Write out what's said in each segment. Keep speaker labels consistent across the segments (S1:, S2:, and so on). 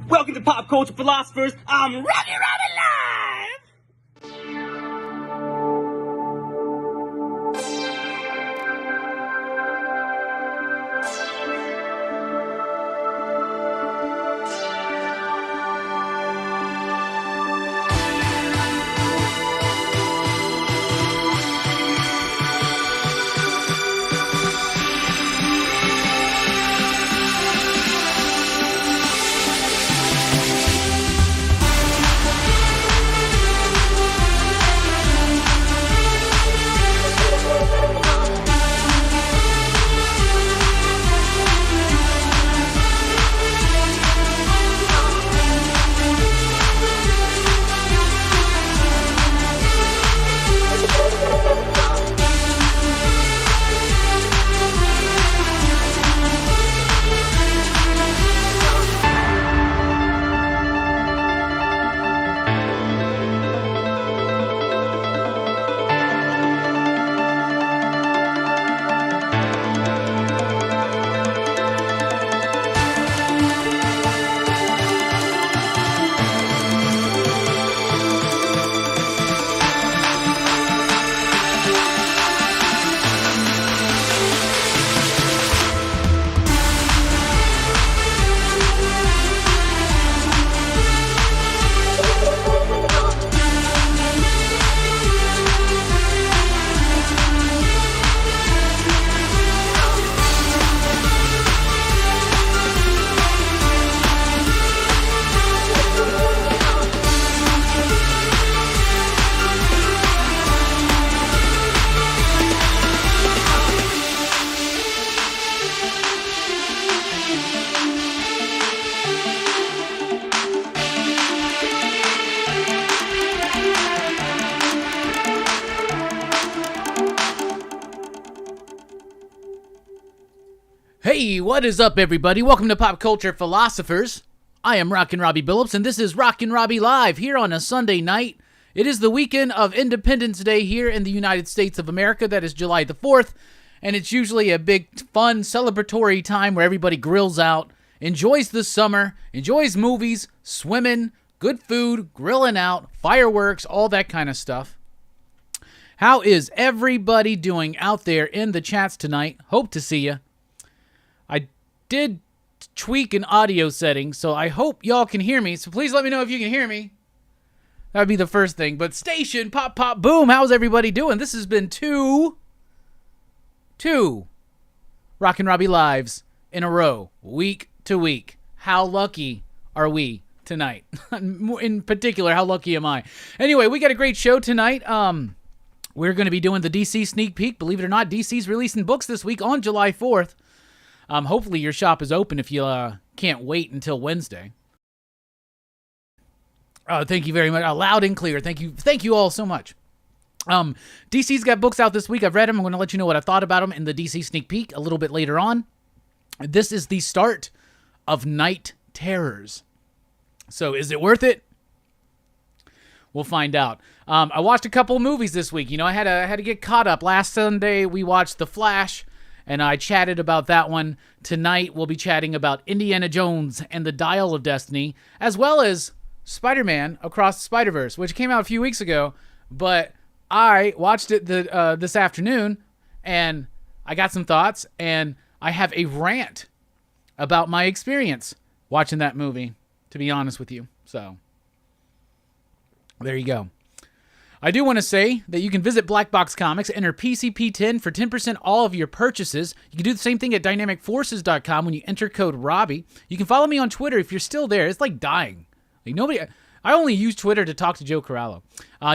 S1: Welcome to Pop Culture Philosophers. I'm Rockin Robbie Live!
S2: Hey, what is up, everybody? Welcome to Pop Culture Philosophers. I am Rockin Robbie Billups, and this is Rockin Robbie Live here on a Sunday night. It is the weekend of Independence Day here in the United States of America. That is July the 4th, and it's usually a big, fun, celebratory time where everybody grills out, enjoys the summer, enjoys movies, swimming, good food, grilling out, fireworks, all that kind of stuff. How is everybody doing out there in the chats tonight? Hope to see you. I did tweak an audio setting, so I hope y'all can hear me. So please let me know if you can hear me. That would be the first thing. But station, pop, pop, boom. How's everybody doing? This has been two Rockin Robbie Lives in a row, week to week. How lucky are we tonight? In particular, how lucky am I? Anyway, we got a great show tonight. We're going to be doing the DC sneak peek. Believe it or not, DC's releasing books this week on July 4th. Hopefully your shop is open if you can't wait until Wednesday. Thank you very much. Loud and clear. Thank you all so much. DC's got books out this week. I've read them. I'm going to let you know what I thought about them in the DC sneak peek a little bit later on. This is the start of Night Terrors. So is it worth it? We'll find out. I watched a couple of movies this week. You know, I had to get caught up. Last Sunday we watched The Flash, and I chatted about that one. Tonight, we'll be chatting about Indiana Jones and the Dial of Destiny, as well as Spider-Man Across the Spider-Verse, which came out a few weeks ago, but I watched it this afternoon, and I got some thoughts, and I have a rant about my experience watching that movie, to be honest with you. So, there you go. I do want to say that you can visit BlackBox Comics, enter PCP10 for 10% all of your purchases. You can do the same thing at dynamicforces.com when you enter code Robbie. You can follow me on Twitter if you're still there. It's like dying. I only use Twitter to talk to Joe Corallo.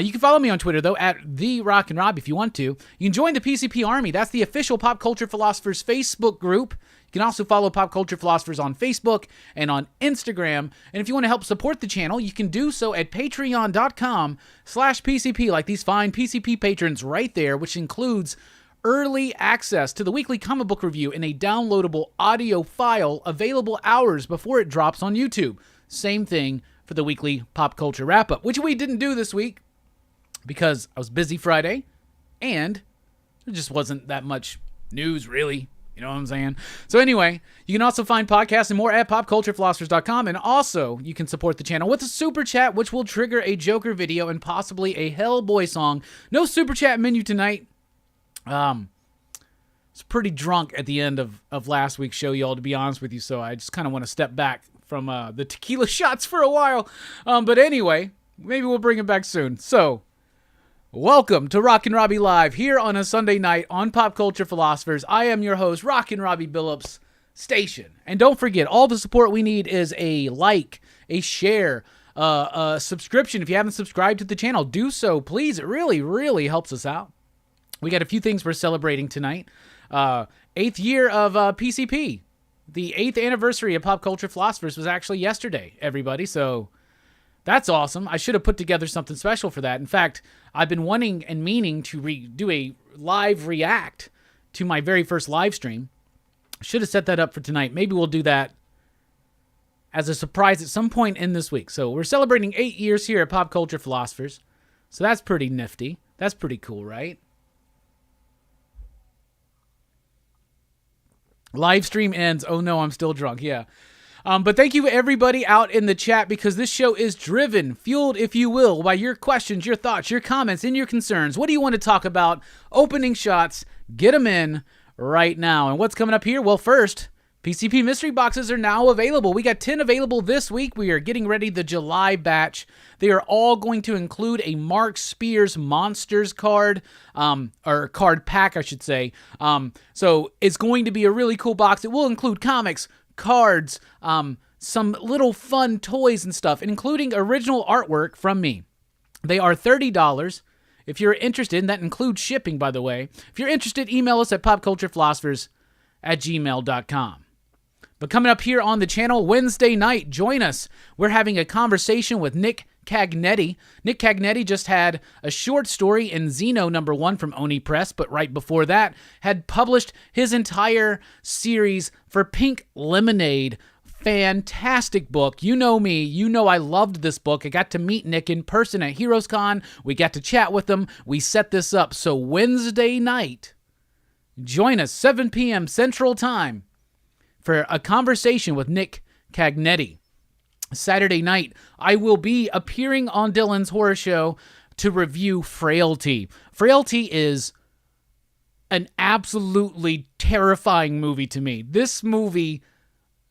S2: You can follow me on Twitter, though, at the Rockin Robbie if you want to. You can join the PCP Army. That's the official Pop Culture Philosophers Facebook group. You can also follow Pop Culture Philosophers on Facebook and on Instagram. And if you want to help support the channel, you can do so at patreon.com/PCP, like these fine PCP patrons right there, which includes early access to the weekly comic book review in a downloadable audio file available hours before it drops on YouTube. Same thing for the weekly pop culture wrap-up, which we didn't do this week because I was busy Friday and there just wasn't that much news, really. You know what I'm saying? So anyway, you can also find podcasts and more at popculturephilosophers.com, and also you can support the channel with a super chat, which will trigger a Joker video and possibly a Hellboy song. No super chat menu tonight. I was pretty drunk at the end of last week's show, y'all, to be honest with you, so I just kind of want to step back from the tequila shots for a while. But anyway, maybe we'll bring it back soon. So, welcome to Rockin Robbie Live here on a Sunday night on Pop Culture Philosophers. I am your host, Rockin Robbie Billups Station. And don't forget, all the support we need is a like, a share, a subscription. If you haven't subscribed to the channel, do so, please. It really, really helps us out. We got a few things we're celebrating tonight. 8th year of PCP. The 8th anniversary of Pop Culture Philosophers was actually yesterday, everybody, so that's awesome. I should have put together something special for that. In fact, I've been wanting and meaning to do a live react to my very first live stream. Should have set that up for tonight. Maybe we'll do that as a surprise at some point in this week. So we're celebrating 8 years here at Pop Culture Philosophers, so that's pretty nifty. That's pretty cool, right? Live stream ends. Oh no, I'm still drunk. Yeah. But thank you everybody out in the chat, because this show is driven, fueled, if you will, by your questions, your thoughts, your comments, and your concerns. What do you want to talk about? Opening shots. Get them in right now. And what's coming up here? Well, first, PCP mystery boxes are now available. We got 10 available this week. We are getting ready the July batch. They are all going to include a Mark Spears Monsters card, or card pack, I should say. So it's going to be a really cool box. It will include comics, cards, some little fun toys and stuff, including original artwork from me. They are $30. If you're interested, and that includes shipping, by the way. If you're interested, email us at popculturephilosophers@gmail.com. But coming up here on the channel Wednesday night, join us. We're having a conversation with Nick Cagnetti. Nick Cagnetti just had a short story in Xeno #1 from Oni Press, but right before that had published his entire series for Pink Lemonade. Fantastic book. You know me. You know I loved this book. I got to meet Nick in person at Heroes Con. We got to chat with him. We set this up. So Wednesday night, join us 7 p.m. Central Time for a conversation with Nick Cagnetti. Saturday night, I will be appearing on Dylan's Horror Show to review Frailty. Frailty is an absolutely terrifying movie to me. This movie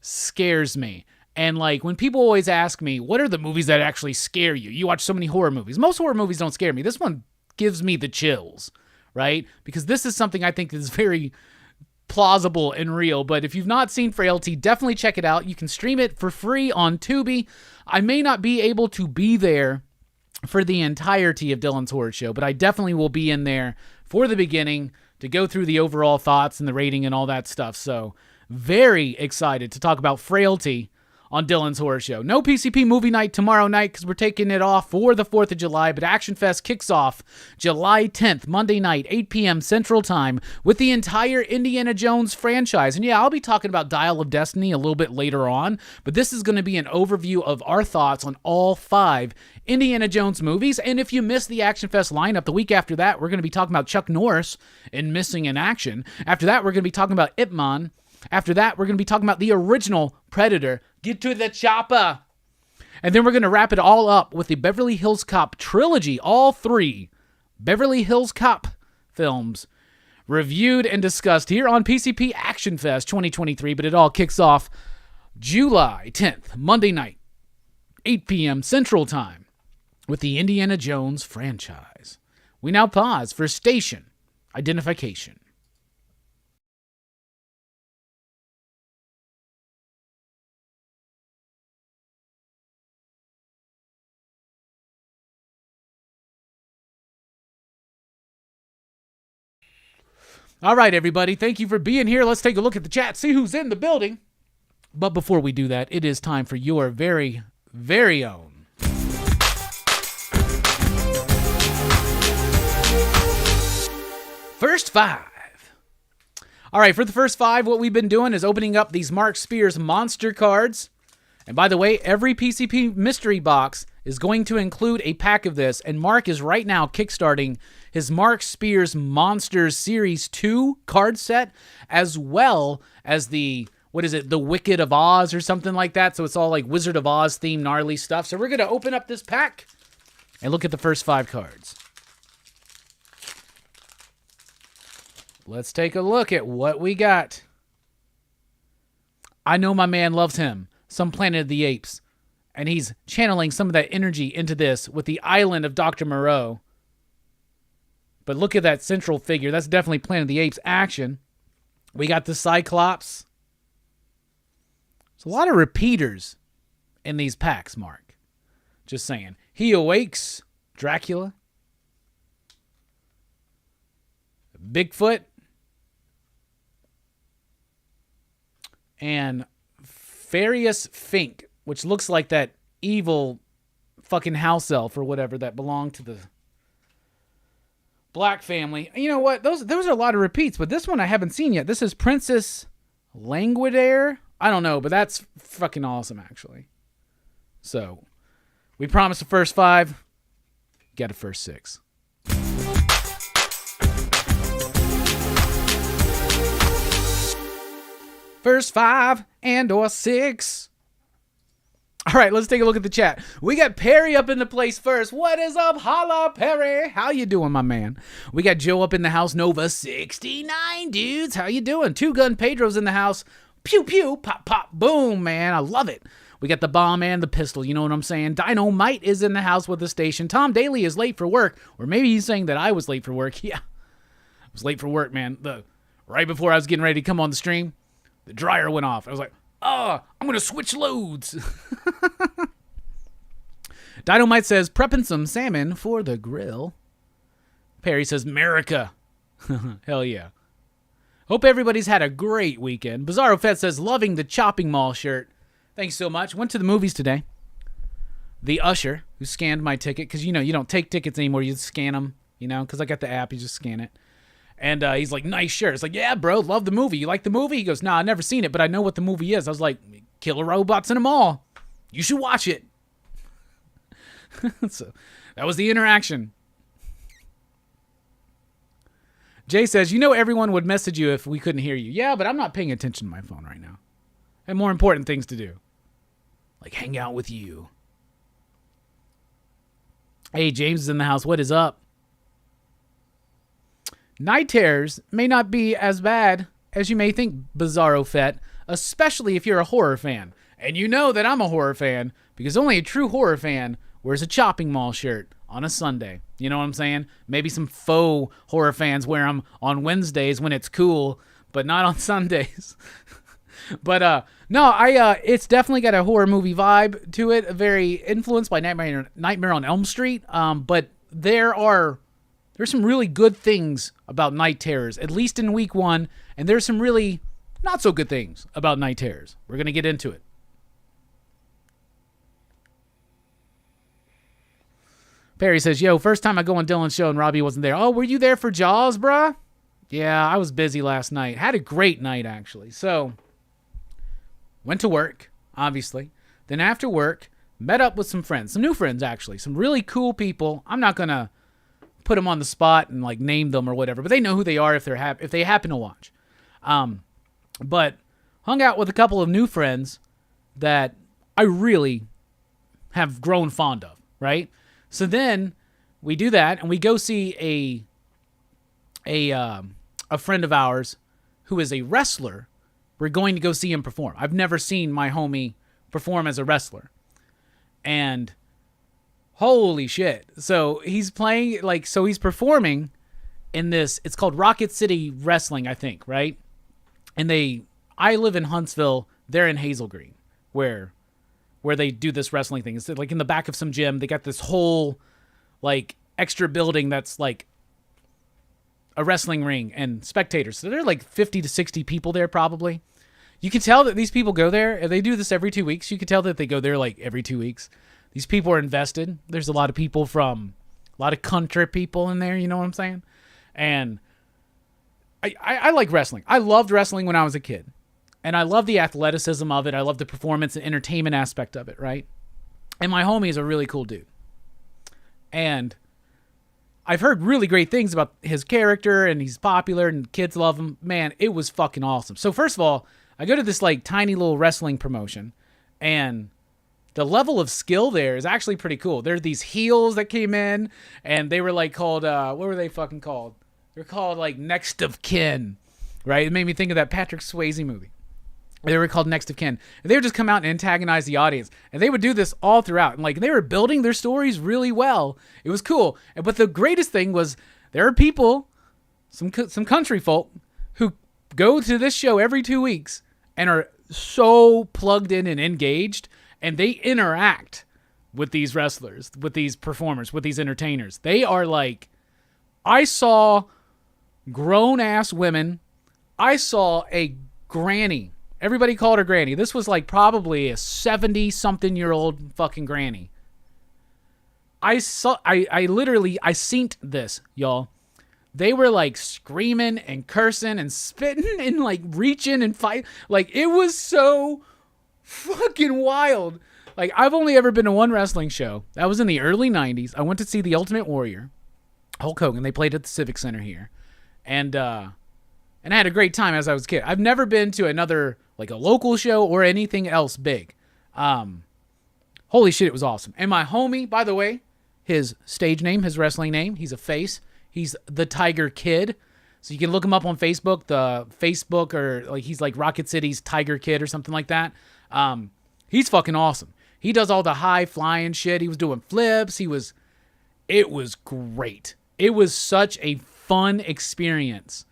S2: scares me. And like, when people always ask me, what are the movies that actually scare you? You watch so many horror movies. Most horror movies don't scare me. This one gives me the chills, right? Because this is something I think is very plausible and real. But if you've not seen Frailty, definitely check it out. You can stream it for free on Tubi. I may not be able to be there for the entirety of Dylan's Horror Show, but I definitely will be in there for the beginning to go through the overall thoughts and the rating and all that stuff. So very excited to talk about Frailty on Dylan's Horror Show. No PCP movie night tomorrow night because we're taking it off for the 4th of July, but Action Fest kicks off July 10th, Monday night, 8 p.m. Central Time, with the entire Indiana Jones franchise. And yeah, I'll be talking about Dial of Destiny a little bit later on, but this is going to be an overview of our thoughts on all 5 Indiana Jones movies. And if you missed the Action Fest lineup, the week after that, we're going to be talking about Chuck Norris in Missing in Action. After that, we're going to be talking about Ip Man. After that, we're going to be talking about the original Predator. Get to the chopper. And then we're going to wrap it all up with the Beverly Hills Cop trilogy. All 3 Beverly Hills Cop films reviewed and discussed here on PCP Action Fest 2023. But it all kicks off July 10th, Monday night, 8 p.m. Central Time, with the Indiana Jones franchise. We now pause for station identification. All right, everybody. Thank you for being here. Let's take a look at the chat, see who's in the building. But before we do that, it is time for your very, very own First Five. All right, for the first five, what we've been doing is opening up these Mark Spears monster cards. And by the way, every PCP mystery box is going to include a pack of this. And Mark is right now kickstarting his Mark Spears Monsters Series 2 card set, as well as the, the Wicked of Oz or something like that. So it's all like Wizard of Oz themed gnarly stuff. So we're going to open up this pack and look at the first five cards. Let's take a look at what we got. I know my man loves him, some Planet of the Apes, and he's channeling some of that energy into this with the Island of Dr. Moreau. But look at that central figure. That's definitely Planet of the Apes action. We got the Cyclops. There's a lot of repeaters in these packs, Mark. Just saying. He Awakes, Dracula. Bigfoot. And Farius Fink, which looks like that evil fucking house elf or whatever that belonged to the Black family. You know what? Those are a lot of repeats, but this one I haven't seen yet. This is Princess Languidaire. I don't know, but that's fucking awesome, actually. So, we promised the first five. Got a first six. First five and or six. All right, let's take a look at the chat. We got Perry up in the place first. What is up? Holla, Perry. How you doing, my man? We got Joe up in the house. Nova 69, dudes. How you doing? Two Gun Pedro's in the house. Pew, pew, pop, pop, boom, man. I love it. We got the bomb and the pistol. You know what I'm saying? Dynamite is in the house with the station. Tom Daly is late for work. Or maybe he's saying that I was late for work. Yeah, I was late for work, man. Right before I was getting ready to come on the stream, the dryer went off. I was like, oh, I'm going to switch loads. Dynamite says, prepping some salmon for the grill. Perry says, America. Hell yeah. Hope everybody's had a great weekend. Bizarro Fett says, loving the Chopping Mall shirt. Thanks so much. Went to the movies today. The usher who scanned my ticket, because, you know, you don't take tickets anymore. You just scan them, you know, because I got the app. You just scan it. And he's like, nice shirt. It's like, yeah, bro, love the movie. You like the movie? He goes, nah, I've never seen it, but I know what the movie is. I was like, killer robots in a mall. You should watch it. So that was the interaction. Jay says, you know everyone would message you if we couldn't hear you. Yeah, but I'm not paying attention to my phone right now. I have more important things to do. Like hang out with you. Hey, James is in the house. What is up? Night terrors may not be as bad as you may think, Bizarro Fett, especially if you're a horror fan. And you know that I'm a horror fan because only a true horror fan wears a Chopping Mall shirt on a Sunday. You know what I'm saying? Maybe some faux horror fans wear them on Wednesdays when it's cool, but not on Sundays. But no, it's definitely got a horror movie vibe to it, very influenced by Nightmare on Elm Street. But there's some really good things about night terrors, at least in week one, and there's some really not so good things about night terrors. We're going to get into it. Perry says, yo, first time I go on Dylan's show and Robbie wasn't there. Oh, were you there for Jaws, bruh? Yeah, I was busy last night. Had a great night, actually. So, went to work, obviously. Then after work, met up with some friends. Some new friends, actually. Some really cool people. I'm not going to put them on the spot and like name them or whatever, but they know who they are if they happen to watch. But hung out with a couple of new friends that I really have grown fond of, right? So then we do that and we go see a friend of ours who is a wrestler. We're going to go see him perform. I've never seen my homie perform as a wrestler. And Holy shit. So he's playing, like, so he's performing in this, it's called Rocket City Wrestling, I think, right? And I live in Huntsville, they're in Hazel Green, where they do this wrestling thing. It's like in the back of some gym, they got this whole, like, extra building that's like a wrestling ring and spectators. So there are like 50 to 60 people there probably. You can tell that these people go there, and they do this every 2 weeks. You can tell that they go there like every 2 weeks. These people are invested. There's a lot of people a lot of country people in there, you know what I'm saying? And I like wrestling. I loved wrestling when I was a kid. And I love the athleticism of it. I love the performance and entertainment aspect of it, right? And my homie is a really cool dude. And I've heard really great things about his character, and he's popular, and kids love him. Man, it was fucking awesome. So first of all, I go to this like tiny little wrestling promotion, and the level of skill there is actually pretty cool. There are these heels that came in, and they were like called, what were they fucking called? They're called like Next of Kin, right? It made me think of that Patrick Swayze movie. They were called Next of Kin. And they would just come out and antagonize the audience. And they would do this all throughout. And like they were building their stories really well. It was cool. But the greatest thing was there are people, some country folk, who go to this show every 2 weeks and are so plugged in and engaged. And they interact with these wrestlers, with these performers, with these entertainers. They are like, I saw grown-ass women. I saw a granny. Everybody called her granny. This was like probably a 70-something-year-old fucking granny. I seen this, y'all. They were like screaming and cursing and spitting and like reaching and fight. Like it was so fucking wild. Like I've only ever been to one wrestling show. That was in the early 90s. I went to see The Ultimate Warrior, Hulk Hogan. They played at the Civic Center here. And I had a great time as I was a kid. I've never been to another, like a local show or anything else big. Holy shit, it was awesome. And my homie, by the way, his stage name, his wrestling name, he's a face. He's the Tiger Kid. So you can look him up on Facebook, or like he's like Rocket City's Tiger Kid or something like that. He's fucking awesome. He does all the high flying shit. He was doing flips. It was great. It was such a fun experience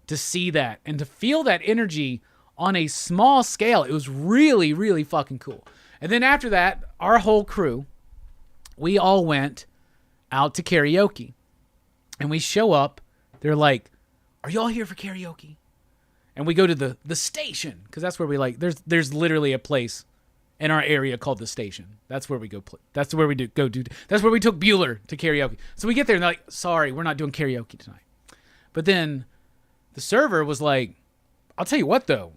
S2: to see that and to feel that energy on a small scale. It was really, really fucking cool. And then after that, our whole crew, we all went out to karaoke. And we show up. They're like, are y'all here for karaoke? And we go to the station, because that's where we like, there's literally a place in our area called the station. That's where we go play. That's where we go do. That's where we took Bueller to karaoke. So we get there and they're like, sorry, we're not doing karaoke tonight. But then the server was like, I'll tell you what though,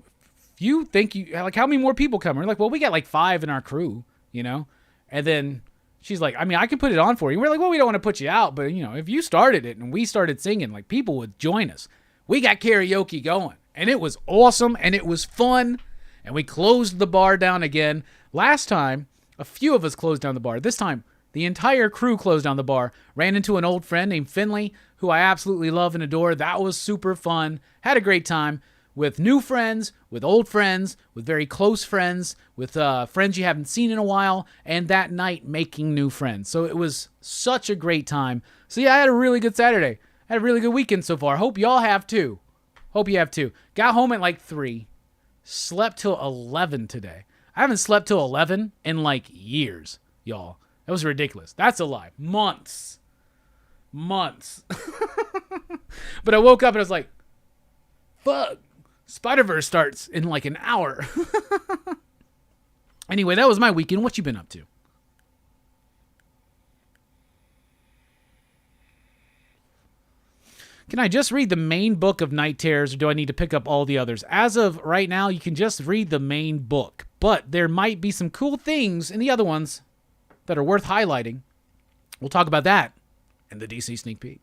S2: if you think like, how many more people come? We're like, well, we got like 5 in our crew, you know? And then she's like, I mean, I can put it on for you. We're like, well, we don't want to put you out, but you know, if you started it and we started singing, like people would join us. We got karaoke going and it was awesome and it was fun. And we closed the bar down again. Last time, a few of us closed down the bar. This time, the entire crew closed down the bar. Ran into an old friend named Finley, who I absolutely love and adore. That was super fun. Had a great time with new friends, with old friends, with very close friends, with friends you haven't seen in a while, and that night making new friends. So it was such a great time. So yeah, I had a really good Saturday. I had a really good weekend so far. Hope y'all have too. Hope you have too. Got home at like 3. Slept till 11 today. I haven't slept till 11 in like years, y'all. That was ridiculous. That's a lie. Months. But I woke up and I was like, fuck. Spider-Verse starts in like an hour. Anyway, that was my weekend. What you been up to? Can I just read the main book of Night Terrors, or do I need to pick up all the others? As of right now, you can just read the main book, but there might be some cool things in the other ones that are worth highlighting. We'll talk about that in the DC Sneak Peek.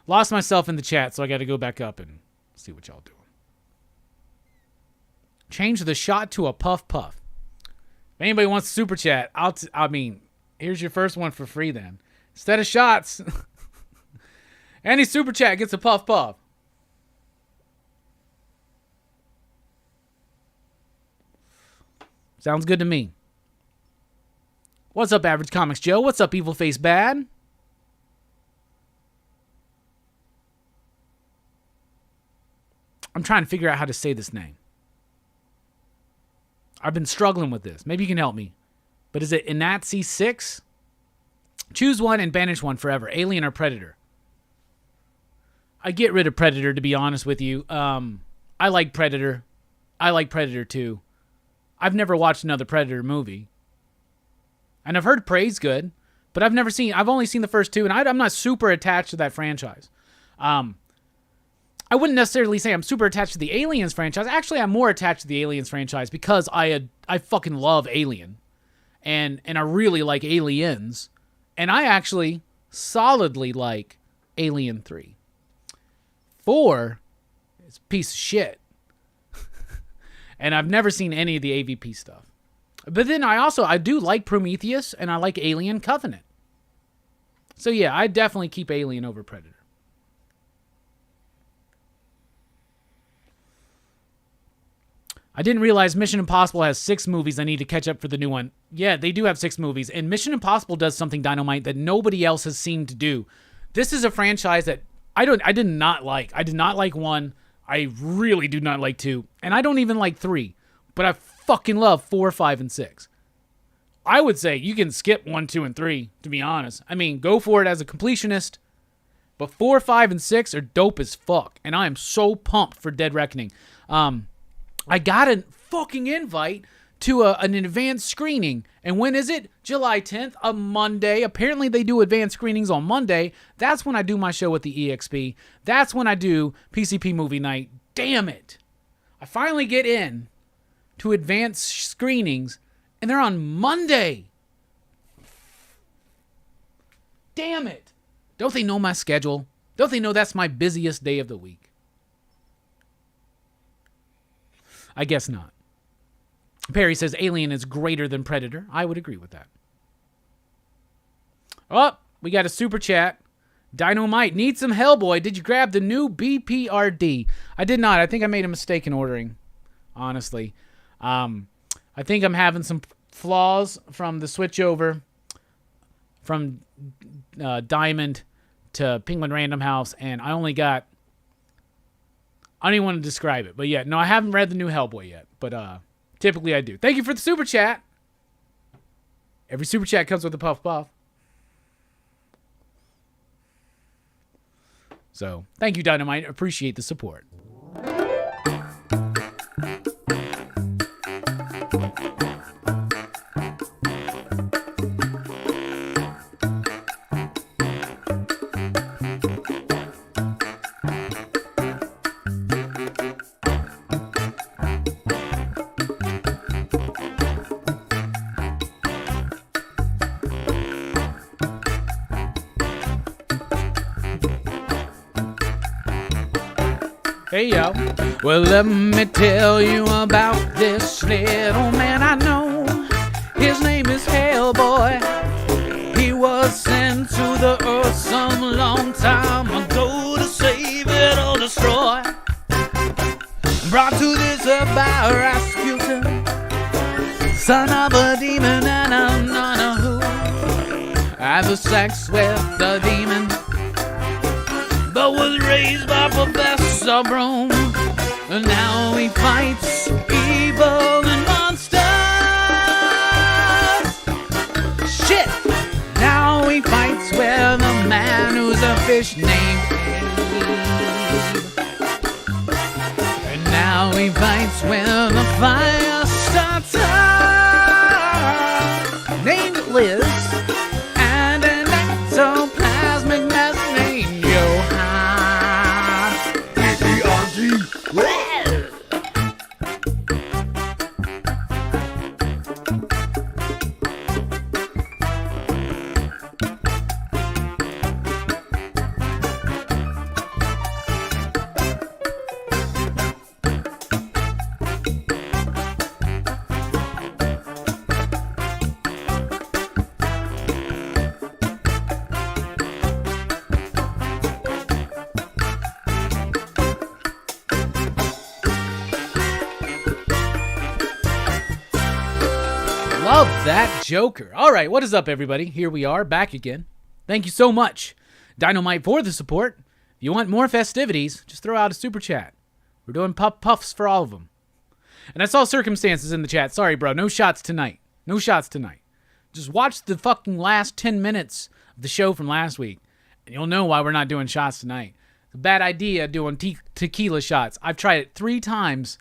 S2: Lost myself in the chat, so I got to go back up and see what y'all doing. Change the shot to a puff puff. If anybody wants super chat, I mean, here's your first one for free then. Instead of shots. Any super chat gets a puff puff. Sounds good to me. What's up, Average Comics Joe? What's up, Evil Face Bad? I'm trying to figure out how to say this name. I've been struggling with this. Maybe you can help me. But is it Inazi 6? Choose one and banish one forever. Alien or Predator? I get rid of Predator, to be honest with you. I like Predator. I like Predator 2. I've never watched another Predator movie. And I've heard praise good, but I've only seen the first two, and I'm not super attached to that franchise. I wouldn't necessarily say I'm super attached to the Aliens franchise. Actually, I'm more attached to the Aliens franchise because I fucking love Alien. And I really like Aliens. And I actually solidly like Alien 3. 4 is a piece of shit. And I've never seen any of the AVP stuff. But then I do like Prometheus, and I like Alien Covenant. So yeah, I definitely keep Alien over Predator. I didn't realize Mission Impossible has 6 movies. I need to catch up for the new one. Yeah, they do have 6 movies. And Mission Impossible does something, Dynamite, that nobody else has seemed to do. This is a franchise that I did not like. I did not like 1. I really do not like 2. And I don't even like 3. But I fucking love 4, 5, and 6. I would say you can skip 1, 2, and 3, to be honest. I mean, go for it as a completionist. But 4, 5, and 6 are dope as fuck. And I am so pumped for Dead Reckoning. I got a fucking invite to an advanced screening. And when is it? July 10th, a Monday. Apparently they do advanced screenings on Monday. That's when I do my show at the EXP. That's when I do PCP Movie Night. Damn it. I finally get in to advanced screenings, and they're on Monday. Damn it. Don't they know my schedule? Don't they know that's my busiest day of the week? I guess not. Perry says Alien is greater than Predator. I would agree with that. Oh, we got a super chat. Dynamite needs some Hellboy. Did you grab the new BPRD? I did not. I think I made a mistake in ordering, honestly. I think I'm having some flaws from the switch over from Diamond to Penguin Random House, and I only got... I don't even want to describe it, but yeah, no, I haven't read the new Hellboy yet, but typically I do. Thank you for the super chat. Every super chat comes with a puff puff. So, thank you, Dynamite. Appreciate the support. Hey, yo. Well, let me tell you about this little man I know. His name is Hellboy. He was sent to the earth some long time ago to save it or destroy. Brought to this earth by Rasputin, son of a demon and a nun who had sex with the demon, but was raised by Professor Broom. And now he fights evil and monsters. Shit! Now he fights with a man who's a fish named Abe. And now he fights with a fire starter named Liz. And an ectoplasmic mess named Johann. love that Joker. All right, what is up, everybody? Here we are, back again. Thank you so much, Dynamite, for the support. If you want more festivities, just throw out a super chat. We're doing puffs for all of them. And I saw circumstances in the chat. Sorry, bro. No shots tonight. No shots tonight. Just watch the fucking last 10 minutes of the show from last week, and you'll know why we're not doing shots tonight. It's a bad idea doing tequila shots. I've tried it 3 times.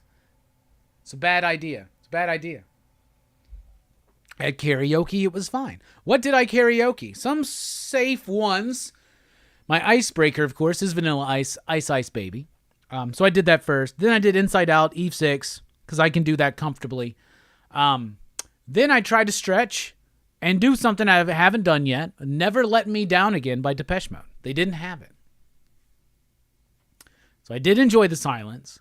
S2: It's a bad idea. It's a bad idea. At karaoke, it was fine. What did I karaoke? Some safe ones. My icebreaker, of course, is Vanilla Ice, Ice Baby. So I did that first. Then I did Inside Out, Eve 6, because I can do that comfortably. Then I tried to stretch and do something I haven't done yet. Never Let Me Down Again by Depeche Mode. They didn't have it. So I did enjoy the silence,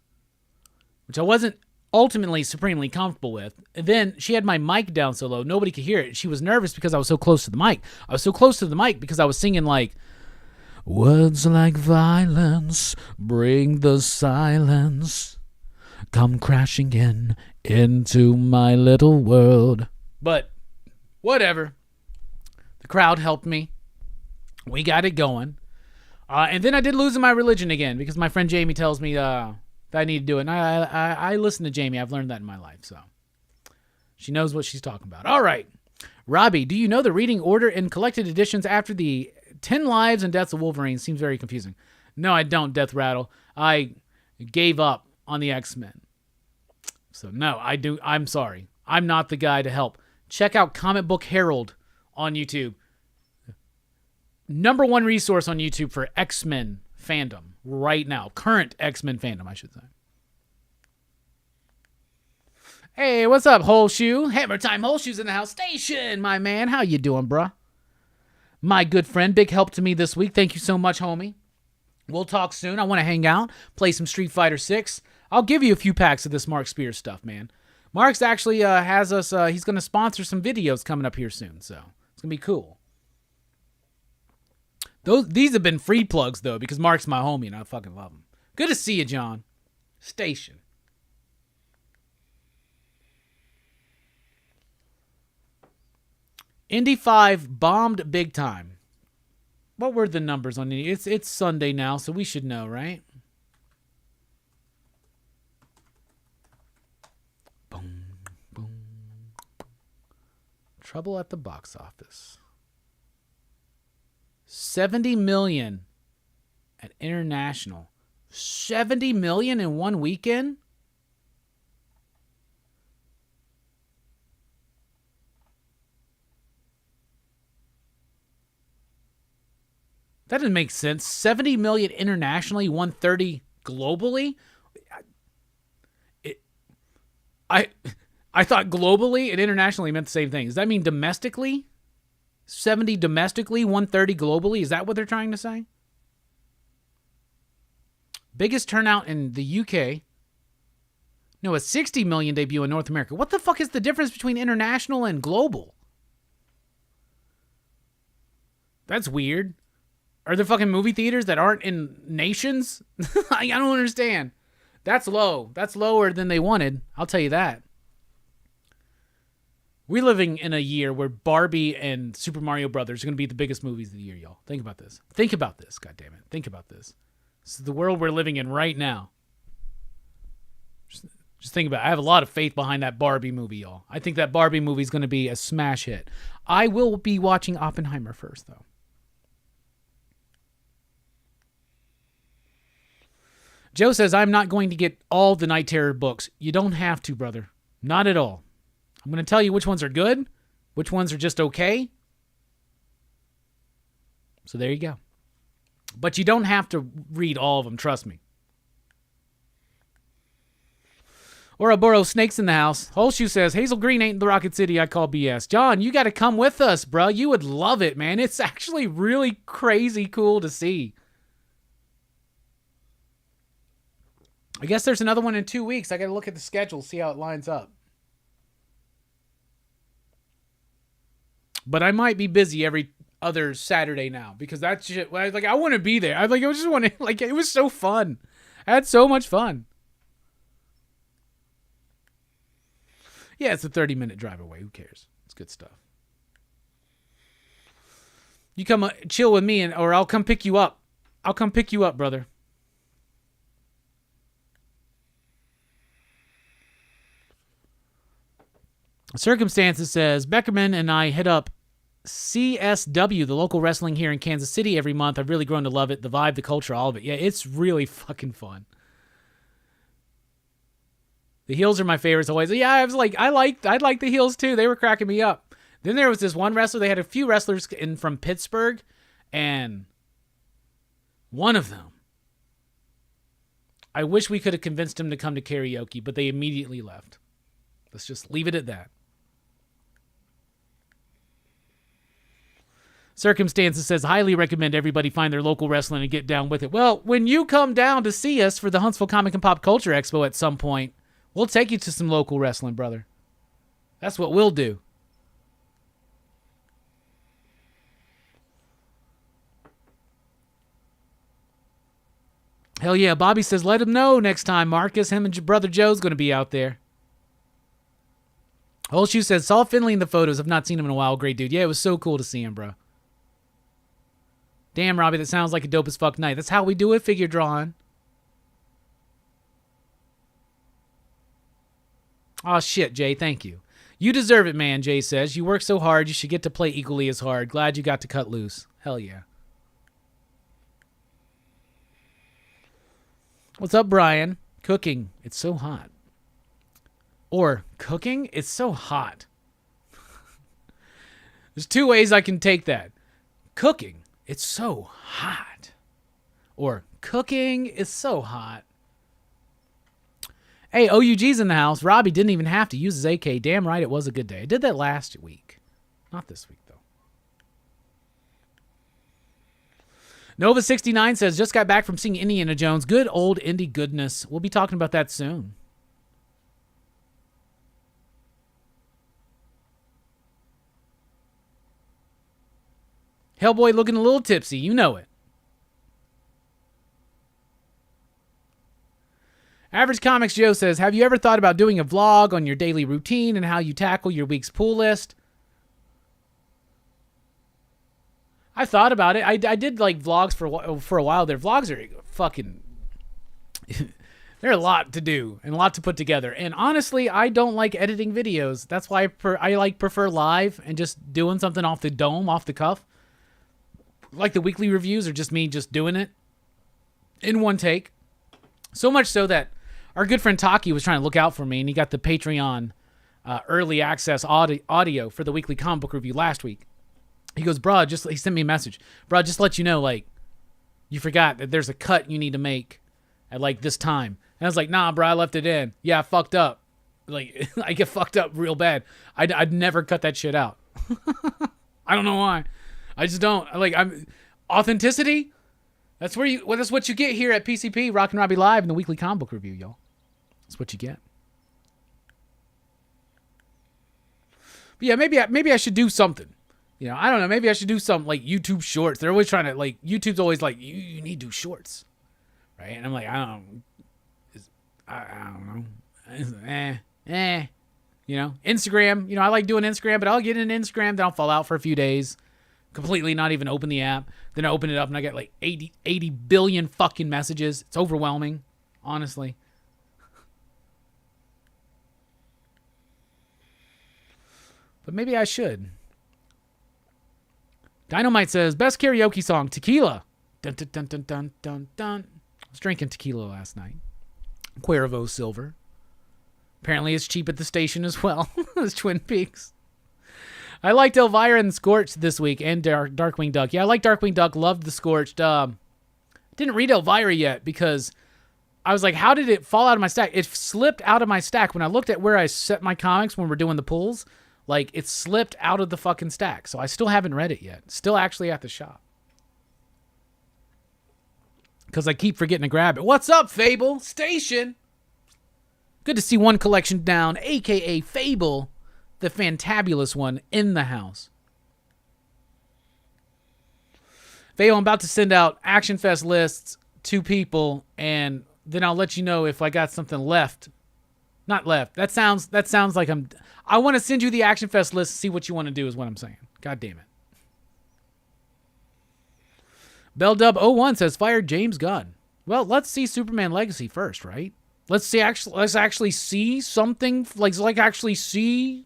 S2: which I wasn't ultimately supremely comfortable with. And then she had my mic down so low, nobody could hear it. She was nervous because I was so close to the mic. I was so close to the mic because I was singing like, words like violence bring the silence, come crashing into my little world. But whatever. The crowd helped me. We got it going. And then I did losing my religion again because my friend Jamie tells me that I need to do it. And I listen to Jamie. I've learned that in my life. So she knows what she's talking about. All right. Robbie, do you know the reading order in collected editions after the 10 Lives and Deaths of Wolverine? Seems very confusing. No, I don't, Death Rattle. I gave up on the X-Men. So no, I'm sorry. I'm not the guy to help. Check out Comic Book Herald on YouTube. Number 1 resource on YouTube for X-Men fandom right now. Current X-Men fandom, I should say. Hey, what's up, Whole Shoe? Hammer Time Whole Shoe's in the house. Station, my man. How you doing, bruh? My good friend, big help to me this week. Thank you so much, homie. We'll talk soon. I want to hang out, play some Street Fighter 6. I'll give you a few packs of this Mark Spears stuff, man. Mark's actually has us, he's going to sponsor some videos coming up here soon, so it's going to be cool. These have been free plugs, though, because Mark's my homie, and I fucking love him. Good to see you, John. Station. Indy 5 bombed big time. What were the numbers on Indy? It's Sunday now, so we should know, right? Boom, boom. Trouble at the box office. 70 million at international. 70 million in one weekend? That doesn't make sense. 70 million internationally, 130 globally? I thought globally and internationally meant the same thing. Does that mean domestically? 70 domestically, 130 globally? Is that what they're trying to say? Biggest turnout in the UK. No, a 60 million debut in North America. What the fuck is the difference between international and global? That's weird. Are there fucking movie theaters that aren't in nations? I don't understand. That's low. That's lower than they wanted. I'll tell you that. We're living in a year where Barbie and Super Mario Brothers are going to be the biggest movies of the year, y'all. Think about this. Think about this, goddammit. Think about this. This is the world we're living in right now. Just think about it. I have a lot of faith behind that Barbie movie, y'all. I think that Barbie movie is going to be a smash hit. I will be watching Oppenheimer first, though. Joe says, I'm not going to get all the Night Terror books. You don't have to, brother. Not at all. I'm going to tell you which ones are good, which ones are just okay. So there you go. But you don't have to read all of them, trust me. Ouroboros Snakes in the house. Holshoe says, Hazel Green ain't the Rocket City I call BS. John, you got to come with us, bro. You would love it, man. It's actually really crazy cool to see. I guess there's another one in 2 weeks. I got to look at the schedule, see how it lines up. But I might be busy every other Saturday now because that's shit. Like, I want to be there. I just want to, like, it was so fun. I had so much fun. Yeah, it's a 30-minute drive away. Who cares? It's good stuff. You come chill with me, or I'll come pick you up. I'll come pick you up, brother. Circumstances says, Beckerman and I hit up CSW, the local wrestling here in Kansas City, every month. I've really grown to love it. The vibe, the culture, all of it. Yeah, it's really fucking fun. The heels are my favorites always. Yeah, I was like, I liked the heels too. They were cracking me up. Then there was this one wrestler. They had a few wrestlers from Pittsburgh, and one of them, I wish we could have convinced him to come to karaoke, but they immediately left. Let's just leave it at that. Circumstances says, highly recommend everybody find their local wrestling and get down with it. Well, when you come down to see us for the Huntsville Comic and Pop Culture Expo at some point, we'll take you to some local wrestling, brother. That's what we'll do. Hell yeah. Bobby says, let him know next time, Marcus. Him and your brother Joe's going to be out there. Whole Shoe says, saw Finley in the photos. I've not seen him in a while. Great dude. Yeah, it was so cool to see him, bro. Damn, Robbie, that sounds like a dope as fuck night. That's how we do it, figure drawing. Oh, shit, Jay. Thank you. You deserve it, man, Jay says. You work so hard, you should get to play equally as hard. Glad you got to cut loose. Hell yeah. What's up, Brian? Cooking. It's so hot. Or cooking? It's so hot. There's two ways I can take that. Cooking. It's so hot. Or cooking is so hot. Hey, OUG's in the house. Robbie didn't even have to use his AK. Damn right, it was a good day. I did that last week. Not this week, though. Nova69 says, just got back from seeing Indiana Jones. Good old indie goodness. We'll be talking about that soon. Hellboy looking a little tipsy. You know it. Average Comics Joe says, have you ever thought about doing a vlog on your daily routine and how you tackle your week's pool list? I thought about it. I did like vlogs for a while. Their vlogs are fucking... they're a lot to do and a lot to put together. And honestly, I don't like editing videos. That's why I prefer live and just doing something off the dome, off the cuff. Like the weekly reviews are just me just doing it in one take. So much so that our good friend Taki was trying to look out for me, and he got the Patreon early access audio for the weekly comic book review last week. He goes, bro, he sent me a message. Bro, just to let you know, like, you forgot that there's a cut you need to make at, like, this time. And I was like, nah, bro, I left it in. Yeah, I fucked up. Like, I get fucked up real bad. I'd never cut that shit out. I don't know why. I just don't. Like, authenticity? That's what you get here at PCP, Rockin Robbie Live, in the weekly comic book review, y'all. That's what you get. But yeah, maybe I should do something. You know, I don't know. Maybe I should do something like YouTube shorts. They're always trying to, like, YouTube's always like, you need to do shorts. Right? And I'm like, I don't know. You know, Instagram. You know, I like doing Instagram, but I'll get in Instagram, then I'll fall out for a few days. Completely not even open the app. Then I open it up and I get like 80 billion fucking messages. It's overwhelming, honestly. But maybe I should. Dynamite says, best karaoke song, Tequila. Dun, dun, dun, dun, dun, dun, dun. I was drinking tequila last night. Cuervo Silver. Apparently it's cheap at the station as well as Twin Peaks. I liked Elvira and Scorched this week, and Darkwing Duck. Yeah, I like Darkwing Duck. Loved the Scorched. Didn't read Elvira yet because I was like, how did it fall out of my stack? It slipped out of my stack. When I looked at where I set my comics when we're doing the pulls, like, it slipped out of the fucking stack. So I still haven't read it yet. Still actually at the shop. Because I keep forgetting to grab it. What's up, Fable? Station! Good to see one collection down, a.k.a. Fable, the fantabulous one, in the house. Fable, I'm about to send out Action Fest lists to people, and then I'll let you know if I got something left. Not left. That sounds like I want to send you the Action Fest list, see what you want to do is what I'm saying. God damn it. BellDub01 says, fired James Gunn. Well, let's see Superman Legacy first, right? Let's actually see something, like actually see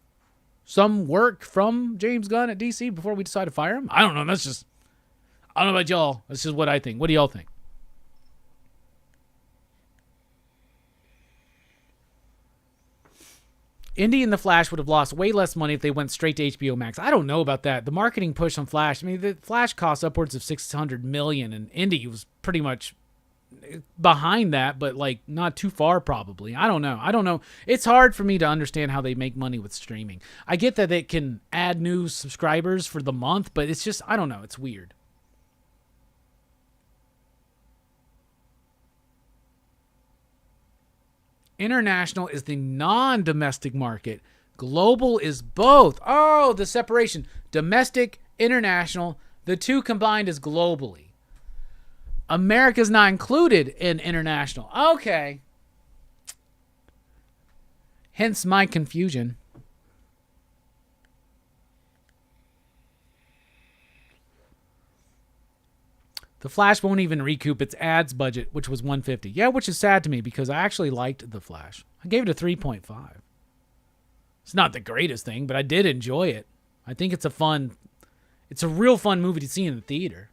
S2: some work from James Gunn at DC before we decide to fire him. I don't know. I don't know about y'all. That's just what I think. What do y'all think? Indy and The Flash would have lost way less money if they went straight to HBO Max. I don't know about that. The marketing push on Flash, I mean, the Flash costs upwards of $600 million, and Indy was pretty much behind that, but like not too far probably. I don't know. It's hard for me to understand how they make money with streaming. I get that it can add new subscribers for the month, but it's just, I don't know. It's weird. International is the non-domestic market. Global is both. Oh, the separation. Domestic, international. The two combined is globally. America's not included in international. Okay. Hence my confusion. The Flash won't even recoup its ads budget, which was $150. Yeah, which is sad to me because I actually liked The Flash. I gave it a 3.5. It's not the greatest thing, but I did enjoy it. I think it's a real fun movie to see in the theater.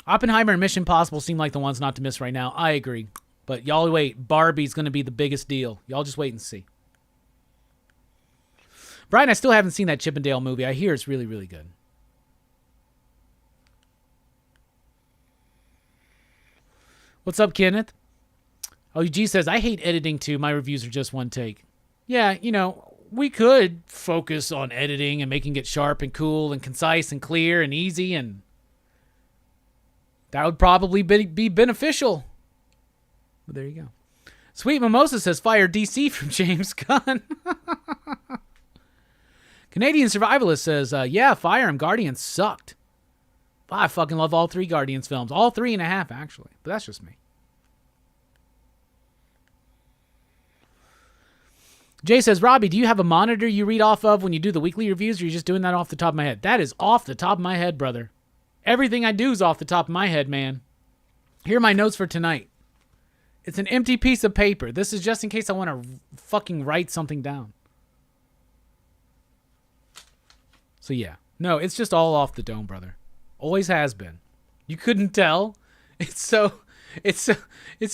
S2: Oppenheimer and Mission Impossible seem like the ones not to miss right now. I agree. But y'all wait. Barbie's going to be the biggest deal. Y'all just wait and see. Brian, I still haven't seen that Chip and Dale movie. I hear it's really, really good. What's up, Kenneth? OG says, I hate editing too. My reviews are just one take. Yeah, we could focus on editing and making it sharp and cool and concise and clear and easy, and that would probably be beneficial. But there you go. Sweet Mimosa says, fire DC from James Gunn. Canadian Survivalist says, yeah, fire him. Guardians sucked. I fucking love all three Guardians films. All 3.5, actually. But that's just me. Jay says, Robbie, do you have a monitor you read off of when you do the weekly reviews, or are you just doing that off the top of my head? That is off the top of my head, brother. Everything I do is off the top of my head, man. Here are my notes for tonight. It's an empty piece of paper. This is just in case I want to fucking write something down. So yeah. No, it's just all off the dome, brother. Always has been. You couldn't tell? It's so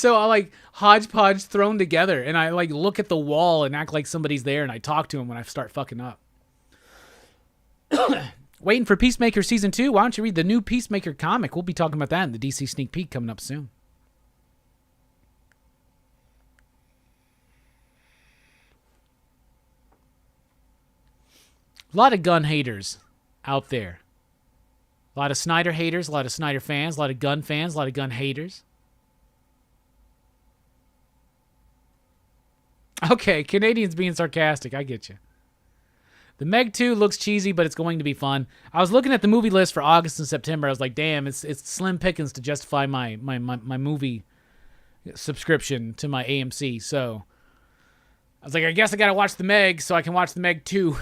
S2: like hodgepodge thrown together, and I like look at the wall and act like somebody's there, and I talk to him when I start fucking up. Waiting for Peacemaker Season 2? Why don't you read the new Peacemaker comic? We'll be talking about that in the DC Sneak Peek coming up soon. A lot of gun haters out there. A lot of Snyder haters, a lot of Snyder fans, a lot of gun fans, a lot of gun haters. Okay, Canadians being sarcastic. I get you. The Meg 2 looks cheesy, but it's going to be fun. I was looking at the movie list for August and September. I was like, damn, it's slim pickings to justify my movie subscription to my AMC. So I was like, I guess I got to watch the Meg so I can watch the Meg 2.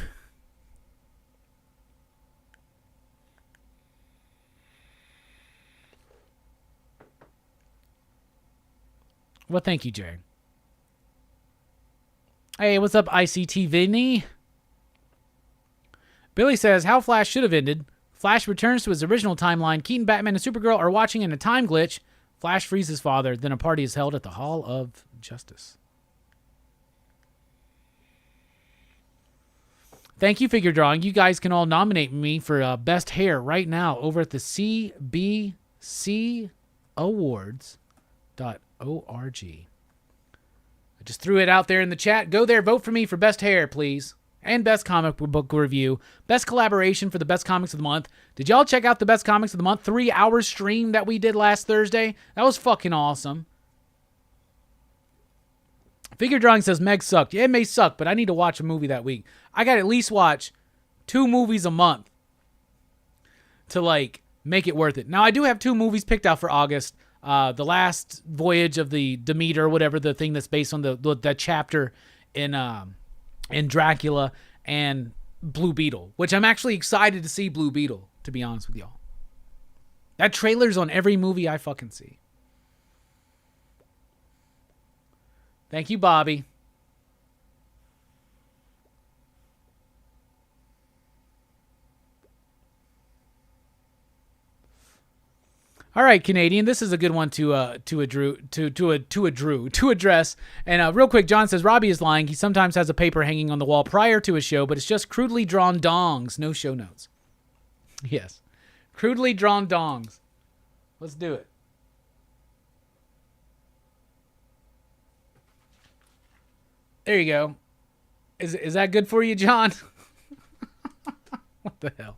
S2: Well, thank you, Jay. Hey, what's up, ICT Vinny? Billy says, how Flash should have ended. Flash returns to his original timeline. Keaton, Batman, and Supergirl are watching in a time glitch. Flash frees his father. Then a party is held at the Hall of Justice. Thank you, Figure Drawing. You guys can all nominate me for Best Hair right now over at the CBCAwards.org. I just threw it out there in the chat. Go there, vote for me for Best Hair, please. And Best Comic Book Review. Best Collaboration for the Best Comics of the Month. Did y'all check out the Best Comics of the Month 3-hour stream that we did last Thursday? That was fucking awesome. Figure Drawing says Meg sucked. Yeah, it may suck, but I need to watch a movie that week. I got to at least watch 2 movies a month to, like, make it worth it. Now, I do have 2 movies picked out for August. the last voyage of the Demeter, whatever the thing that's based on that chapter in Dracula, and Blue Beetle, which I'm actually excited to see Blue Beetle, to be honest with y'all. That trailer's on every movie I fucking see. Thank you, Bobby. All right, Canadian. This is a good one to address. And real quick, John says Robbie is lying. He sometimes has a paper hanging on the wall prior to a show, but it's just crudely drawn dongs, no show notes. Yes, crudely drawn dongs. Let's do it. There you go. Is that good for you, John? What the hell?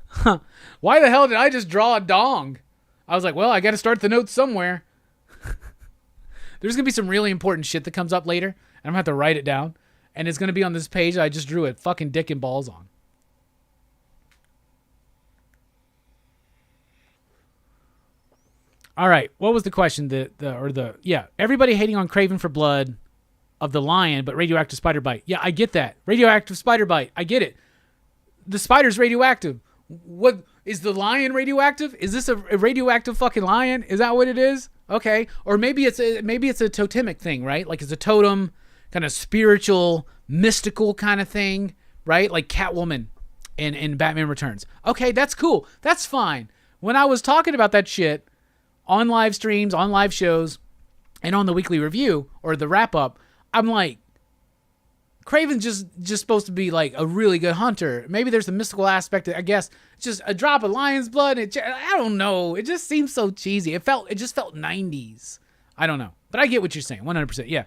S2: Huh. Why the hell did I just draw a dong? I was like, well, I got to start the notes somewhere. There's going to be some really important shit that comes up later, and I'm going to have to write it down. And it's going to be on this page that I just drew a fucking dick and balls on. All right, what was the question? Everybody hating on Craven for blood of the lion, but radioactive spider bite. Yeah, I get that. Radioactive spider bite. I get it. The spider's radioactive. What is the lion radioactive? Is this a radioactive fucking lion? Is that what it is? Okay, or maybe it's a totemic thing, right? Like it's a totem, kind of spiritual, mystical kind of thing, right? Like Catwoman in Batman Returns. Okay, that's cool. That's fine. When I was talking about that shit on live streams, on live shows, and on the weekly review or the wrap up, I'm like, Craven's just supposed to be like a really good hunter. Maybe there's a mystical aspect. I guess just a drop of lion's blood. I don't know. It just seems so cheesy. It just felt 90s. I don't know, but I get what you're saying. 100%. Yeah.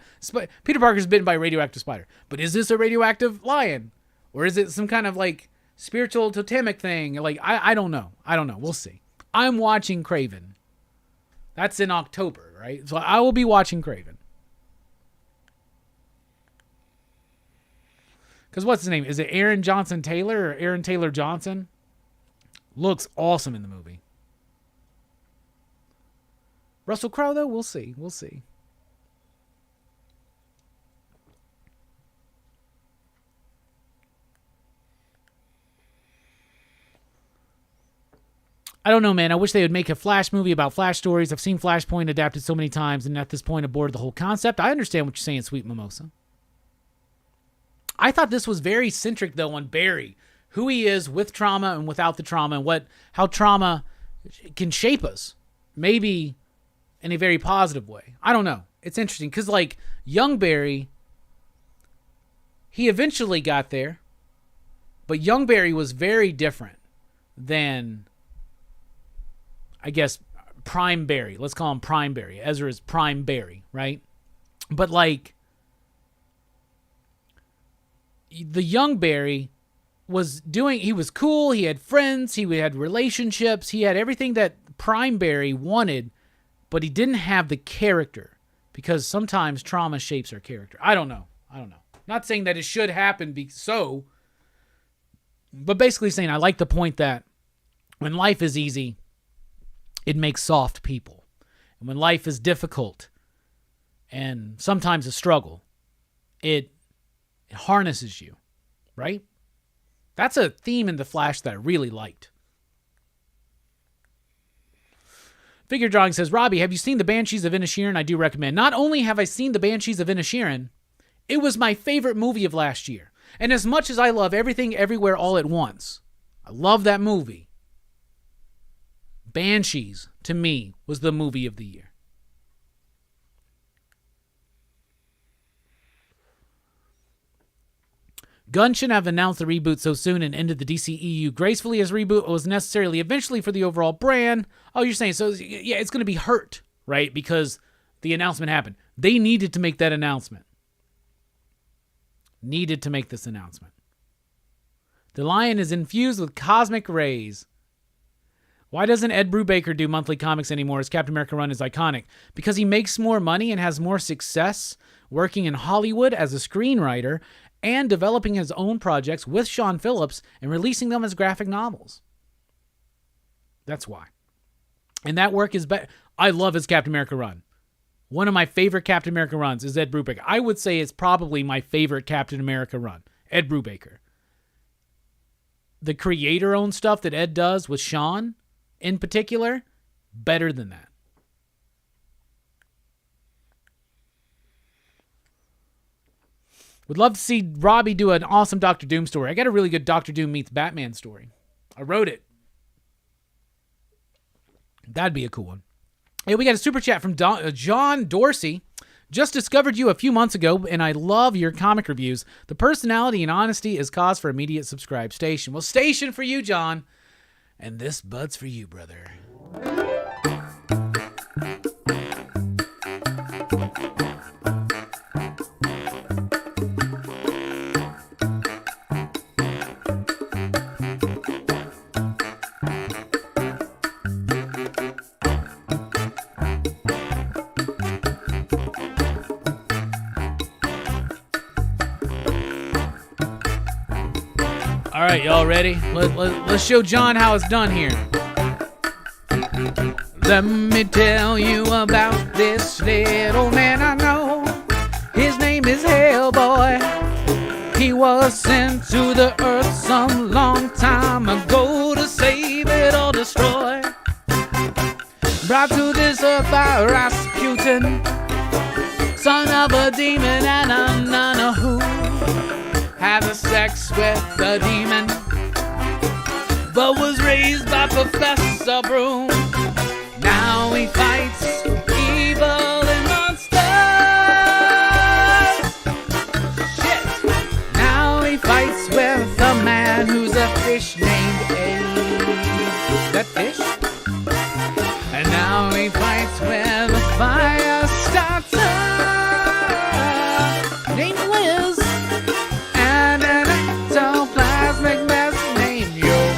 S2: Peter Parker's bitten by a radioactive spider, but is this a radioactive lion, or is it some kind of like spiritual totemic thing? Like I don't know. We'll see. I'm watching Craven. That's in October, right? So I will be watching Craven. Because what's his name? Is it Aaron Johnson Taylor or Aaron Taylor Johnson? Looks awesome in the movie. Russell Crowe, though? We'll see. We'll see. I don't know, man. I wish they would make a Flash movie about Flash stories. I've seen Flashpoint adapted so many times, and at this point, I'm bored of the whole concept. I understand what you're saying, Sweet Mimosa. I thought this was very centric, though, on Barry, who he is with trauma and without the trauma, and how trauma can shape us, maybe in a very positive way. I don't know. It's interesting because, like, young Barry, he eventually got there, but young Barry was very different than, I guess, Prime Barry. Let's call him Prime Barry. Ezra's Prime Barry, right? But, like, the young Barry he was cool, he had friends, he had relationships, he had everything that Prime Barry wanted, but he didn't have the character, because sometimes trauma shapes our character. I don't know. Not saying that it should happen but basically saying I like the point that when life is easy, it makes soft people. And when life is difficult and sometimes a struggle, it harnesses you, right? That's a theme in The Flash that I really liked. Figure Drawing says, Robbie, have you seen The Banshees of Inisherin? I do recommend. Not only have I seen The Banshees of Inisherin, it was my favorite movie of last year. And as much as I love Everything Everywhere All at Once, I love that movie, Banshees, to me, was the movie of the year. Gunn shouldn't have announced the reboot so soon and ended the DCEU gracefully, as reboot was necessarily eventually for the overall brand. Oh, you're saying, so yeah, it's going to be hurt, right? Because the announcement happened. They needed to make that announcement. Needed to make this announcement. The lion is infused with cosmic rays. Why doesn't Ed Brubaker do monthly comics anymore, as Captain America run is iconic? Because he makes more money and has more success working in Hollywood as a screenwriter and developing his own projects with Sean Phillips and releasing them as graphic novels. That's why. And that work is better. I love his Captain America run. One of my favorite Captain America runs is Ed Brubaker. I would say it's probably my favorite Captain America run, Ed Brubaker. The creator-owned stuff that Ed does with Sean, in particular, better than that. Would love to see Robbie do an awesome Doctor Doom story. I got a really good Doctor Doom meets Batman story. I wrote it. That'd be a cool one. Hey, we got a super chat from John Dorsey. Just discovered you a few months ago, and I love your comic reviews. The personality and honesty is cause for immediate subscribe. Station. Well, station for you, John. And this bud's for you, brother. All right, y'all ready? Let's show John how it's done here. Let me tell you about this little man I know. His name is Hellboy. He was sent to the earth some long time ago to save it or destroy. Brought to this earth by Rasputin, son of a demon and a nun who had sex with the demon, but was raised by Professor Broom. Now he fights evil and monsters. Shit! Now he fights with a man who's a fish named Abe. That fish? And now he fights with a fire starter named Liz. And an ectoplasmic mess named Johan.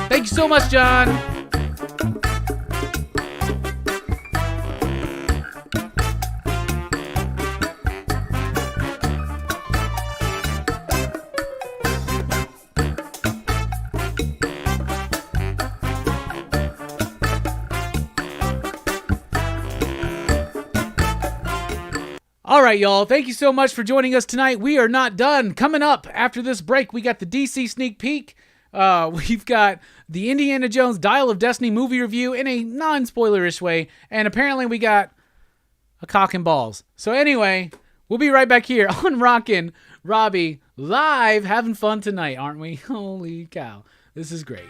S2: Thank you so much, John. All right, y'all. Thank you so much for joining us tonight. We are not done. Coming up after this break, we got the DC sneak peek. We've got the Indiana Jones Dial of Destiny movie review in a non-spoilerish way. And apparently we got a cock and balls. So anyway, we'll be right back here on Rockin Robbie Live. Having fun tonight, aren't we? Holy cow. This is great.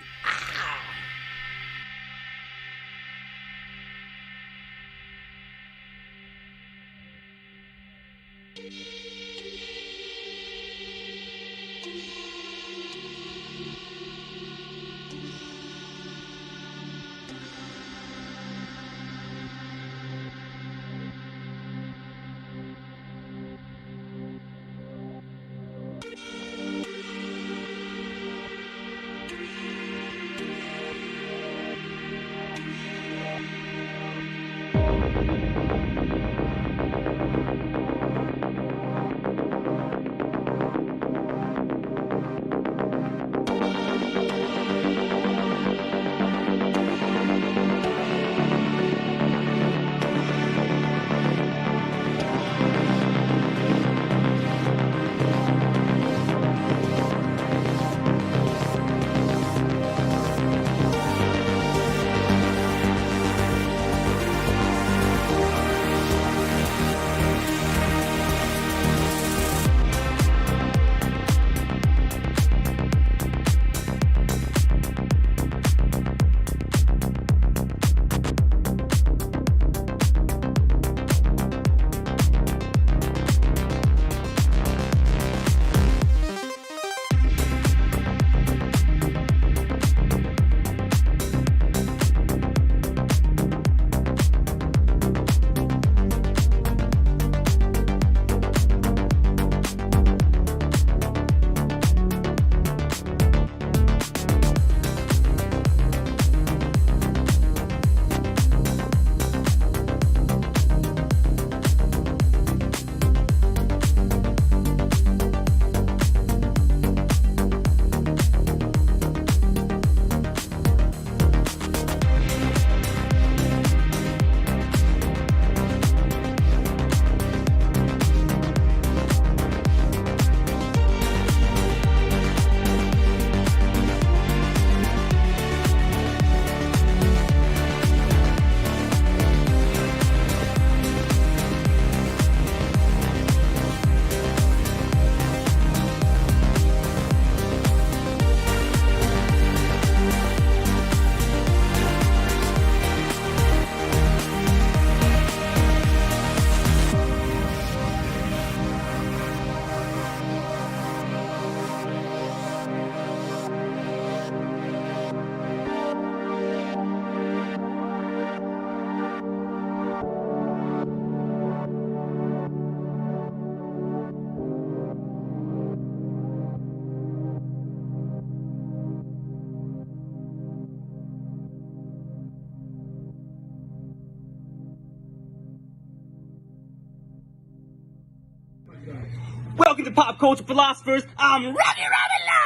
S1: Pop Culture Philosophers. I'm Rockin Robbie Live!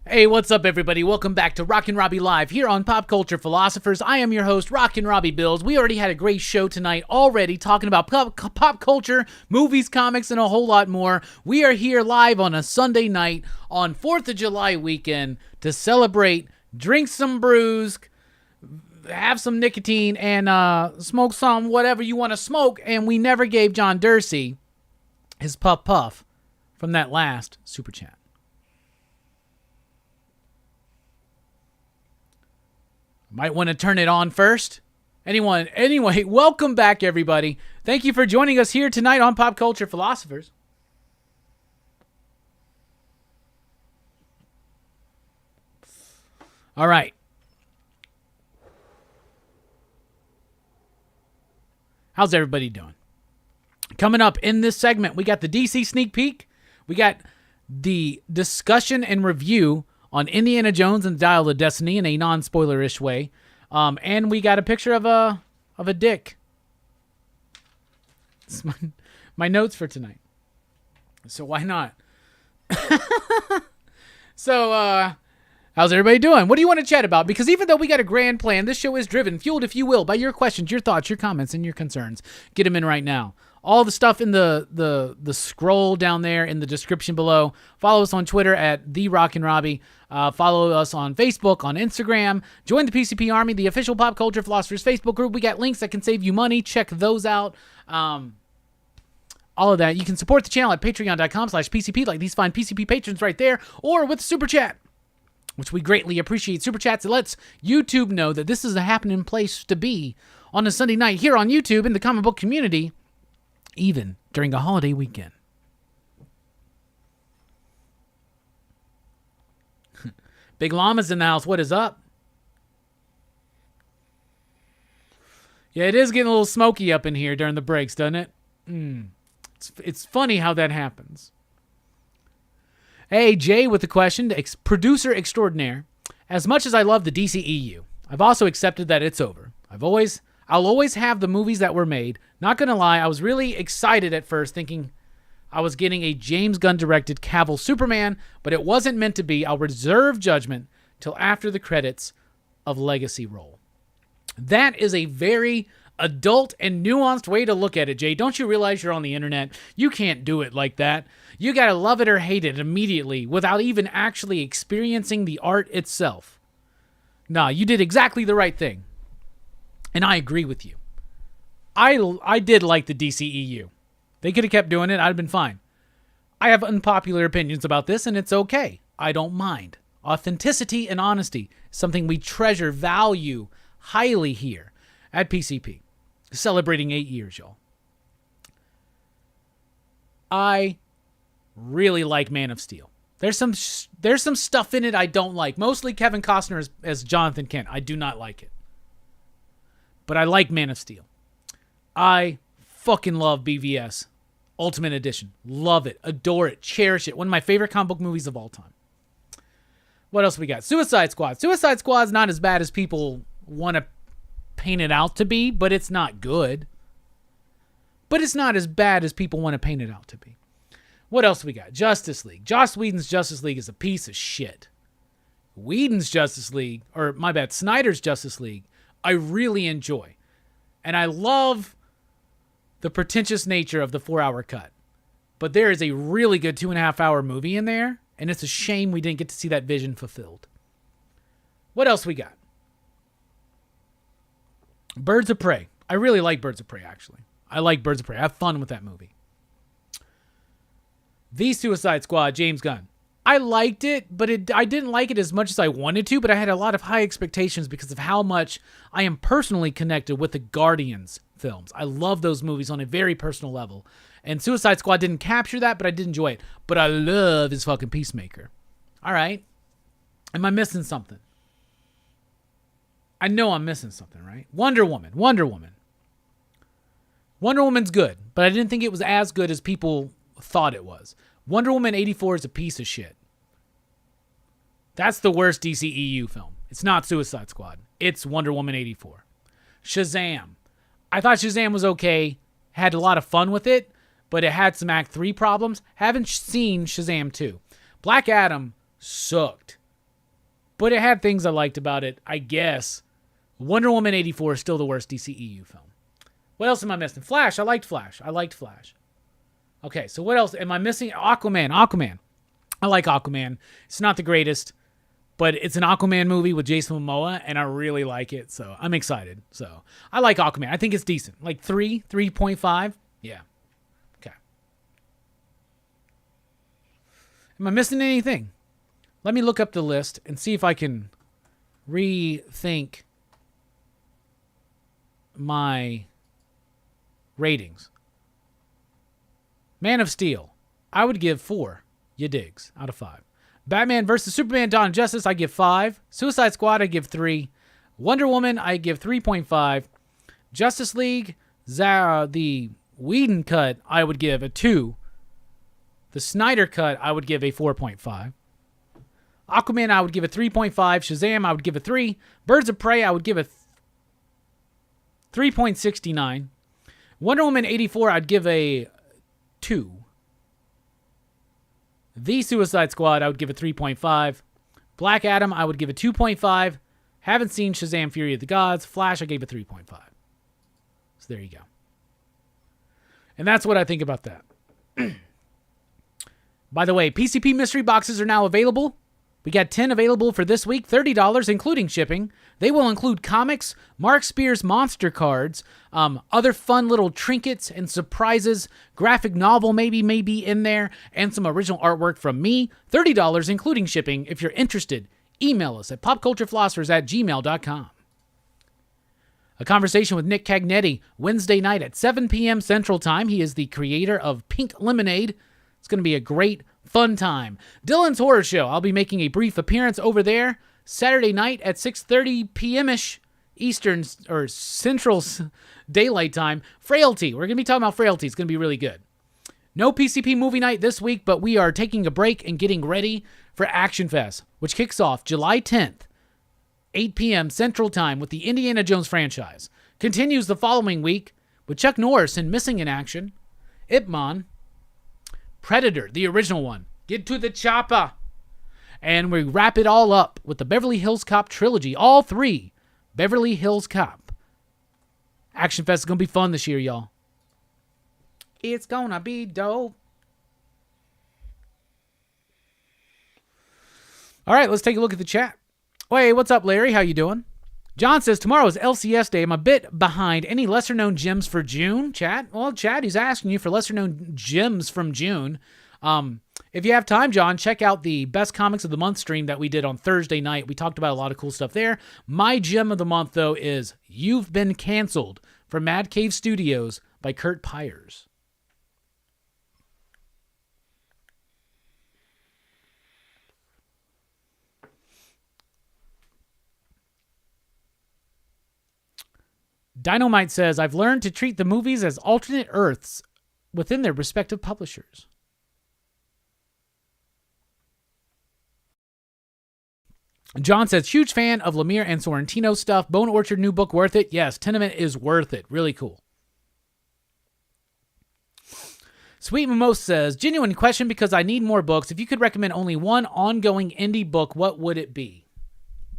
S2: Hey, what's up, everybody? Welcome back to Rockin Robbie Live here on Pop Culture Philosophers. I am your host, Rockin Robbie Billups. We already had a great show tonight already talking about pop culture, movies, comics, and a whole lot more. We are here live on a Sunday night on 4th of July weekend to celebrate, drink some brews, have some nicotine, and smoke some whatever you want to smoke. And we never gave John Dursey his puff from that last Super Chat. Might want to turn it on first. Anyway, welcome back, everybody. Thank you for joining us here tonight on Pop Culture Philosophers. All right. How's everybody doing? Coming up in this segment, we got the DC sneak peek. We got the discussion and review on Indiana Jones and the Dial of Destiny in a non-spoilerish way. And we got a picture of a dick. It's my notes for tonight. So why not? So, how's everybody doing? What do you want to chat about? Because even though we got a grand plan, this show is driven, fueled, if you will, by your questions, your thoughts, your comments, and your concerns. Get them in right now. All the stuff in the scroll down there in the description below. Follow us on Twitter at @TheRockinRobbie. Follow us on Facebook, on Instagram. Join the PCP Army, the official Pop Culture Philosophers Facebook group. We got links that can save you money. Check those out. All of that. You can support the channel at patreon.com/PCP, like these fine PCP patrons right there, or with Super Chat, which we greatly appreciate. Super Chats, it lets YouTube know that this is a happening place to be on a Sunday night here on YouTube in the comic book community, even during a holiday weekend. Big Llama's in the house. What is up? Yeah, it is getting a little smoky up in here during the breaks, doesn't it? It's funny how that happens. Hey, Jay with the question, producer extraordinaire. As much as I love the DCEU, I've also accepted that it's over. I'll always have the movies that were made. Not gonna lie, I was really excited at first, thinking I was getting a James Gunn directed Cavill Superman, but it wasn't meant to be. I'll reserve judgment till after the credits of Legacy roll. That is a very adult and nuanced way to look at it, Jay. Don't you realize you're on the internet? You can't do it like that. You gotta love it or hate it immediately without even actually experiencing the art itself. Nah, you did exactly the right thing. And I agree with you. I did like the DCEU. They could have kept doing it. I'd have been fine. I have unpopular opinions about this, and it's okay. I don't mind. Authenticity and honesty is something we treasure, value highly here at PCP. Celebrating 8 years, y'all. I really like Man of Steel. There's some stuff in it I don't like. Mostly Kevin Costner as Jonathan Kent. I do not like it. But I like Man of Steel. I fucking love BVS Ultimate Edition. Love it. Adore it. Cherish it. One of my favorite comic book movies of all time. What else we got? Suicide Squad. Suicide Squad's not as bad as people want to paint it out to be, but it's not good. But it's not as bad as people want to paint it out to be. What else we got? Justice League. Joss Whedon's Justice League is a piece of shit. Whedon's Justice League, or my bad, Snyder's Justice League, I really enjoy. And I love the pretentious nature of the 4-hour cut. But there is a really good 2.5-hour movie in there, and it's a shame we didn't get to see that vision fulfilled. What else we got? Birds of Prey. I really like Birds of Prey, actually. I like Birds of Prey. I have fun with that movie. The Suicide Squad, James Gunn. I liked it, but I didn't like it as much as I wanted to, but I had a lot of high expectations because of how much I am personally connected with the Guardians films. I love those movies on a very personal level. And Suicide Squad didn't capture that, but I did enjoy it. But I love his fucking Peacemaker. All right. Am I missing something? I know I'm missing something, right? Wonder Woman. Wonder Woman's good, but I didn't think it was as good as people thought it was. Wonder Woman 84 is a piece of shit. That's the worst DCEU film. It's not Suicide Squad. It's Wonder Woman 84. Shazam. I thought Shazam was okay. Had a lot of fun with it, but it had some Act 3 problems. Haven't seen Shazam 2. Black Adam sucked, but it had things I liked about it, I guess. Wonder Woman 84 is still the worst DCEU film. What else am I missing? Flash. I liked Flash. Okay, so what else? Am I missing? Aquaman. I like Aquaman. It's not the greatest, but it's an Aquaman movie with Jason Momoa, and I really like it, so I'm excited. So I like Aquaman. I think it's decent. Like 3.5? Yeah. Okay. Am I missing anything? Let me look up the list and see if I can rethink my ratings. Man of Steel, I would give 4. You digs, out of 5. Batman vs. Superman Dawn of Justice, I give 5. Suicide Squad, I give 3. Wonder Woman, I give 3.5. Justice League, the Whedon cut, I would give a 2. The Snyder cut, I would give a 4.5. Aquaman, I would give a 3.5. Shazam, I would give a 3. Birds of Prey, I would give a 3.69. Wonder Woman 84, I'd give a 2. The Suicide Squad, I would give a 3.5. Black Adam, I would give a 2.5. Haven't seen Shazam! Fury of the Gods. Flash, I gave a 3.5. So there you go. And that's what I think about that. By the way, PCP mystery boxes are now available. We got 10 available for this week, $30, including shipping. They will include comics, Mark Spears monster cards, other fun little trinkets and surprises, graphic novel maybe in there, and some original artwork from me. $30, including shipping. If you're interested, email us at popculturephilosophers@gmail.com. A conversation with Nick Cagnetti Wednesday night at 7 p.m. Central Time. He is the creator of Pink Lemonade. It's going to be a great, fun time. Dylan's Horror Show. I'll be making a brief appearance over there Saturday night at 6:30 p.m.ish Eastern or Central Daylight Time. Frailty. We're going to be talking about Frailty. It's going to be really good. No PCP movie night this week, but we are taking a break and getting ready for Action Fest, which kicks off July 10th, 8 p.m. Central Time with the Indiana Jones franchise. Continues the following week with Chuck Norris in Missing in Action, Ip Man, Predator, the original one, Get to the Chopper. And we wrap it all up with the Beverly Hills Cop trilogy. All 3 Beverly Hills Cop. Action Fest is going to be fun this year, y'all. It's going to be dope. All right, let's take a look at the chat. Hey, what's up, Larry? How you doing? John says, tomorrow is LCS Day. I'm a bit behind. Any lesser-known gems for June, Chad? Well, Chad, he's asking you for lesser-known gems from June. If you have time, John, check out the Best Comics of the Month stream that we did on Thursday night. We talked about a lot of cool stuff there. My gem of the month, though, is You've Been Canceled from Mad Cave Studios by Kurt Pyers. Dynamite says, I've learned to treat the movies as alternate Earths within their respective publishers. John says, huge fan of Lemire and Sorrentino stuff. Bone Orchard new book worth it? Yes, Tenement is worth it. Really cool. Sweet Mimosa says, genuine question because I need more books. If you could recommend only one ongoing indie book, what would it be?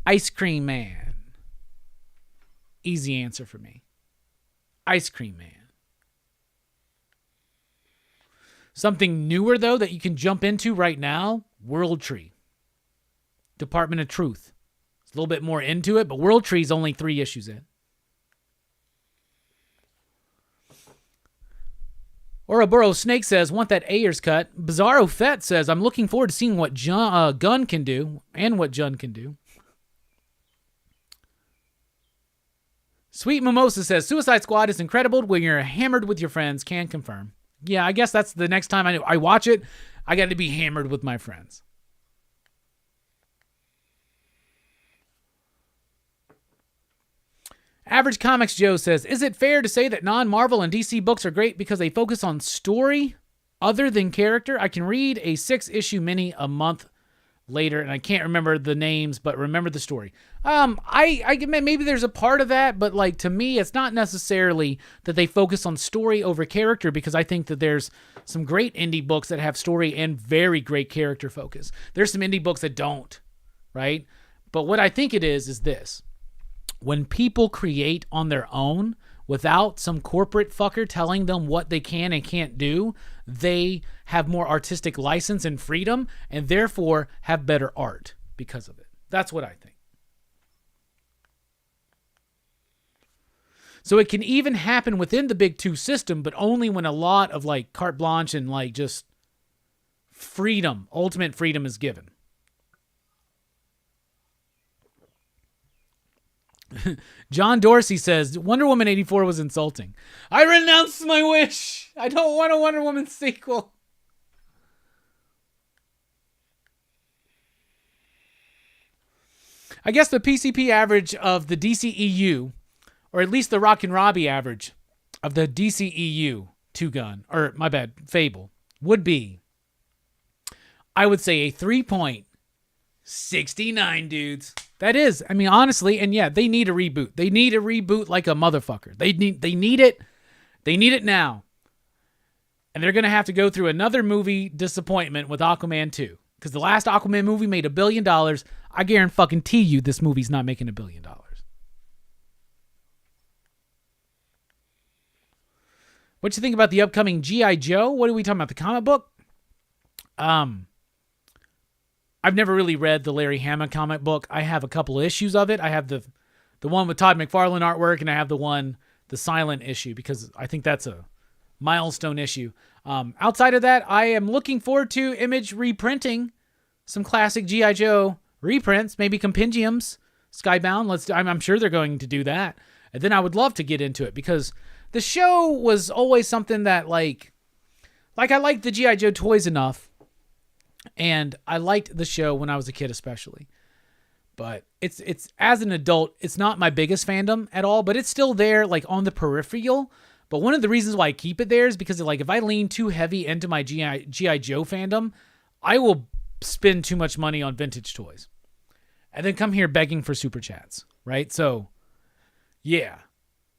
S2: Ice Cream Man. Easy answer for me. Ice Cream Man. Something newer, though, that you can jump into right now, World Tree. Department of Truth. It's a little bit more into it, but World Tree's only 3 issues in. Ouroboros Snake says, want that Ayers cut. Bizarro Fett says, I'm looking forward to seeing what Gunn can do and what Jun can do. Sweet Mimosa says, Suicide Squad is incredible when you're hammered with your friends. Can confirm. Yeah, I guess that's the next time I watch it, I got to be hammered with my friends. Average Comics Joe says, is it fair to say that non-Marvel and DC books are great because they focus on story other than character? I can read a 6-issue mini a month later, and I can't remember the names, but remember the story. I maybe there's a part of that, but like to me, it's not necessarily that they focus on story over character, because I think that there's some great indie books that have story and very great character focus. There's some indie books that don't, right? But what I think it is this. When people create on their own without some corporate fucker telling them what they can and can't do, they have more artistic license and freedom and therefore have better art because of it. That's what I think. So it can even happen within the big two system, but only when a lot of like carte blanche and like just freedom, ultimate freedom is given. John Dorsey says, Wonder Woman 84 was insulting. I renounce my wish. I don't want a Wonder Woman sequel. I guess the PCP average of the DCEU, or at least the Rockin Robbie average of the DCEU Fable, would be, I would say, a 3.69, dudes. That is, I mean, honestly, and yeah, they need a reboot. They need a reboot like a motherfucker. They need it. They need it now. And they're going to have to go through another movie disappointment with Aquaman 2. Because the last Aquaman movie made $1 billion. I guarantee you this movie's not making $1 billion. What you think about the upcoming G.I. Joe? What are we talking about? The comic book? I've never really read the Larry Hama comic book. I have a couple of issues of it. I have the one with Todd McFarlane artwork, and I have the silent issue, because I think that's a milestone issue. Outside of that, I am looking forward to Image reprinting some classic G.I. Joe reprints, maybe compendiums, Skybound. I'm sure they're going to do that. And then I would love to get into it, because the show was always something that like I liked the G.I. Joe toys enough. And I liked the show when I was a kid, especially. But it's as an adult, it's not my biggest fandom at all, but it's still there, like on the peripheral. But one of the reasons why I keep it there is because, like, if I lean too heavy into my G.I. Joe fandom, I will spend too much money on vintage toys. And then come here begging for super chats, right? So, yeah,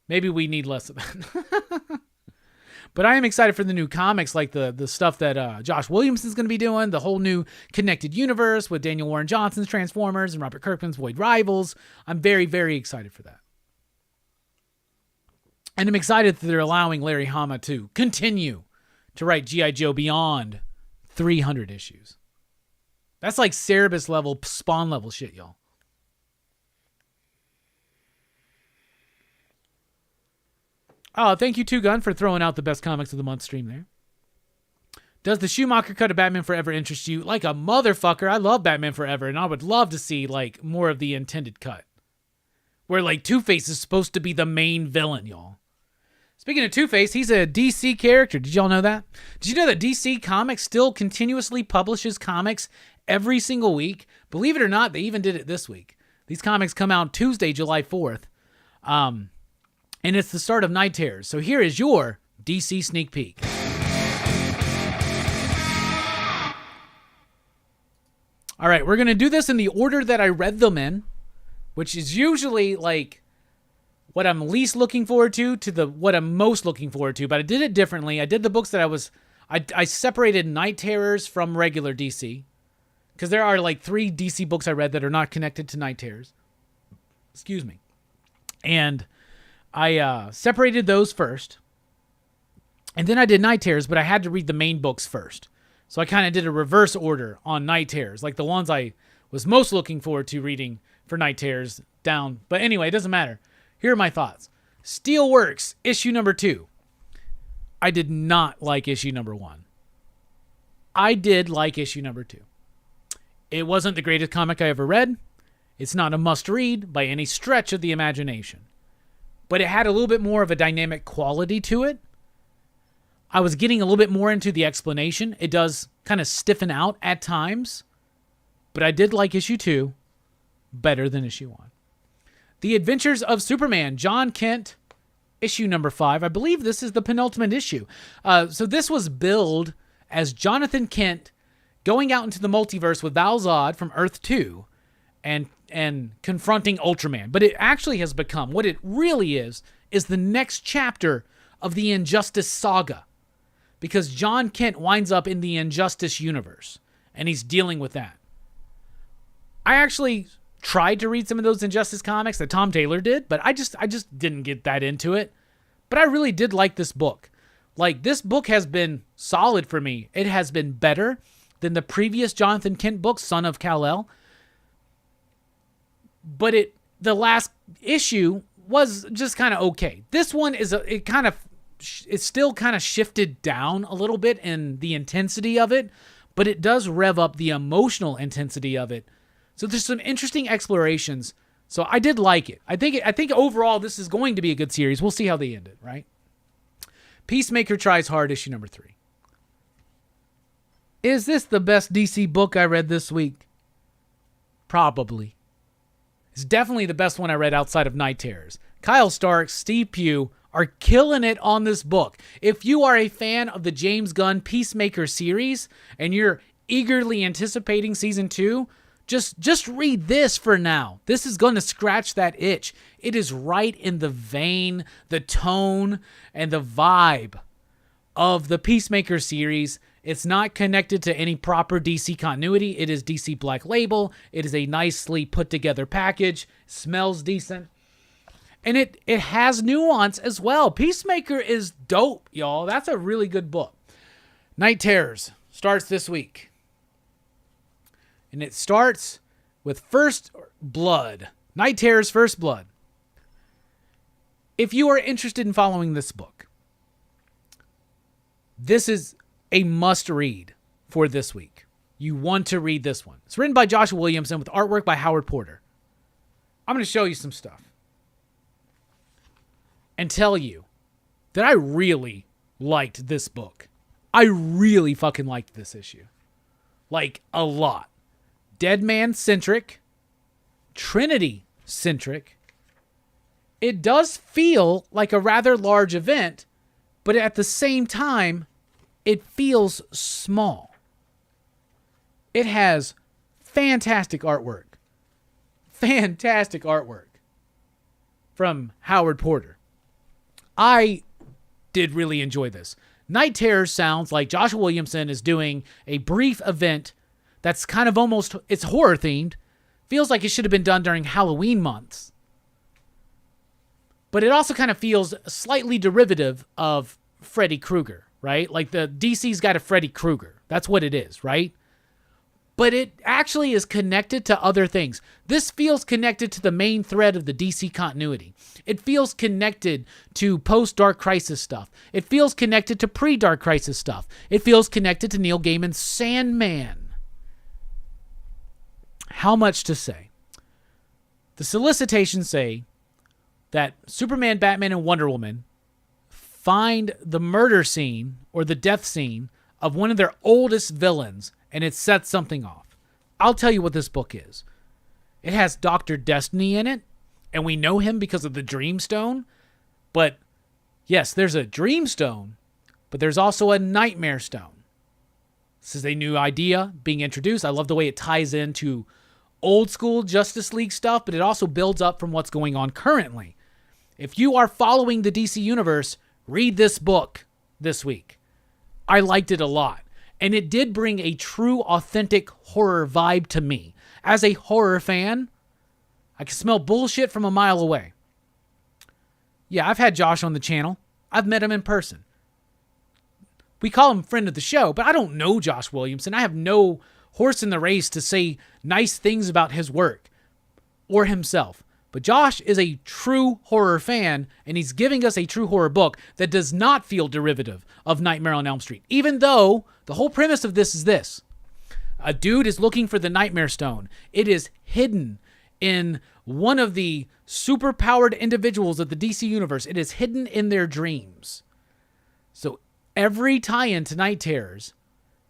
S2: maybe we need less of that. But I am excited for the new comics, like the stuff that Josh Williamson's going to be doing, the whole new connected universe with Daniel Warren Johnson's Transformers and Robert Kirkman's Void Rivals. I'm very, very excited for that. And I'm excited that they're allowing Larry Hama to continue to write G.I. Joe beyond 300 issues. That's like Cerebus level, Spawn level shit, y'all. Oh, thank you, Two Gun, for throwing out the Best Comics of the Month stream there. Does the Schumacher cut of Batman Forever interest you? Like a motherfucker, I love Batman Forever, and I would love to see, like, more of the intended cut. Where, like, Two-Face is supposed to be the main villain, y'all. Speaking of Two-Face, he's a DC character. Did y'all know that? Did you know that DC Comics still continuously publishes comics every single week? Believe it or not, they even did it this week. These comics come out Tuesday, July 4th. And it's the start of Night Terrors. So here is your DC sneak peek. All right, we're going to do this in the order that I read them in, which is usually like what I'm least looking forward to what I'm most looking forward to, but I did it differently. I did the books that I separated Night Terrors from regular DC, because there are like 3 DC books I read that are not connected to Night Terrors. Excuse me. And I separated those first, and then I did Night Terrors, but I had to read the main books first. So I kind of did a reverse order on Night Terrors, like the ones I was most looking forward to reading for Night Terrors down. But anyway, it doesn't matter. Here are my thoughts. Steelworks, issue number 2. I did not like issue number 1. I did like issue number 2. It wasn't the greatest comic I ever read. It's not a must-read by any stretch of the imagination. But it had a little bit more of a dynamic quality to it. I was getting a little bit more into the explanation. It does kind of stiffen out at times. But I did like issue 2 better than issue 1. The Adventures of Superman, John Kent, issue number 5. I believe this is the penultimate issue. So this was billed as Jonathan Kent going out into the multiverse with Val Zod from Earth 2 and confronting Ultraman. But it actually has become, what it really is the next chapter of the Injustice saga. Because John Kent winds up in the Injustice universe, and he's dealing with that. I actually tried to read some of those Injustice comics that Tom Taylor did, but I just didn't get that into it. But I really did like this book. Like, this book has been solid for me. It has been better than the previous Jonathan Kent book, Son of Kal-El. But the last issue was just kind of okay. This one it's still kind of shifted down a little bit in the intensity of it, but it does rev up the emotional intensity of it. So there's some interesting explorations. So I did like it. I think overall this is going to be a good series. We'll see how they end it, right? Peacemaker Tries Hard, issue number 3. Is this the best DC book I read this week? Probably. It's definitely the best one I read outside of Night Terrors. Kyle Stark, Steve Pugh are killing it on this book. If you are a fan of the James Gunn Peacemaker series and you're eagerly anticipating season 2, just read this for now. This is going to scratch that itch. It is right in the vein, the tone, and the vibe of the Peacemaker series. It's not connected to any proper DC continuity. It is DC Black Label. It is a nicely put together package. Smells decent. And it has nuance as well. Peacemaker is dope, y'all. That's a really good book. Night Terrors starts this week. And it starts with First Blood. Night Terrors First Blood. If you are interested in following this book, this is a must-read for this week. You want to read this one. It's written by Joshua Williamson with artwork by Howard Porter. I'm going to show you some stuff and tell you that I really liked this book. I really fucking liked this issue. Like, a lot. Deadman-centric. Trinity-centric. It does feel like a rather large event, but at the same time, it feels small. It has fantastic artwork. Fantastic artwork from Howard Porter. I did really enjoy this. Night Terrors sounds like Joshua Williamson is doing a brief event that's kind of almost, it's horror themed. Feels like it should have been done during Halloween months. But it also kind of feels slightly derivative of Freddy Krueger, right? Like the DC's got a Freddy Krueger. That's what it is, right? but it actually is connected to other things. This feels connected to the main thread of the DC continuity. It feels connected to post-Dark Crisis stuff. It feels connected to pre-Dark Crisis stuff. It feels connected to Neil Gaiman's Sandman. How much to say? The solicitations say that Superman, Batman, and Wonder Woman find the murder scene or the death scene of one of their oldest villains, and it sets something off. I'll tell you what this book is. It has Dr. Destiny in it, and we know him because of the Dreamstone. But yes, there's a Dreamstone, but there's also a Nightmare Stone. This is a new idea being introduced. I love the way it ties into old school Justice League stuff, but it also builds up from what's going on currently. If you are following the DC Universe, read this book this week. I liked it a lot. And it did bring a true, authentic horror vibe to me. As a horror fan, I can smell bullshit from a mile away. Yeah, I've had Josh on the channel. I've met him in person. We call him friend of the show, but I don't know Josh Williamson. I have no horse in the race to say nice things about his work or himself. But Josh is a true horror fan, and he's giving us a true horror book that does not feel derivative of Nightmare on Elm Street, even though the whole premise of this is this. A dude is looking for the Nightmare Stone. It is hidden in one of the super-powered individuals of the DC Universe. It is hidden in their dreams. So every tie-in to Night Terrors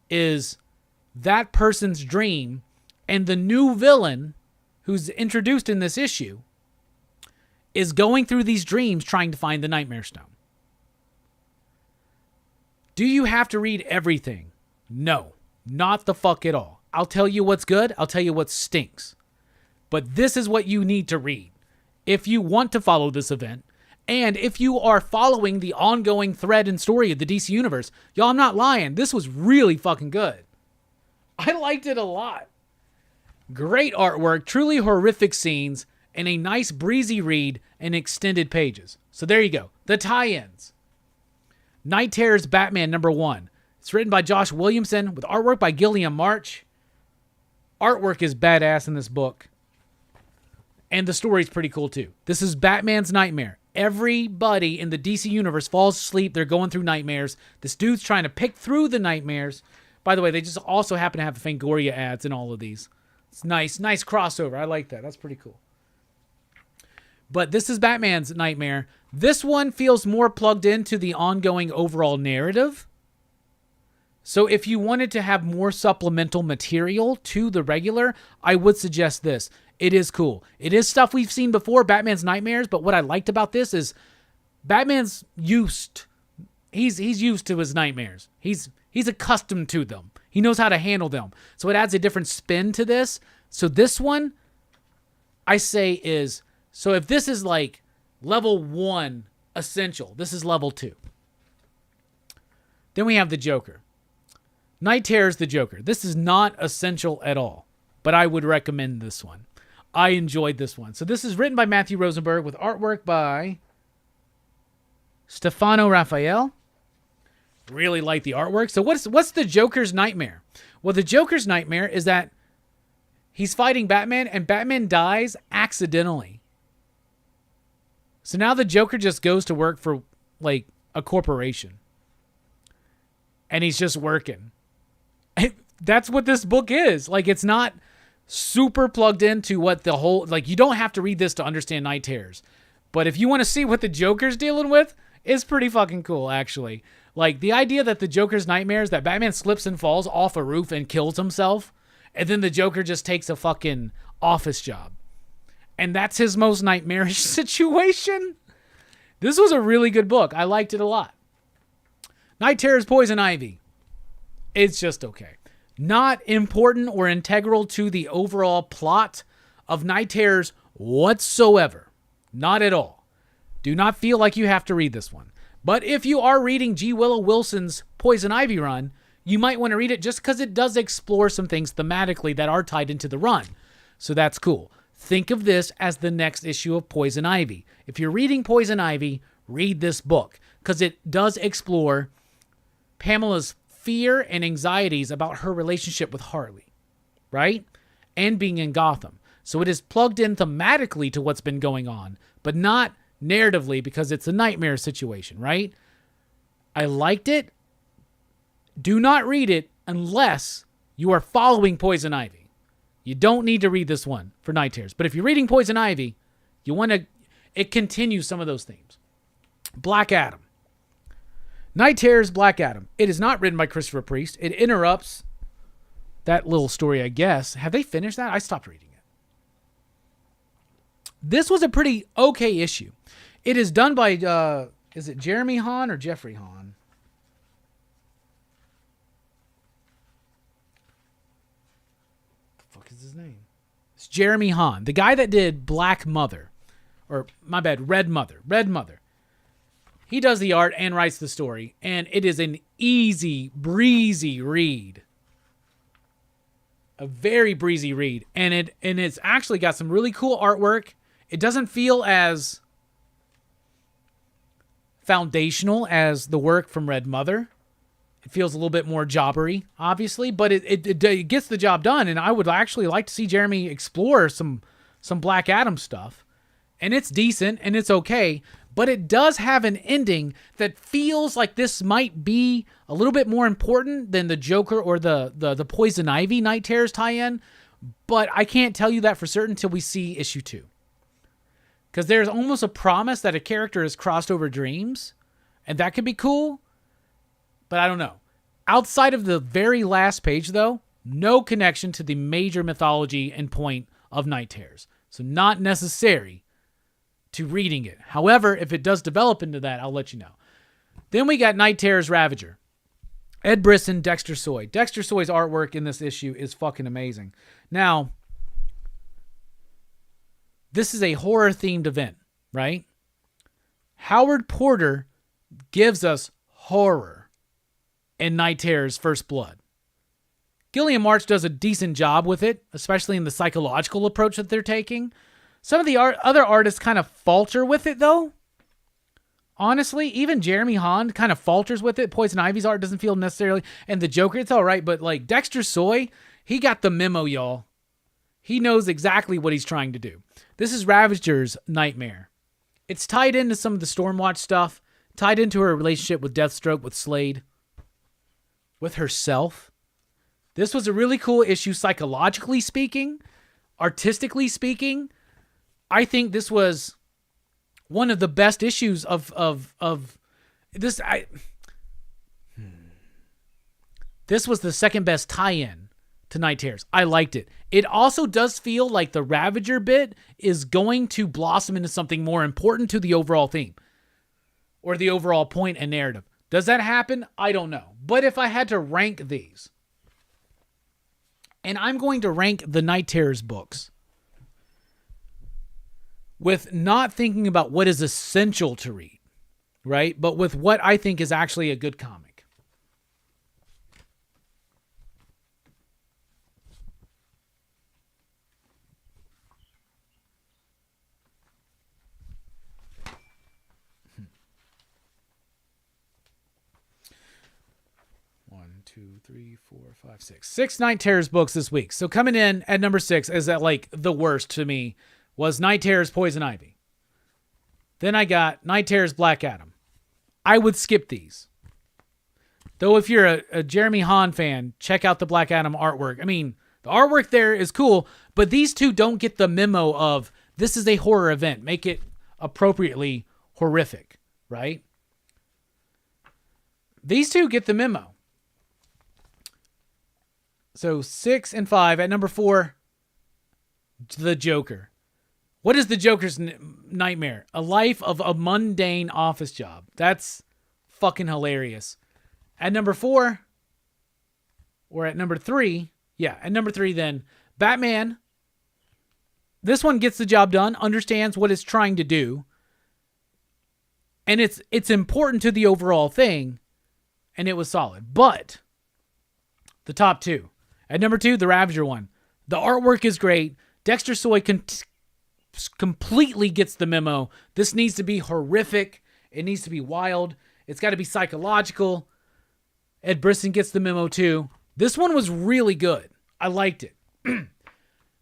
S2: is that person's dream, and the new villain who's introduced in this issue is going through these dreams trying to find the Nightmare Stone. Do you have to read everything? No, not the fuck at all. I'll tell you what's good. I'll tell you what stinks. But this is what you need to read if you want to follow this event, and if you are following the ongoing thread and story of the DC Universe. Y'all, I'm not lying. This was really fucking good. I liked it a lot. Great artwork, truly horrific scenes, and a nice breezy read and extended pages. So there you go. The tie-ins. Night Terrors Batman #1. It's written by Josh Williamson with artwork by Gilliam March. Artwork is badass in this book. And the story's pretty cool too. This is Batman's nightmare. Everybody in the DC Universe falls asleep. They're going through nightmares. This dude's trying to pick through the nightmares. By the way, they just also happen to have Fangoria ads in all of these. It's nice crossover. I like that. That's pretty cool. But this is Batman's nightmare. This one feels more plugged into the ongoing overall narrative. So if you wanted to have more supplemental material to the regular, I would suggest this. It is cool. It is stuff we've seen before, Batman's nightmares, but what I liked about this is Batman's used. He's used to his nightmares. He's accustomed to them. He knows how to handle them. So it adds a different spin to this. So this one, I say is, so if this is like level 1 essential, this is level 2. Then we have the Joker. Night Terrors the Joker. This is not essential at all, but I would recommend this one. I enjoyed this one. So this is written by Matthew Rosenberg with artwork by Stefano Raphael. Really like the artwork. So what's the Joker's nightmare? Well, the Joker's nightmare is that he's fighting Batman and Batman dies accidentally. So now the Joker just goes to work for like a corporation. And he's just working. That's what this book is. Like, it's not super plugged into what the whole, like, you don't have to read this to understand Night Terrors. But if you want to see what the Joker's dealing with, it's pretty fucking cool, actually. Like, the idea that the Joker's nightmare is that Batman slips and falls off a roof and kills himself, and then the Joker just takes a fucking office job. And that's his most nightmarish situation. This was a really good book. I liked it a lot. Night Terrors Poison Ivy. It's just okay. Not important or integral to the overall plot of Night Terrors whatsoever. Not at all. Do not feel like you have to read this one. But if you are reading G. Willow Wilson's Poison Ivy run, you might want to read it just because it does explore some things thematically that are tied into the run. So that's cool. Think of this as the next issue of Poison Ivy. If you're reading Poison Ivy, read this book because it does explore Pamela's fear and anxieties about her relationship with Harley. right? And being in Gotham. So it is plugged in thematically to what's been going on, but not narratively because it's a nightmare situation, right? I liked it. Do not read it unless you are following Poison Ivy. You don't need to read this one for Night Terrors. But if you're reading Poison Ivy, you want to... It continues some of those themes. Black Adam. Night Terrors, Black Adam. It is not written by Christopher Priest. It interrupts that little story, I guess. Have they finished that? I stopped reading it. This was a pretty okay issue. It is done by, is it Jeremy Hahn or Jeffrey Hahn? What the fuck is his name? It's Jeremy Hahn, the guy that did Black Mother. Or, my bad, Red Mother. Red Mother. He does the art and writes the story, and it is an easy, breezy read. A very breezy read, and it's actually got some really cool artwork. It doesn't feel as foundational as the work from Red Mother. It feels a little bit more jobbery, obviously, but it gets the job done, and I would actually like to see Jeremy explore some Black Adam stuff. And it's decent, and it's okay, but it does have an ending that feels like this might be a little bit more important than the Joker or the Poison Ivy Night Terrors tie-in, but I can't tell you that for certain until we see issue 2. Because there's almost a promise that a character has crossed over dreams, and that could be cool, but I don't know. Outside of the very last page, though, no connection to the major mythology and point of Night Terrors. So not necessary to reading it. However, if it does develop into that, I'll let you know. Then we got Night Terrors Ravager. Ed Brisson, Dexter Soy. Dexter Soy's artwork in this issue is fucking amazing. Now, this is a horror-themed event, right? Howard Porter gives us horror in Night Terrors First Blood. Gilliam March does a decent job with it, especially in the psychological approach that they're taking. Some of the other artists kind of falter with it, though. Honestly, even Jeremy Hahn kind of falters with it. Poison Ivy's art doesn't feel necessarily... And the Joker, it's all right, but like Dexter Soy, he got the memo, y'all. He knows exactly what he's trying to do. This is Ravager's Nightmare. It's tied into some of the Stormwatch stuff, tied into her relationship with Deathstroke, with Slade, with herself. This was a really cool issue psychologically speaking, artistically speaking. I think this was one of the best issues of this. This was the second best tie-in to Night Terrors. I liked it. It also does feel like the Ravager bit is going to blossom into something more important to the overall theme or the overall point and narrative. Does that happen? I don't know. But if I had to rank these, and I'm going to rank the Night Terrors books with not thinking about what is essential to read, right? But with what I think is actually a good comic. One, two, three, four, five, six. 6 Night Terrors books this week. So coming in at number 6 is that like the worst to me was Night Terrors Poison Ivy. Then I got Night Terrors Black Adam. I would skip these. Though if you're a Jeremy Hahn fan, check out the Black Adam artwork. I mean, the artwork there is cool, but these two don't get the memo of this is a horror event. Make it appropriately horrific, right? These two get the memo. So 6 and 5. At number 4, the Joker. What is the Joker's nightmare? A life of a mundane office job. That's fucking hilarious. At number 4, or at number 3, at number 3 then, Batman. This one gets the job done, understands what it's trying to do, and it's important to the overall thing, and it was solid. But the top 2. At number 2, the Ravager one. The artwork is great. Dexter Soy completely gets the memo. This needs to be horrific. It needs to be wild. It's got to be psychological. Ed Brisson gets the memo too. This one was really good. I liked it.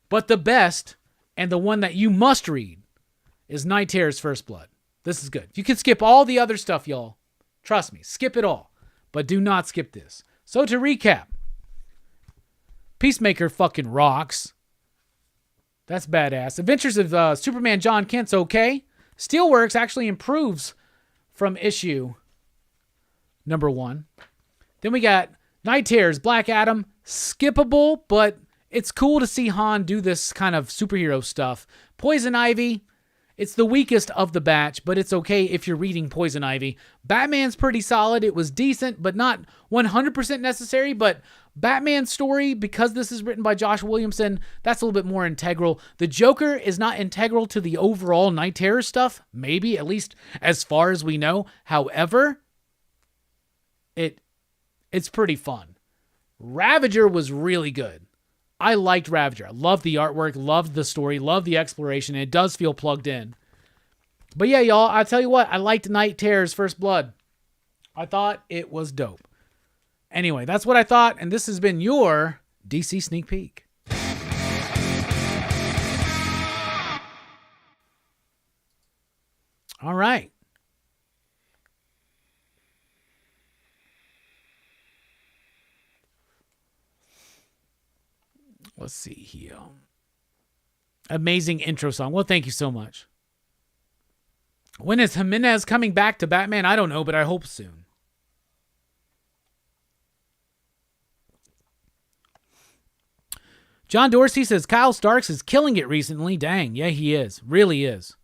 S2: But the best, and the one that you must read, is Night Terror's First Blood. This is good. You can skip all the other stuff, y'all. Trust me, skip it all. But do not skip this. So to recap, Peacemaker fucking rocks. That's badass. Adventures of Superman John Kent's okay. Steelworks actually improves from issue number 1. Then we got Night Terror's Black Adam. Skippable, but it's cool to see Han do this kind of superhero stuff. Poison Ivy, it's the weakest of the batch, but it's okay if you're reading Poison Ivy. Batman's pretty solid. It was decent, but not 100% necessary. But Batman's story, because this is written by Josh Williamson, that's a little bit more integral. The Joker is not integral to the overall Night Terror stuff, maybe, at least as far as we know. However, it's pretty fun. Ravager was really good. I liked Ravager. I loved the artwork, loved the story, loved the exploration. And it does feel plugged in. But yeah, y'all, I tell you what, I liked Night Terror's First Blood. I thought it was dope. Anyway, that's what I thought, and this has been your DC Sneak Peek. All right. Let's see here. Amazing intro song. Well, thank you so much. When is Jimenez coming back to Batman? I don't know, but I hope soon. John Dorsey says Kyle Starks is killing it recently. Dang, yeah, he is. Really is.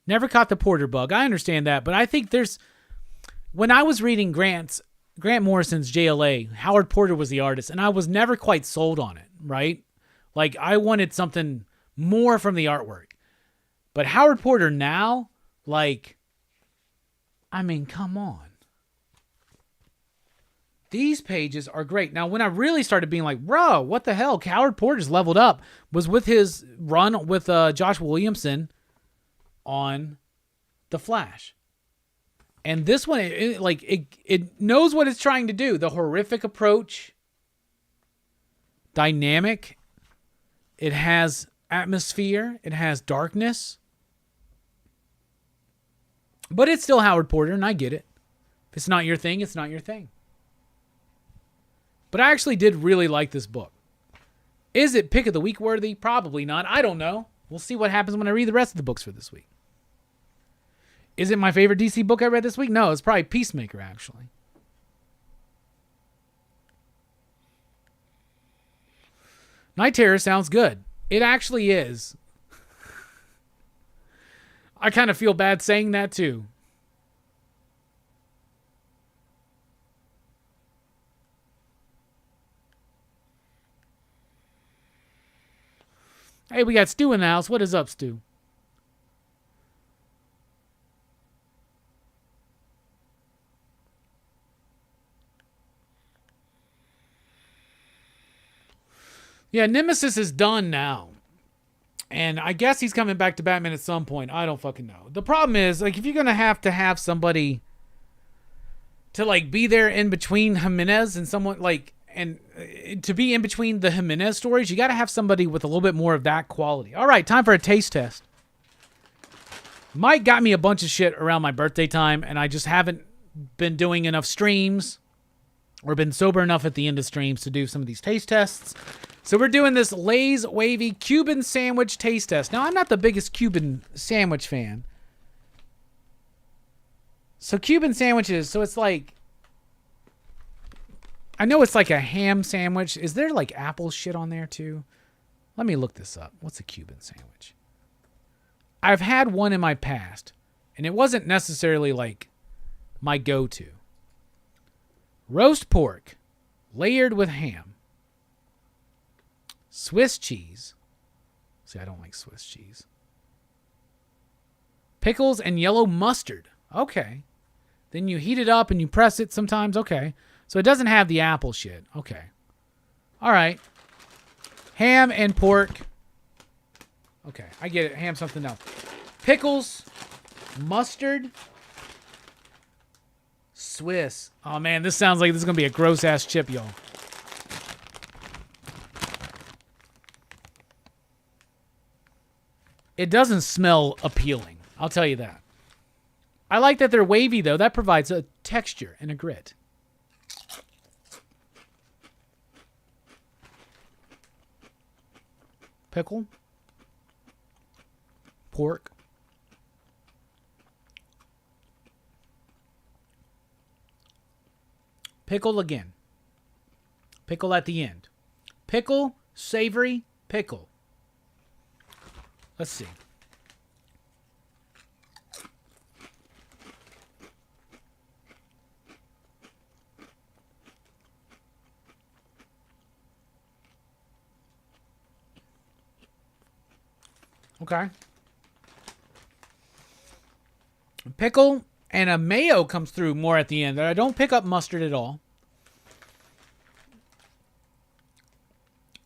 S2: Never caught the Porter bug. I understand that, but I think there's... When I was reading Grant Morrison's JLA, Howard Porter was the artist, and I was never quite sold on it, right? Like, I wanted something more from the artwork. But Howard Porter now, like, I mean, come on. These pages are great. Now, when I really started being like, bro, what the hell? Howard Porter's leveled up was with his run with Josh Williamson on The Flash. And this one, it knows what it's trying to do. The horrific approach, dynamic. It has atmosphere. It has darkness. But it's still Howard Porter, and I get it. If it's not your thing, it's not your thing. But I actually did really like this book. Is it pick of the week worthy? Probably not. I don't know. We'll see what happens when I read the rest of the books for this week. Is it my favorite DC book I read this week? No, it's probably Peacemaker, actually. Night Terror sounds good. It actually is. I kind of feel bad saying that, too. Hey, we got Stu in the house. What is up, Stu? Yeah, Nemesis is done now. And I guess he's coming back to Batman at some point. I don't fucking know. The problem is, like, if you're going to have somebody to, like, be there in between Jimenez and someone, like, and to be in between the Jimenez stories, you got to have somebody with a little bit more of that quality. All right, time for a taste test. Mike got me a bunch of shit around my birthday time, and I just haven't been doing enough streams or been sober enough at the end of streams to do some of these taste tests. So we're doing this Lay's Wavy Cuban Sandwich taste test. Now, I'm not the biggest Cuban sandwich fan. So Cuban sandwiches, so it's like... I know it's like a ham sandwich. Is there like apple shit on there too? Let me look this up. What's a Cuban sandwich? I've had one in my past, and it wasn't necessarily like my go-to. Roast pork, layered with ham. Swiss cheese. See, I don't like Swiss cheese. Pickles and yellow mustard. Okay. Then you heat it up and you press it sometimes. Okay. So it doesn't have the apple shit. Okay. All right. Ham and pork. Okay, I get it. Ham something else. Pickles, mustard, Swiss. Oh, man, this sounds like this is going to be a gross-ass chip, y'all. It doesn't smell appealing. I'll tell you that. I like that they're wavy, though. That provides a texture and a grit. Pickle. Pork. Pickle again. Pickle at the end. Pickle, savory, pickle. Let's see. Okay. Pickle and a mayo comes through more at the end. I don't pick up mustard at all.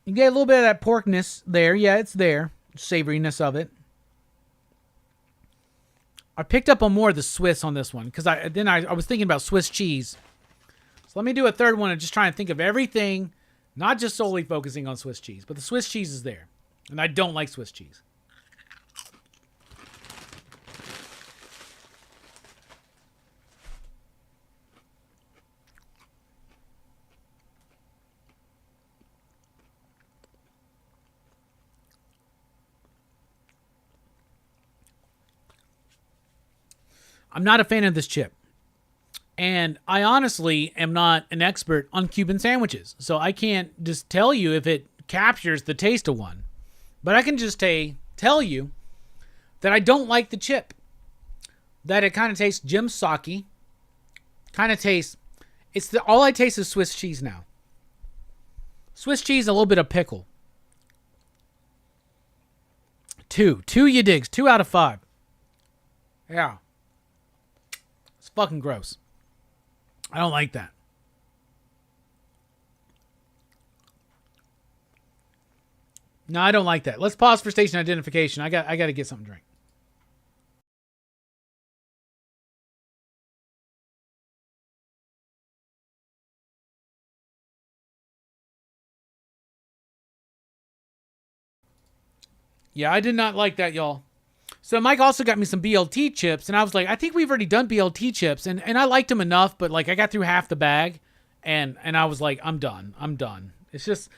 S2: You get a little bit of that porkness there. Yeah, it's there. Savoriness of it. I picked up on more of the Swiss on this one because I was thinking about Swiss cheese. So let me do a third one and just try and think of everything, not just solely focusing on Swiss cheese, but the Swiss cheese is there. And I don't like Swiss cheese. I'm not a fan of this chip. And I honestly am not an expert on Cuban sandwiches. So I can't just tell you if it captures the taste of one. But I can just tell you that I don't like the chip. That it kind of tastes gym sake. Kind of tastes... all I taste is Swiss cheese now. Swiss cheese, a little bit of pickle. 2 you digs. 2 out of 5. Yeah. It's fucking gross. I don't like that. No, I don't like that. Let's pause for station identification. I got to get something to drink. Yeah, I did not like that, y'all. So Mike also got me some BLT chips, and I was like, I think we've already done BLT chips, and I liked them enough, but like I got through half the bag, and I was like, I'm done. It's just,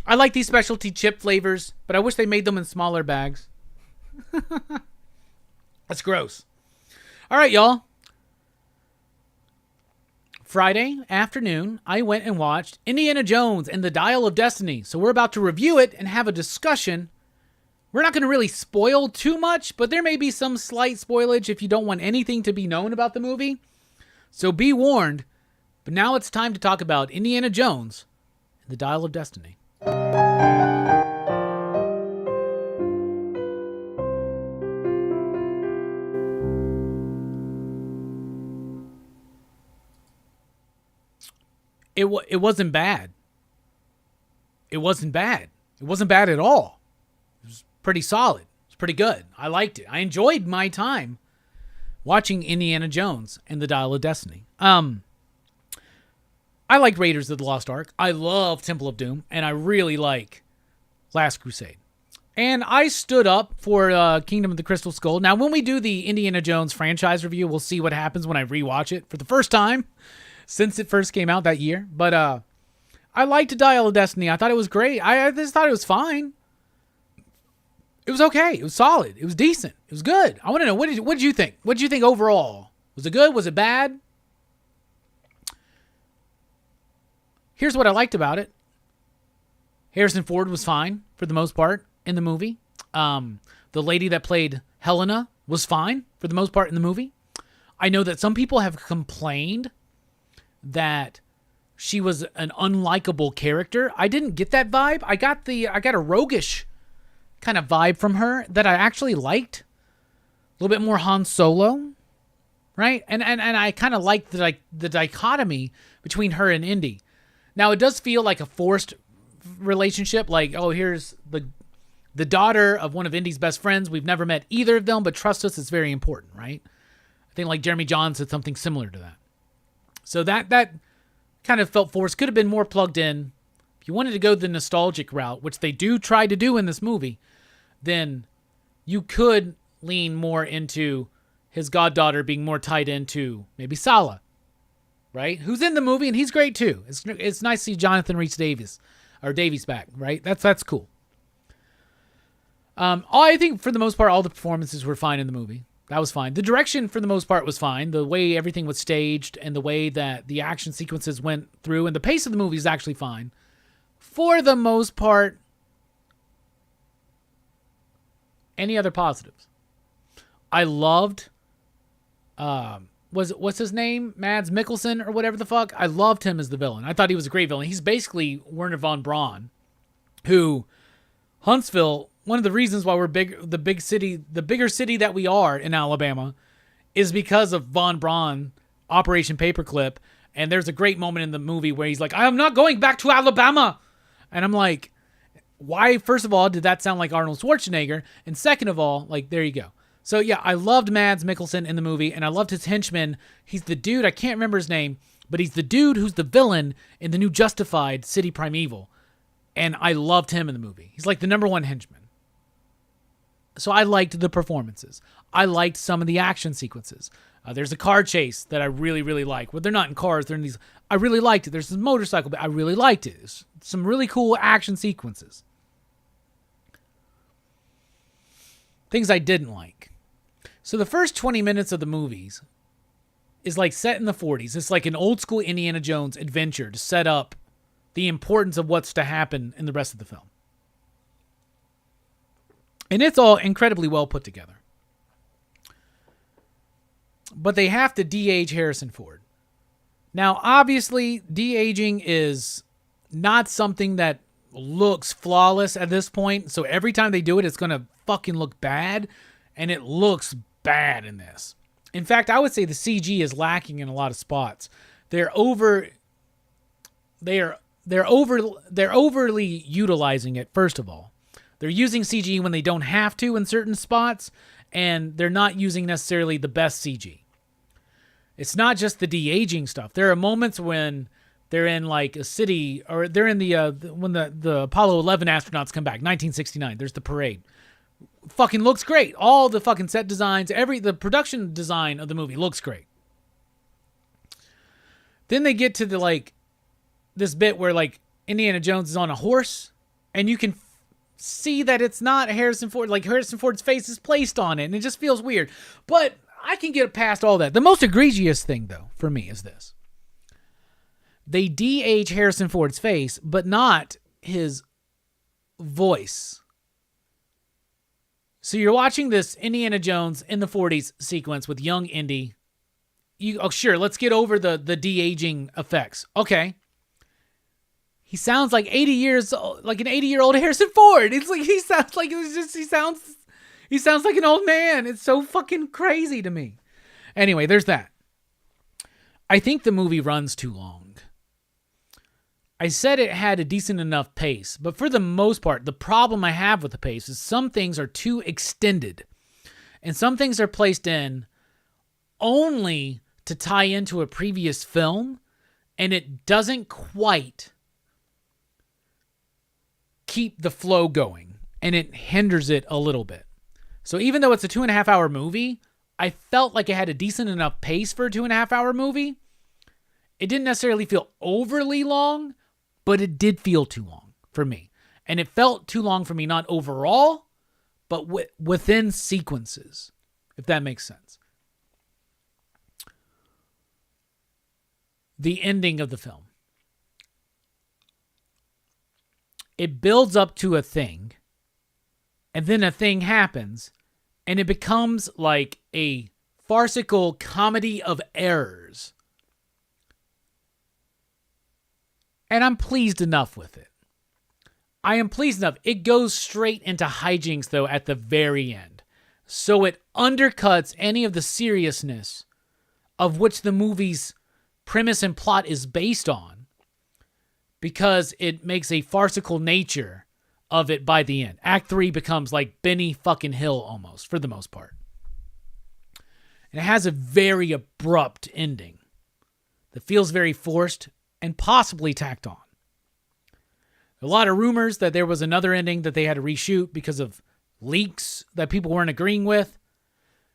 S2: I like these specialty chip flavors, but I wish they made them in smaller bags. That's gross. All right, y'all. Friday afternoon, I went and watched Indiana Jones and the Dial of Destiny. So we're about to review it and have a discussion. We're not going to really spoil too much, but there may be some slight spoilage if you don't want anything to be known about the movie. So be warned. But now it's time to talk about Indiana Jones and the Dial of Destiny. It wasn't bad. It wasn't bad. It wasn't bad at all. It was pretty solid. It's pretty good. I liked it. I enjoyed my time watching Indiana Jones and the Dial of Destiny. I like Raiders of the Lost Ark. I love Temple of Doom, and I really like Last Crusade. And I stood up for Kingdom of the Crystal Skull. Now, when we do the Indiana Jones franchise review, we'll see what happens when I rewatch it for the first time since it first came out that year. But I liked Dial of Destiny. I thought it was great. I just thought it was fine. It was okay. It was solid. It was decent. It was good. I want to know, what did you think? What did you think overall? Was it good? Was it bad? Here's what I liked about it. Harrison Ford was fine for the most part in the movie. The lady that played Helena was fine for the most part in the movie. I know that some people have complained that she was an unlikable character. I didn't get that vibe. I got a roguish kind of vibe from her that I actually liked. A little bit more Han Solo, right? And I kind of liked the dichotomy between her and Indy. Now, it does feel like a forced relationship. Like, oh, here's the daughter of one of Indy's best friends. We've never met either of them, but trust us, it's very important, right? I think like Jeremy John said something similar to that. So that kind of felt forced. Could have been more plugged in. If you wanted to go the nostalgic route, which they do try to do in this movie, then you could lean more into his goddaughter being more tied into maybe Sala, right? Who's in the movie, and he's great too. It's nice to see Jonathan Rhys-Davies back, right? That's cool. I think for the most part, all the performances were fine in the movie. That was fine. The direction for the most part was fine. The way everything was staged and the way that the action sequences went through and the pace of the movie is actually fine. For the most part, any other positives? I loved, what's his name? Mads Mikkelsen or whatever the fuck? I loved him as the villain. I thought he was a great villain. He's basically Werner von Braun, who Huntsville, one of the reasons why we're the bigger city that we are in Alabama is because of Von Braun, Operation Paperclip. And there's a great moment in the movie where he's like, I am not going back to Alabama. And I'm like, why, first of all, did that sound like Arnold Schwarzenegger? And second of all, like, there you go. So yeah, I loved Mads Mikkelsen in the movie, and I loved his henchman. He's the dude, I can't remember his name, but he's the dude who's the villain in the new Justified City Primeval. And I loved him in the movie. He's like the number one henchman. So I liked the performances. I liked some of the action sequences. There's a car chase that I really, really like. Well, they're not in cars. They're in these. I really liked it. There's this motorcycle, but I really liked it. There's some really cool action sequences. Things I didn't like. So the first 20 minutes of the movies is like set in the 40s. It's like an old school Indiana Jones adventure to set up the importance of what's to happen in the rest of the film. And it's all incredibly well put together. But they have to de-age Harrison Ford. Now, obviously, de-aging is not something that looks flawless at this point. So every time they do it, it's going to fucking look bad. And it looks bad in this. In fact, I would say the CG is lacking in a lot of spots. They're overly utilizing it, first of all. They're using CG when they don't have to in certain spots, and they're not using necessarily the best CG. It's not just the de-aging stuff. There are moments when they're in like a city, or they're in when the Apollo 11 astronauts come back, 1969. There's the parade. Fucking looks great. All the fucking set designs, the production design of the movie looks great. Then they get to this bit where like Indiana Jones is on a horse, and you can see that it's not Harrison Ford. Like Harrison Ford's face is placed on it, and it just feels weird. But I can get past all that. The most egregious thing, though, for me is this. They de-age Harrison Ford's face, but not his voice. So you're watching this Indiana Jones in the 40s sequence with young Indy. Sure, let's get over the de-aging effects. Okay. He sounds like 80 years old, like an 80-year-old Harrison Ford. It's like he sounds like an old man. It's so fucking crazy to me. Anyway, there's that. I think the movie runs too long. I said it had a decent enough pace, but for the most part, the problem I have with the pace is some things are too extended, and some things are placed in only to tie into a previous film, and it doesn't quite keep the flow going, and it hinders it a little bit. So even though it's a 2.5 hour movie, I felt like it had a decent enough pace for a 2.5 hour movie. It didn't necessarily feel overly long, but it did feel too long for me. And it felt too long for me, not overall, but within sequences, if that makes sense. The ending of the film. It builds up to a thing, and then a thing happens, and it becomes like a farcical comedy of errors. And I'm pleased enough with it. I am pleased enough. It goes straight into hijinks, though, at the very end. So it undercuts any of the seriousness of which the movie's premise and plot is based on, because it makes a farcical nature of it by the end. Act 3 becomes like Benny fucking Hill almost, for the most part. And it has a very abrupt ending that feels very forced and possibly tacked on. A lot of rumors that there was another ending that they had to reshoot because of leaks that people weren't agreeing with.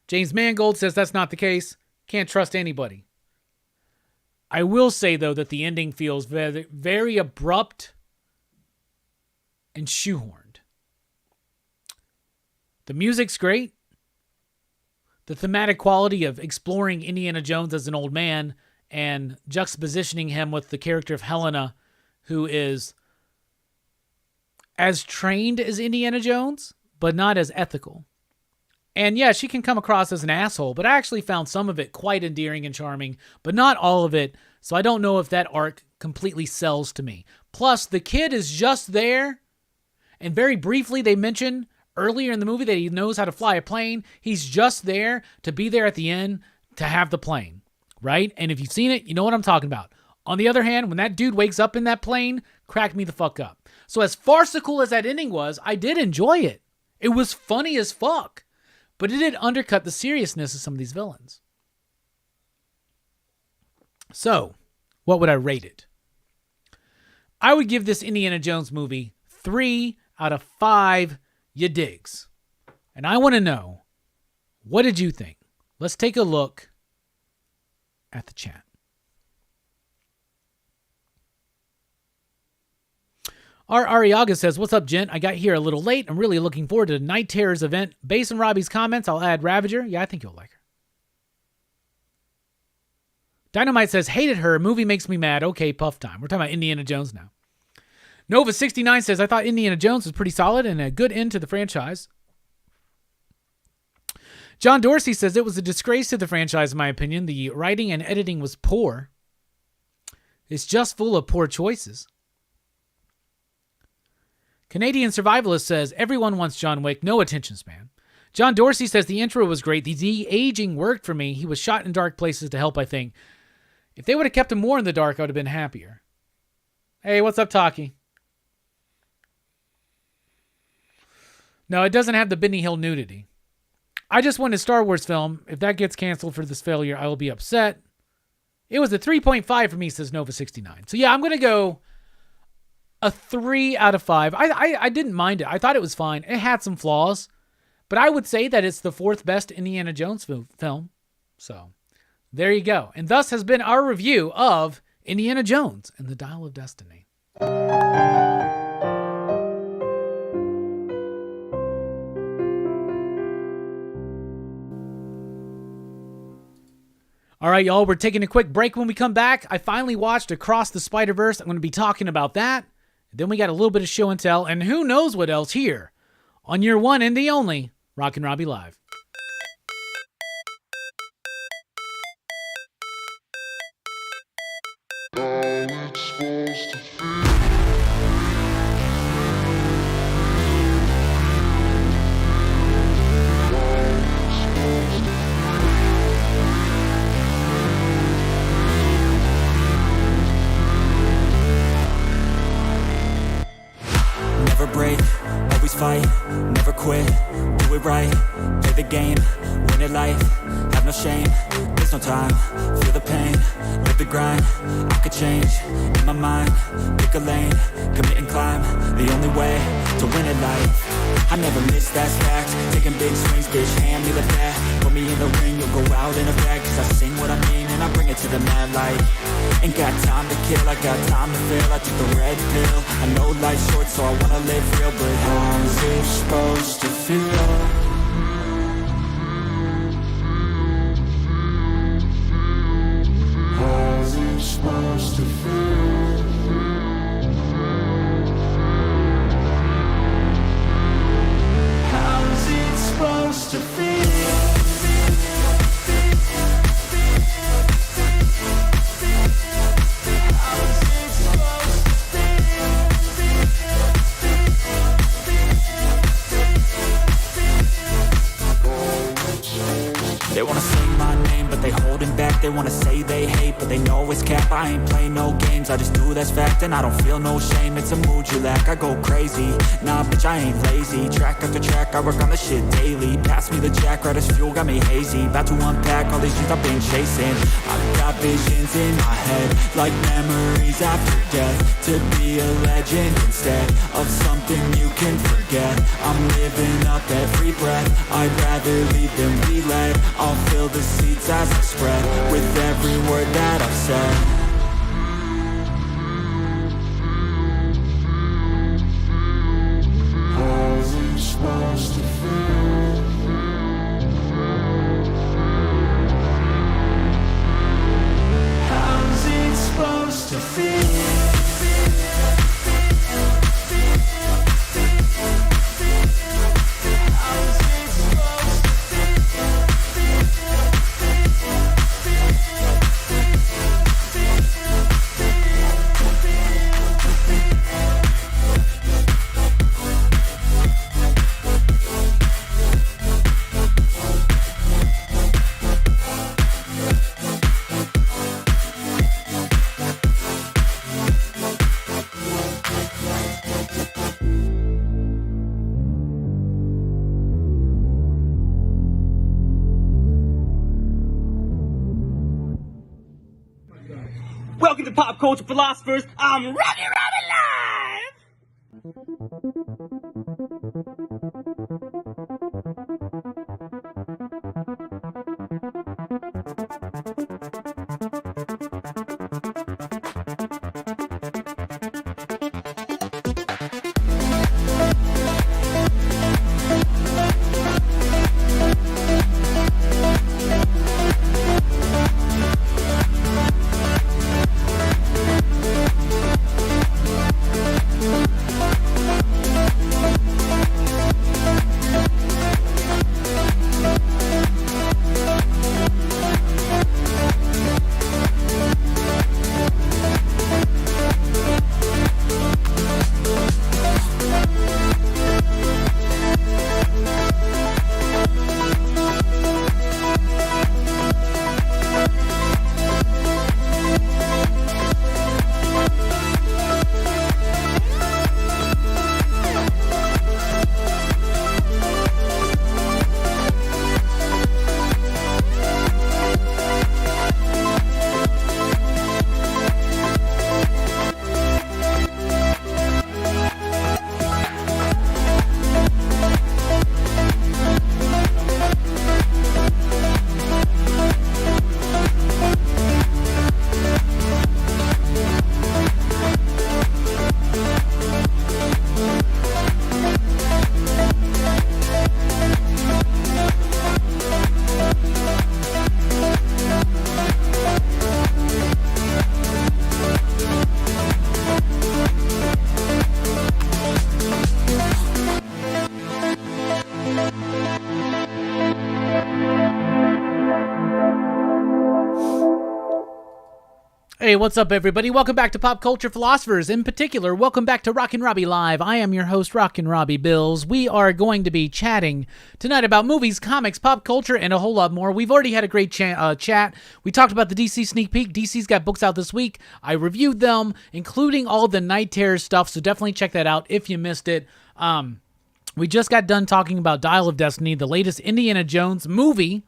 S2: James Mangold says that's not the case. Can't trust anybody. I will say, though, that the ending feels very, very abrupt and shoehorned. The music's great. The thematic quality of exploring Indiana Jones as an old man and juxtapositioning him with the character of Helena, who is as trained as Indiana Jones, but not as ethical. And yeah, she can come across as an asshole, but I actually found some of it quite endearing and charming, but not all of it, so I don't know if that arc completely sells to me. Plus, the kid is just there, and very briefly they mention earlier in the movie that he knows how to fly a plane. He's just there to be there at the end to have the plane, right? And if you've seen it, you know what I'm talking about. On the other hand, when that dude wakes up in that plane, cracked me the fuck up. So as farcical as that ending was, I did enjoy it. It was funny as fuck. But it did undercut the seriousness of some of these villains. So, what would I rate it? I would give this Indiana Jones movie 3 out of 5 ya digs. And I want to know, what did you think? Let's take a look at the chat. Our Ariaga says, what's up, gent? I got here a little late. I'm really looking forward to the Night Terrors event. Based on Robbie's comments, I'll add Ravager. Yeah, I think you'll like her. Dynamite says, hated her. Movie makes me mad. Okay, puff time. We're talking about Indiana Jones now. Nova69 says, I thought Indiana Jones was pretty solid and a good end to the franchise. John Dorsey says, it was a disgrace to the franchise, in my opinion. The writing and editing was poor. It's just full of poor choices. Canadian Survivalist says, everyone wants John Wick, no attention span. John Dorsey says, the intro was great. The de-aging worked for me. He was shot in dark places to help, I think. If they would have kept him more in the dark, I would have been happier. Hey, what's up, Taki? No, it doesn't have the Benny Hill nudity. I just want a Star Wars film. If that gets canceled for this failure, I will be upset. It was a 3.5 for me, says Nova69. So yeah, I'm going to go a 3 out of 5. I didn't mind it. I thought it was fine. It had some flaws, but I would say that it's the 4th best Indiana Jones film. So there you go. And thus has been our review of Indiana Jones and the Dial of Destiny. All right, y'all, we're taking a quick break. When we come back, I finally watched Across the Spider-Verse. I'm going to be talking about that. Then we got a little bit of show and tell, and who knows what else here on your one and the only Rockin Robbie Live.
S3: Never break, always fight, never quit, do it right, play the game, win it life, have no shame, there's no time, feel the pain, live the grind, I could change, in my mind, pick a lane, commit and climb, the only way to win it life. I never miss, that's fact. Taking big swings, bitch, hand me the bat. Put me in the ring, you'll go out in a bag. Cause I sing what I mean and I bring it to the mad light. Ain't got time to kill, I got time to feel. I took the red pill, I know life's short so I wanna live real. But how's it supposed to feel? How's it supposed to feel? How's it supposed to feel? They wanna say my name, but they holding back. They wanna say they hate, but they know it's cap. I ain't playing no games, I just do that's fact. And I don't feel no shame, it's a mood you lack. I go crazy, nah bitch I ain't lazy. Track after track, I work on the shit daily. Pass me the jack, right as fuel, got me hazy. About to unpack all these dreams I've been chasing. I've got visions in my head, like memories after death. To be a legend instead of something you can forget. I'm living up every breath, I'd rather lead than be led. I'll fill the seats as I spread, with every word that I've said. How's it supposed to feel? How's it supposed to feel?
S1: Welcome to Pop Culture Philosophers. I'm Rockin Robbie Live!
S2: Hey, what's up, everybody? Welcome back to Pop Culture Philosophers. In particular, welcome back to Rockin Robbie Live. I am your host, Rockin Robbie Bills. We are going to be chatting tonight about movies, comics, pop culture, and a whole lot more. We've already had a great chat. We talked about the DC sneak peek. DC's got books out this week. I reviewed them, including all the Night Terror stuff, so definitely check that out if you missed it. We just got done talking about Dial of Destiny, the latest Indiana Jones movie.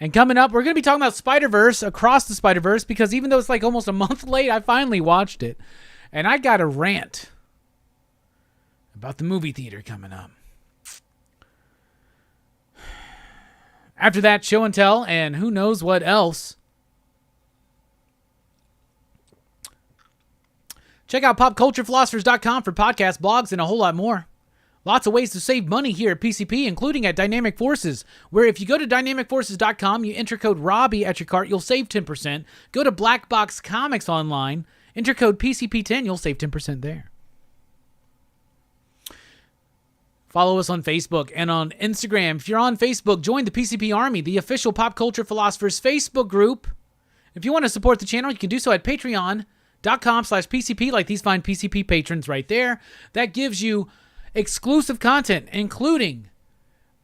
S2: And coming up, we're going to be talking about Spider-Verse, Across the Spider-Verse, because even though it's like almost a month late, I finally watched it. And I got a rant about the movie theater coming up. After that, show and tell, and who knows what else. Check out popculturephilosophers.com for podcasts, blogs, and a whole lot more. Lots of ways to save money here at PCP, including at Dynamic Forces, where if you go to dynamicforces.com, you enter code Robbie at your cart, you'll save 10%. Go to BlackBox Comics online, enter code PCP10, you'll save 10% there. Follow us on Facebook and on Instagram. If you're on Facebook, join the PCP Army, the official Pop Culture Philosophers Facebook group. If you want to support the channel, you can do so at patreon.com/PCP, like these fine PCP patrons right there. That gives you exclusive content, including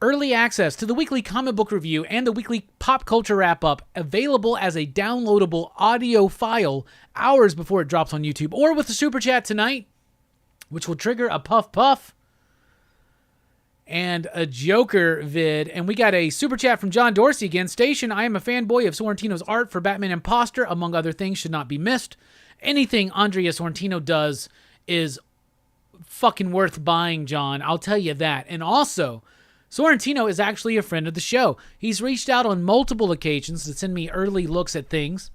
S2: early access to the weekly comic book review and the weekly pop culture wrap-up available as a downloadable audio file hours before it drops on YouTube, or with the Super Chat tonight, which will trigger a Puff Puff and a Joker vid. And we got a Super Chat from John Dorsey again. Station, I am a fanboy of Sorrentino's art for Batman Imposter, among other things, should not be missed. Anything Andrea Sorrentino does is fucking worth buying, John. I'll tell you that. And also, Sorrentino is actually a friend of the show. He's reached out on multiple occasions to send me early looks at things.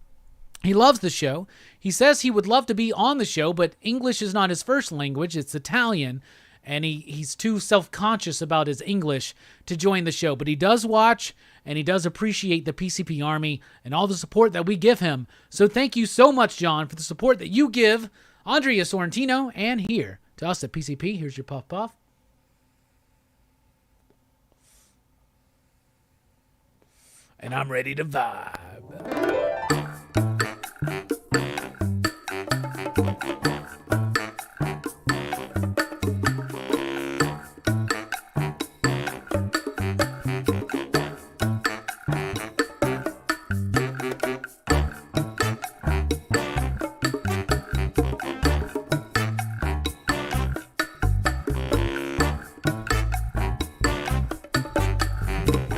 S2: He loves the show. He says he would love to be on the show, but English is not his first language. It's Italian, and he's too self-conscious about his English to join the show. But he does watch, and he does appreciate the PCP Army and all the support that we give him. So thank you so much, John, for the support that you give Andrea Sorrentino and here to us at PCP. Here's your Puff Puff. And I'm ready to vibe.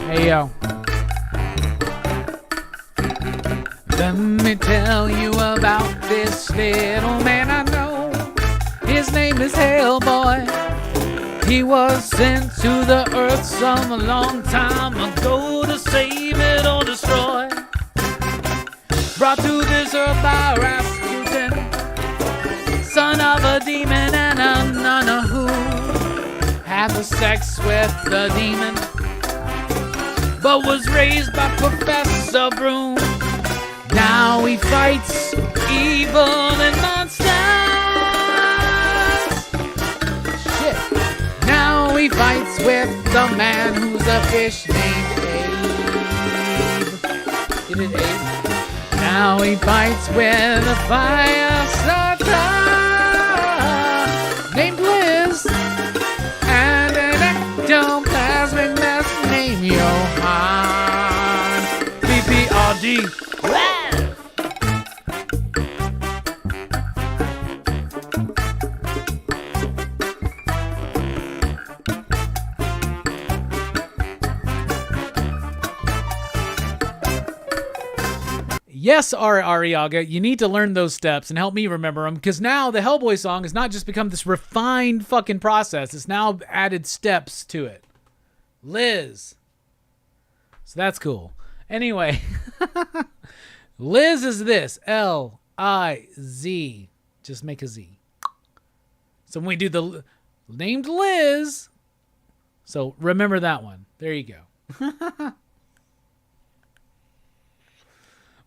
S2: Hey, yo. Let me tell you about this little man I know. His name is Hellboy. He was sent to the earth some long time ago to save it or destroy. Brought to this earth by Rasputin, son of a demon and a nun who had the sex with the demon, but was raised by Professor Broom. Now he fights evil and monsters. Shit. Now he fights with the man who's a fish named Abe. Get it, Abe? Now he fights with a fire starter named Liz and an ectoplasmic mess named Johan. PPRD. Yes, Ariaga, you need to learn those steps and help me remember them, because now the Hellboy song has not just become this refined fucking process. It's now added steps to it. Liz. So that's cool. Anyway, Liz is this. L-I-Z. Just make a Z. So when we do the named Liz, so remember that one. There you go.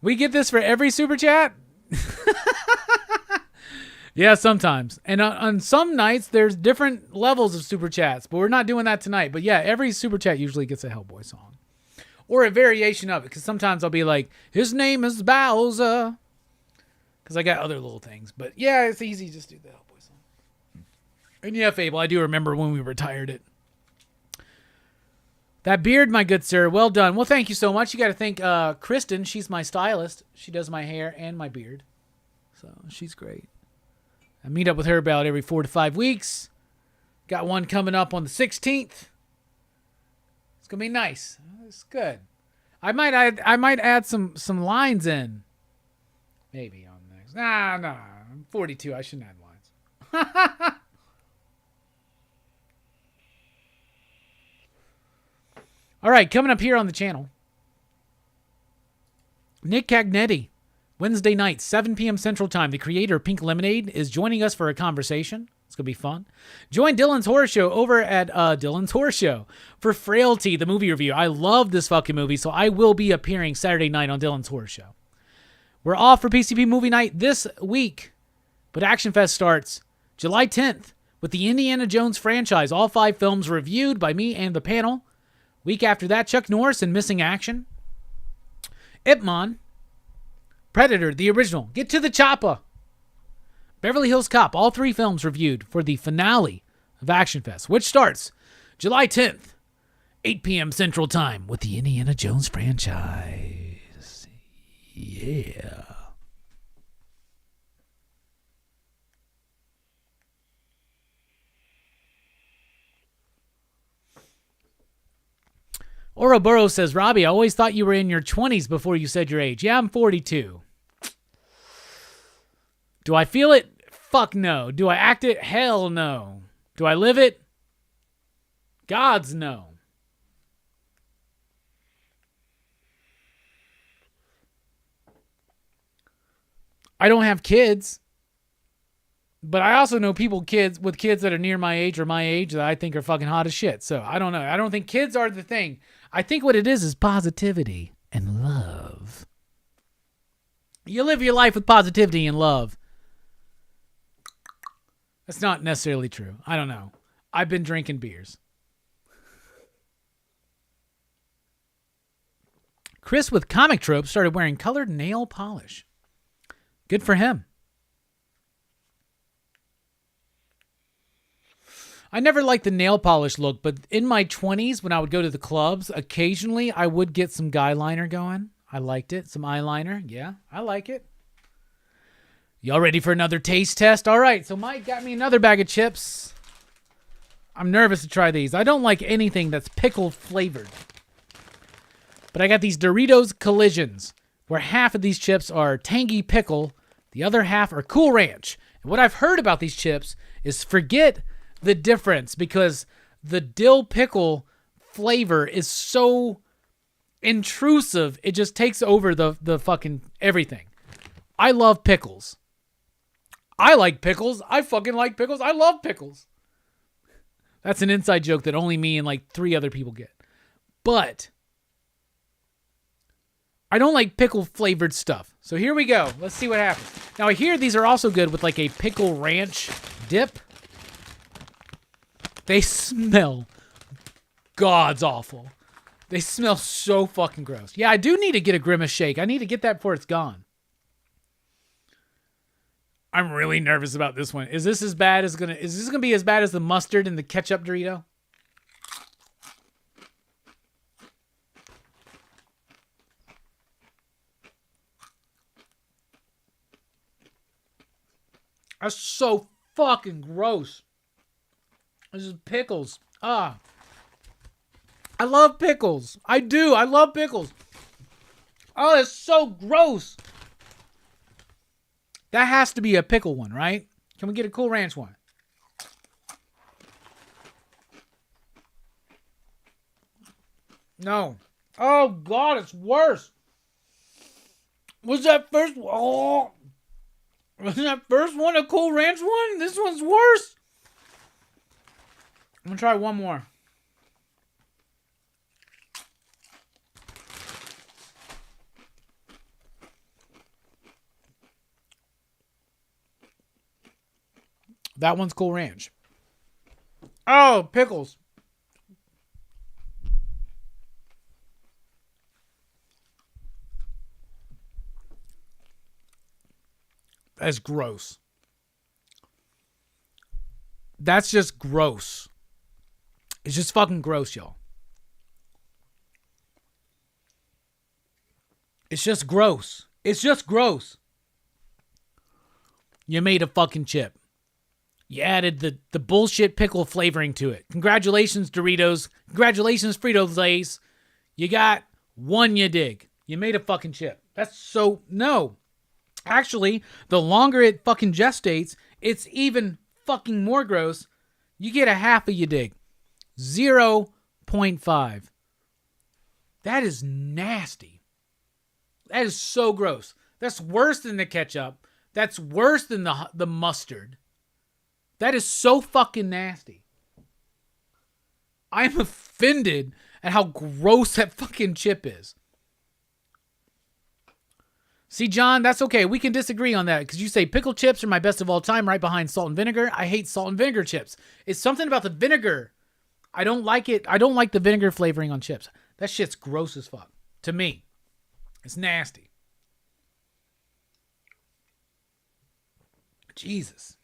S2: We get this for every super chat? Yeah, sometimes. And on some nights, there's different levels of super chats, but we're not doing that tonight. But yeah, every super chat usually gets a Hellboy song. Or a variation of it, because sometimes I'll be like, his name is Bowser. Because I got other little things. But yeah, it's easy. Just do the Hellboy song. And yeah, Fable, I do remember when we retired it. That beard, my good sir, well done. Well, thank you so much. You got to thank Kristen. She's my stylist. She does my hair and my beard. So she's great. I meet up with her about every 4 to 5 weeks. Got one coming up on the 16th. It's going to be nice. It's good. I might add some lines in. Maybe on next. Nah. I'm 42. I shouldn't add lines. All right, coming up here on the channel, Nick Cagnetti, Wednesday night, 7 p.m. Central Time. The creator of Pink Lemonade is joining us for a conversation. It's going to be fun. Join Dylan's Horror Show over at Dylan's Horror Show for Frailty, the movie review. I love this fucking movie, so I will be appearing Saturday night on Dylan's Horror Show. We're off for PCP Movie Night this week, but Action Fest starts July 10th with the Indiana Jones franchise. All 5 films reviewed by me and the panel. Week after that, Chuck Norris and Missing Action. Ip Man. Predator, the original. Get to the chopper. Beverly Hills Cop. All 3 films reviewed for the finale of Action Fest, which starts July 10th. 8 p.m. Central Time with the Indiana Jones franchise. Yeah. Ouroboros says, Robbie, I always thought you were in your 20s before you said your age. Yeah, I'm 42. Do I feel it? Fuck no. Do I act it? Hell no. Do I live it? God's no. I don't have kids. But I also know kids that are near my age or my age that I think are fucking hot as shit. So I don't know. I don't think kids are the thing. I think what it is positivity and love. You live your life with positivity and love. That's not necessarily true. I don't know. I've been drinking beers. Chris with Comic Tropes started wearing colored nail polish. Good for him. I never liked the nail polish look, but in my 20s, when I would go to the clubs, occasionally I would get some guy liner going. I liked it. Some eyeliner. Yeah, I like it. Y'all ready for another taste test? All right, so Mike got me another bag of chips. I'm nervous to try these. I don't like anything that's pickle flavored. But I got these Doritos Collisions, where half of these chips are tangy pickle, the other half are Cool Ranch. And what I've heard about these chips is forget the difference, because the dill pickle flavor is so intrusive, it just takes over the fucking everything. I love pickles. I like pickles. I fucking like pickles. I love pickles. That's an inside joke that only me and like 3 other people get. But I don't like pickle flavored stuff. So here we go. Let's see what happens. Now I hear these are also good with like a pickle ranch dip. They smell God's awful. They smell so fucking gross. Yeah, I do need to get a Grimace shake. I need to get that before it's gone. I'm really nervous about this one. Is this gonna be as bad as the mustard and the ketchup Dorito? That's so fucking gross. This is pickles. I love pickles. I do. I love pickles. Oh, it's so gross. That has to be a pickle one, right? Can we get a Cool Ranch one? No. Oh, God, it's worse. Was that first... Oh. Was that first one a Cool Ranch one? This one's worse. I'm going to try one more. That one's Cool Ranch. Oh, pickles. That's gross. That's just gross. It's just fucking gross, y'all. It's just gross. It's just gross. You made a fucking chip. You added the bullshit pickle flavoring to it. Congratulations, Doritos. Congratulations, Frito-Lays. You got one you dig. You made a fucking chip. That's so... No. Actually, the longer it fucking gestates, it's even fucking more gross. You get a half of you dig. 0.5. That is nasty. That is so gross. That's worse than the ketchup. That's worse than the mustard. That is so fucking nasty. I'm offended at how gross that fucking chip is. See, John, that's okay. We can disagree on that because you say pickle chips are my best of all time, right behind salt and vinegar. I hate salt and vinegar chips. It's something about the vinegar. I don't like it. I don't like the vinegar flavoring on chips. That shit's gross as fuck. To me. It's nasty. Jesus.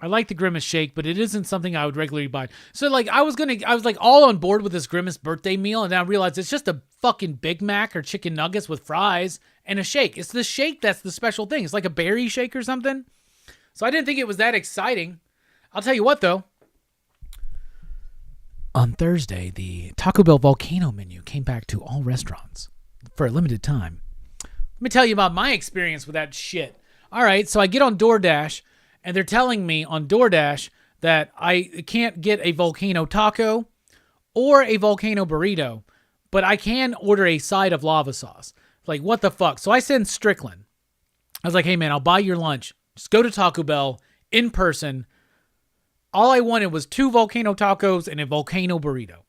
S2: I like the Grimace shake, but it isn't something I would regularly buy. So like I was like all on board with this Grimace birthday meal, and then I realized it's just a fucking Big Mac or chicken nuggets with fries and a shake. It's the shake that's the special thing. It's like a berry shake or something. So I didn't think it was that exciting. I'll tell you what though. On Thursday, the Taco Bell Volcano menu came back to all restaurants for a limited time. Let me tell you about my experience with that shit. All right, so I get on DoorDash, and they're telling me on DoorDash that I can't get a volcano taco or a volcano burrito, but I can order a side of lava sauce. Like, what the fuck? So I send Strickland. I was like, hey, man, I'll buy your lunch. Just go to Taco Bell in person. All I wanted was 2 volcano tacos and a volcano burrito.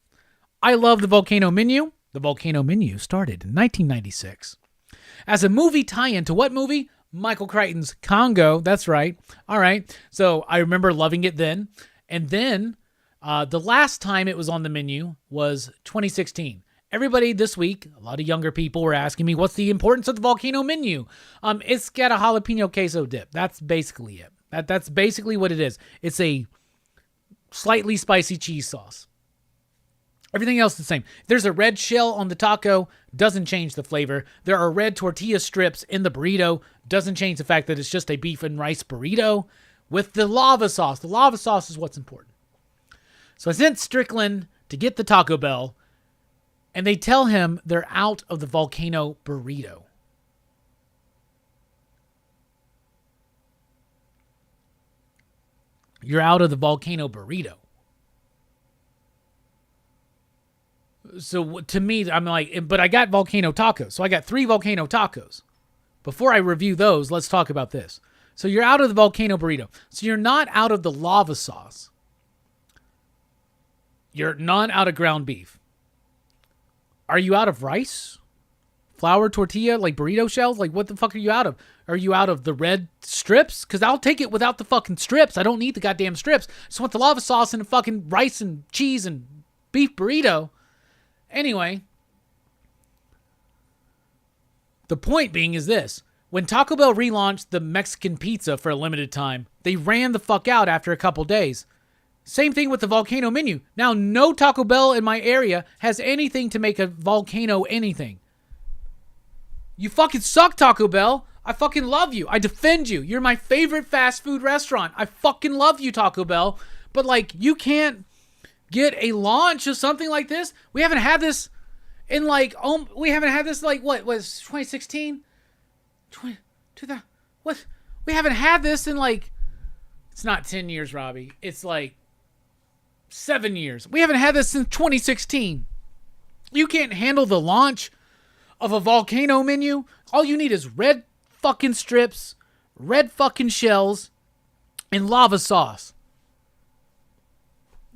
S2: I love the volcano menu. The volcano menu started in 1996 as a movie tie-in to what movie? Michael Crichton's Congo. That's right. All right. So I remember loving it then. And then the last time it was on the menu was 2016. Everybody this week, a lot of younger people were asking me, what's the importance of the volcano menu? It's got a jalapeno queso dip. That's basically it. That's basically what it is. It's a slightly spicy cheese sauce. Everything else is the same. There's a red shell on the taco, doesn't change the flavor. There are red tortilla strips in the burrito, doesn't change the fact that it's just a beef and rice burrito with the lava sauce. The lava sauce is what's important. So I sent Strickland to get the Taco Bell, and they tell him they're out of the volcano burrito. You're out of the volcano burrito. So to me, I'm like, but I got volcano tacos. So I got 3 volcano tacos. Before I review those, let's talk about this. So you're out of the volcano burrito. So you're not out of the lava sauce. You're not out of ground beef. Are you out of rice? Flour tortilla, like burrito shells? Like what the fuck are you out of? Are you out of the red strips? Because I'll take it without the fucking strips. I don't need the goddamn strips. I just want the lava sauce and the fucking rice and cheese and beef burrito. Anyway, the point being is this. When Taco Bell relaunched the Mexican pizza for a limited time, they ran the fuck out after a couple days. Same thing with the volcano menu. Now, no Taco Bell in my area has anything to make a volcano anything. You fucking suck, Taco Bell. I fucking love you. I defend you. You're my favorite fast food restaurant. I fucking love you, Taco Bell. But, like, you can't get a launch of something like this. We haven't had this in like, we haven't had this like, what was 2016? What? We haven't had this in like, it's not 10 years, Robbie. It's like 7 years. We haven't had this since 2016. You can't handle the launch of a volcano menu. All you need is red fucking strips, red fucking shells, and lava sauce.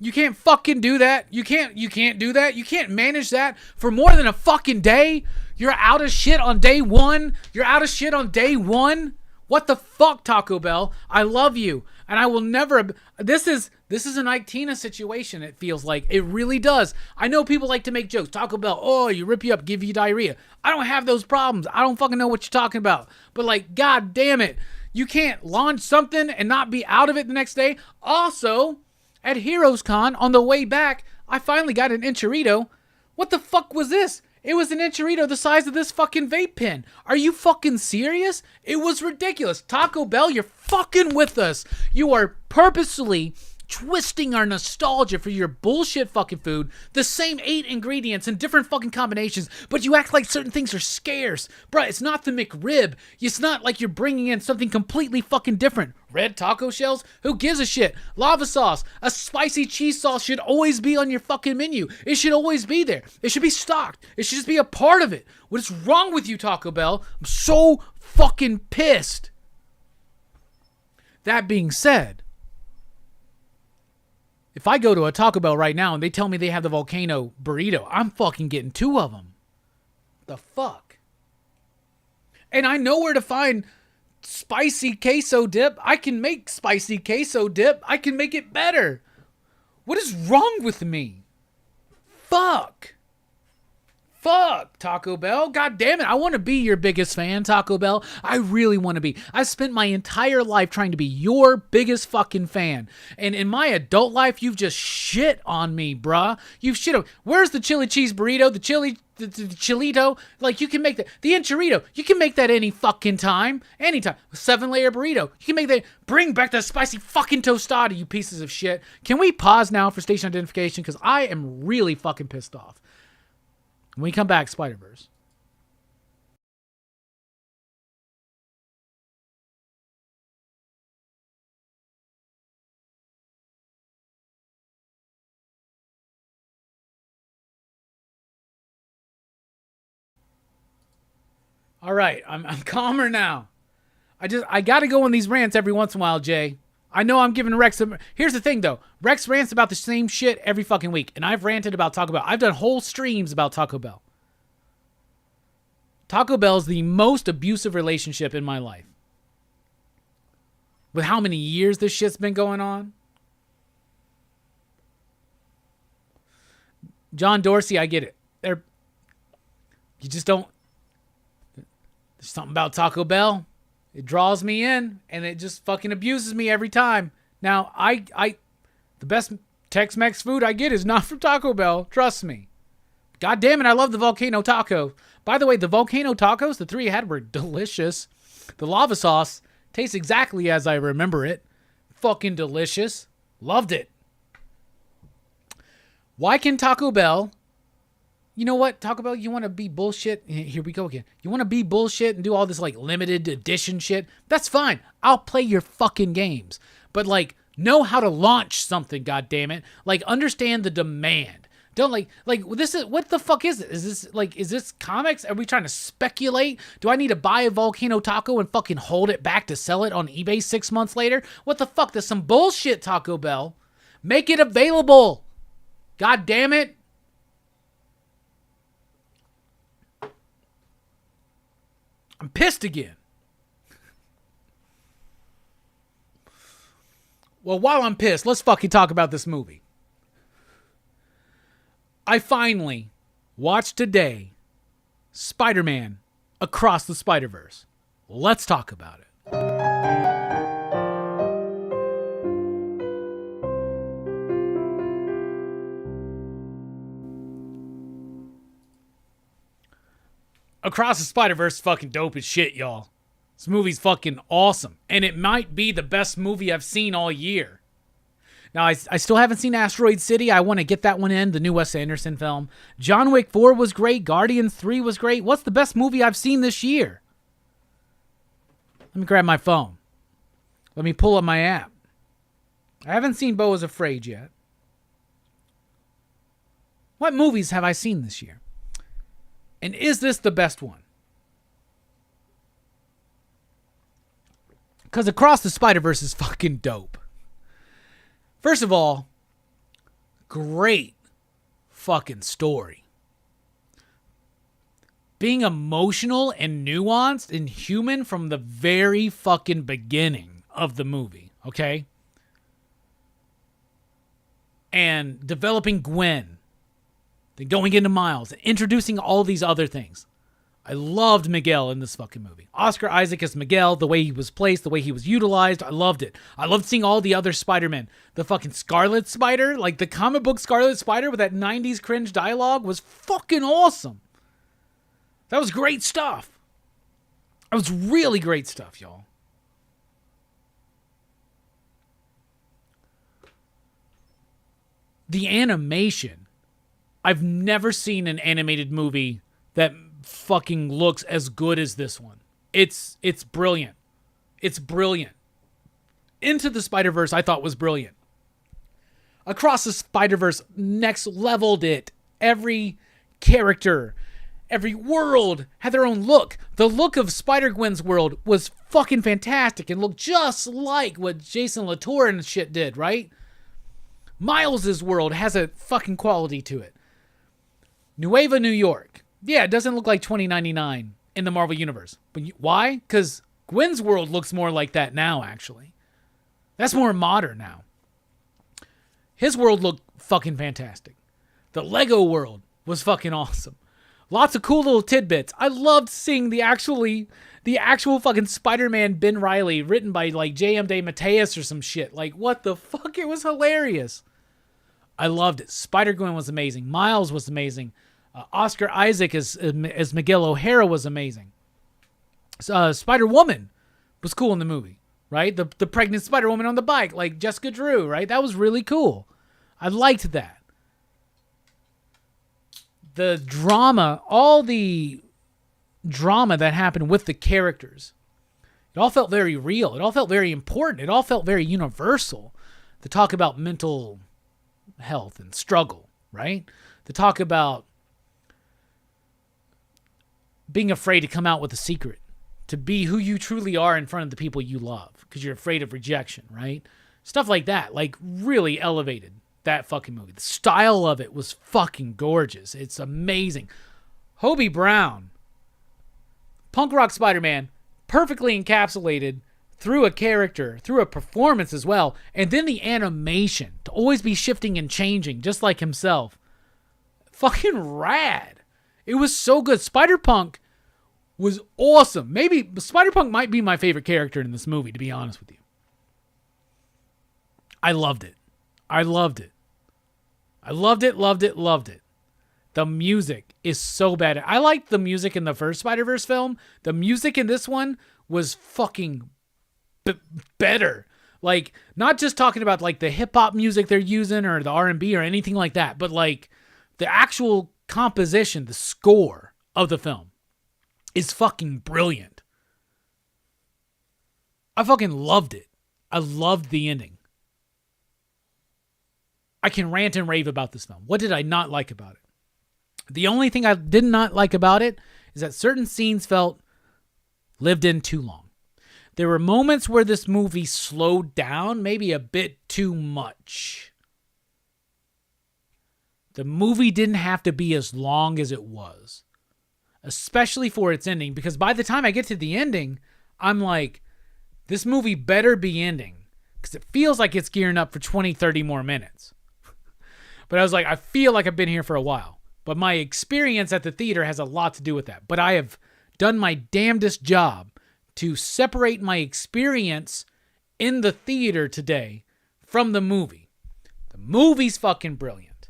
S2: You can't fucking do that. You can't do that. You can't manage that for more than a fucking day. You're out of shit on day one. You're out of shit on day one. What the fuck, Taco Bell? I love you. And I will never... This is an Ike Tina situation, it feels like. It really does. I know people like to make jokes. Taco Bell, oh, you rip you up, give you diarrhea. I don't have those problems. I don't fucking know what you're talking about. But like, god damn it. You can't launch something and not be out of it the next day. Also... At Heroes Con, on the way back, I finally got an enchilada. What the fuck was this? It was an enchilada the size of this fucking vape pen. Are you fucking serious? It was ridiculous. Taco Bell, you're fucking with us. You are purposely twisting our nostalgia for your bullshit fucking food. The same 8 ingredients in different fucking combinations, but you act like certain things are scarce. Bruh, it's not the McRib. It's not like you're bringing in something completely fucking different. Red taco shells? Who gives a shit? Lava sauce. A spicy cheese sauce should always be on your fucking menu. It should always be there. It should be stocked. It should just be a part of it. What is wrong with you, Taco Bell? I'm so fucking pissed. That being said, if I go to a Taco Bell right now and they tell me they have the volcano burrito, I'm fucking getting 2 of them. The fuck? And I know where to find spicy queso dip. I can make spicy queso dip. I can make it better. What is wrong with me? Fuck. Fuck, Taco Bell. God damn it. I want to be your biggest fan, Taco Bell. I really want to be. I've spent my entire life trying to be your biggest fucking fan. And in my adult life, you've just shit on me, bruh. You've shit on. Where's the chili cheese burrito? The chilito? Like, you can make that. The enchilito. You can make that any fucking time. Anytime. 7-layer burrito. You can make that. Bring back the spicy fucking tostada, you pieces of shit. Can we pause now for station identification? Because I am really fucking pissed off. When we come back, Spider-Verse. All right, I'm calmer now. I got to go on these rants every once in a while, Jay. I know I'm giving Rex some... Here's the thing, though. Rex rants about the same shit every fucking week, and I've ranted about Taco Bell. I've done whole streams about Taco Bell. Taco Bell is the most abusive relationship in my life. With how many years this shit's been going on? John Dorsey, I get it. You just don't... There's something about Taco Bell. It draws me in, and it just fucking abuses me every time. Now, the best Tex-Mex food I get is not from Taco Bell. Trust me. God damn it, I love the volcano taco. By the way, the volcano tacos, the 3 I had, were delicious. The lava sauce tastes exactly as I remember it. Fucking delicious. Loved it. Why can Taco Bell... You know what, Taco Bell, you want to be bullshit? Here we go again. You want to be bullshit and do all this, like, limited edition shit? That's fine. I'll play your fucking games. But, like, know how to launch something, goddammit. Like, understand the demand. Don't, like, this is, what the fuck is it? Is this comics? Are we trying to speculate? Do I need to buy a volcano taco and fucking hold it back to sell it on eBay 6 months later? What the fuck? That's some bullshit, Taco Bell. Make it available. God damn it. I'm pissed again. Well, while I'm pissed, let's fucking talk about this movie. I finally watched today Spider-Man Across the Spider-Verse. Let's talk about it. Across the Spider-Verse is fucking dope as shit, y'all. This movie's fucking awesome. And it might be the best movie I've seen all year. Now, I still haven't seen Asteroid City. I want to get that one in, the new Wes Anderson film. John Wick 4 was great. Guardians 3 was great. What's the best movie I've seen this year? Let me grab my phone. Let me pull up my app. I haven't seen Beau is Afraid yet. What movies have I seen this year? And is this the best one? Because Across the Spider-Verse is fucking dope. First of all, great fucking story. Being emotional and nuanced and human from the very fucking beginning of the movie, okay? And developing Gwen. Then going into Miles and introducing all these other things. I loved Miguel in this fucking movie. Oscar Isaac as Miguel, the way he was placed, the way he was utilized, I loved it. I loved seeing all the other Spider-Men. The fucking Scarlet Spider, like the comic book Scarlet Spider with that 90s cringe dialogue was fucking awesome. That was great stuff. That was really great stuff, y'all. The animation. I've never seen an animated movie that fucking looks as good as this one. It's brilliant. It's brilliant. Into the Spider-Verse I thought was brilliant. Across the Spider-Verse next leveled it. Every character, every world had their own look. The look of Spider-Gwen's world was fucking fantastic and looked just like what Jason Latour and shit did, right? Miles' world has a fucking quality to it. Nueva New York. Yeah, it doesn't look like 2099 in the Marvel Universe. But why? Because Gwen's world looks more like that now, actually. That's more modern now. His world looked fucking fantastic. The Lego world was fucking awesome. Lots of cool little tidbits. I loved seeing the actual fucking Spider-Man Ben Reilly written by like J.M. DeMatteis or some shit. Like, what the fuck? It was hilarious. I loved it. Spider-Gwen was amazing. Miles was amazing. Oscar Isaac as Miguel O'Hara was amazing. Spider-Woman was cool in the movie, right? The pregnant Spider-Woman on the bike, like Jessica Drew, right? That was really cool. I liked that. The drama, all the drama that happened with the characters, it all felt very real. It all felt very important. It all felt very universal. To talk about mental health and struggle, right? To talk about being afraid to come out with a secret, to be who you truly are in front of the people you love because you're afraid of rejection, right? Stuff like that, like really elevated that fucking movie. The style of it was fucking gorgeous. It's amazing. Hobie Brown, punk rock Spider-Man, perfectly encapsulated through a character, through a performance as well, and then the animation to always be shifting and changing just like himself. Fucking rad. It was so good. Spider-Punk was awesome. Maybe Spider-Punk might be my favorite character in this movie, to be honest with you. I loved it. I loved it. I loved it, loved it, loved it. The music is so bad. I liked the music in the first Spider-Verse film. The music in this one was fucking better. Like, not just talking about like the hip-hop music they're using or the R&B or anything like that, but like the actual composition, the score of the film is fucking brilliant. I fucking loved it. I loved the ending. I can rant and rave about this film. What did I not like about it? The only thing I did not like about it is that certain scenes felt lived in too long. There were moments where this movie slowed down maybe a bit too much. The movie didn't have to be as long as it was, especially for its ending, because by the time I get to the ending, I'm like, this movie better be ending, because it feels like it's gearing up for 20, 30 more minutes. But I was like, I feel like I've been here for a while. But my experience at the theater has a lot to do with that. But I have done my damnedest job to separate my experience in the theater today from the movie. The movie's fucking brilliant.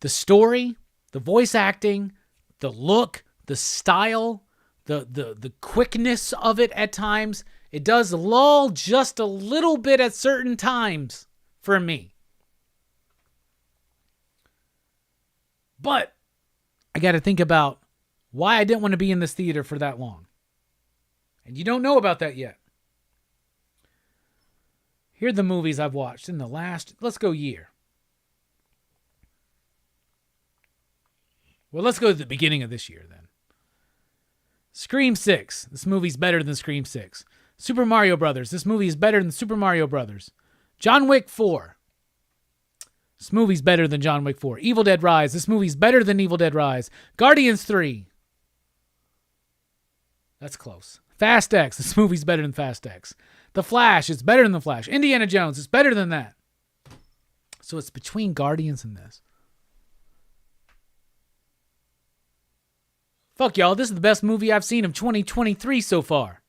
S2: The story, the voice acting, the look, the style, the quickness of it at times, it does lull just a little bit at certain times for me. But I got to think about why I didn't want to be in this theater for that long. And you don't know about that yet. Here are the movies I've watched in the last, let's go year. Well, let's go to the beginning of this year then. Scream 6. This movie's better than Scream 6. Super Mario Brothers. This movie is better than Super Mario Brothers. John Wick 4. This movie's better than John Wick 4. Evil Dead Rise. This movie's better than Evil Dead Rise. Guardians 3. That's close. Fast X. This movie's better than Fast X. The Flash. It's better than The Flash. Indiana Jones. It's better than that. So it's between Guardians and this. Fuck y'all. This is the best movie I've seen of 2023 so far.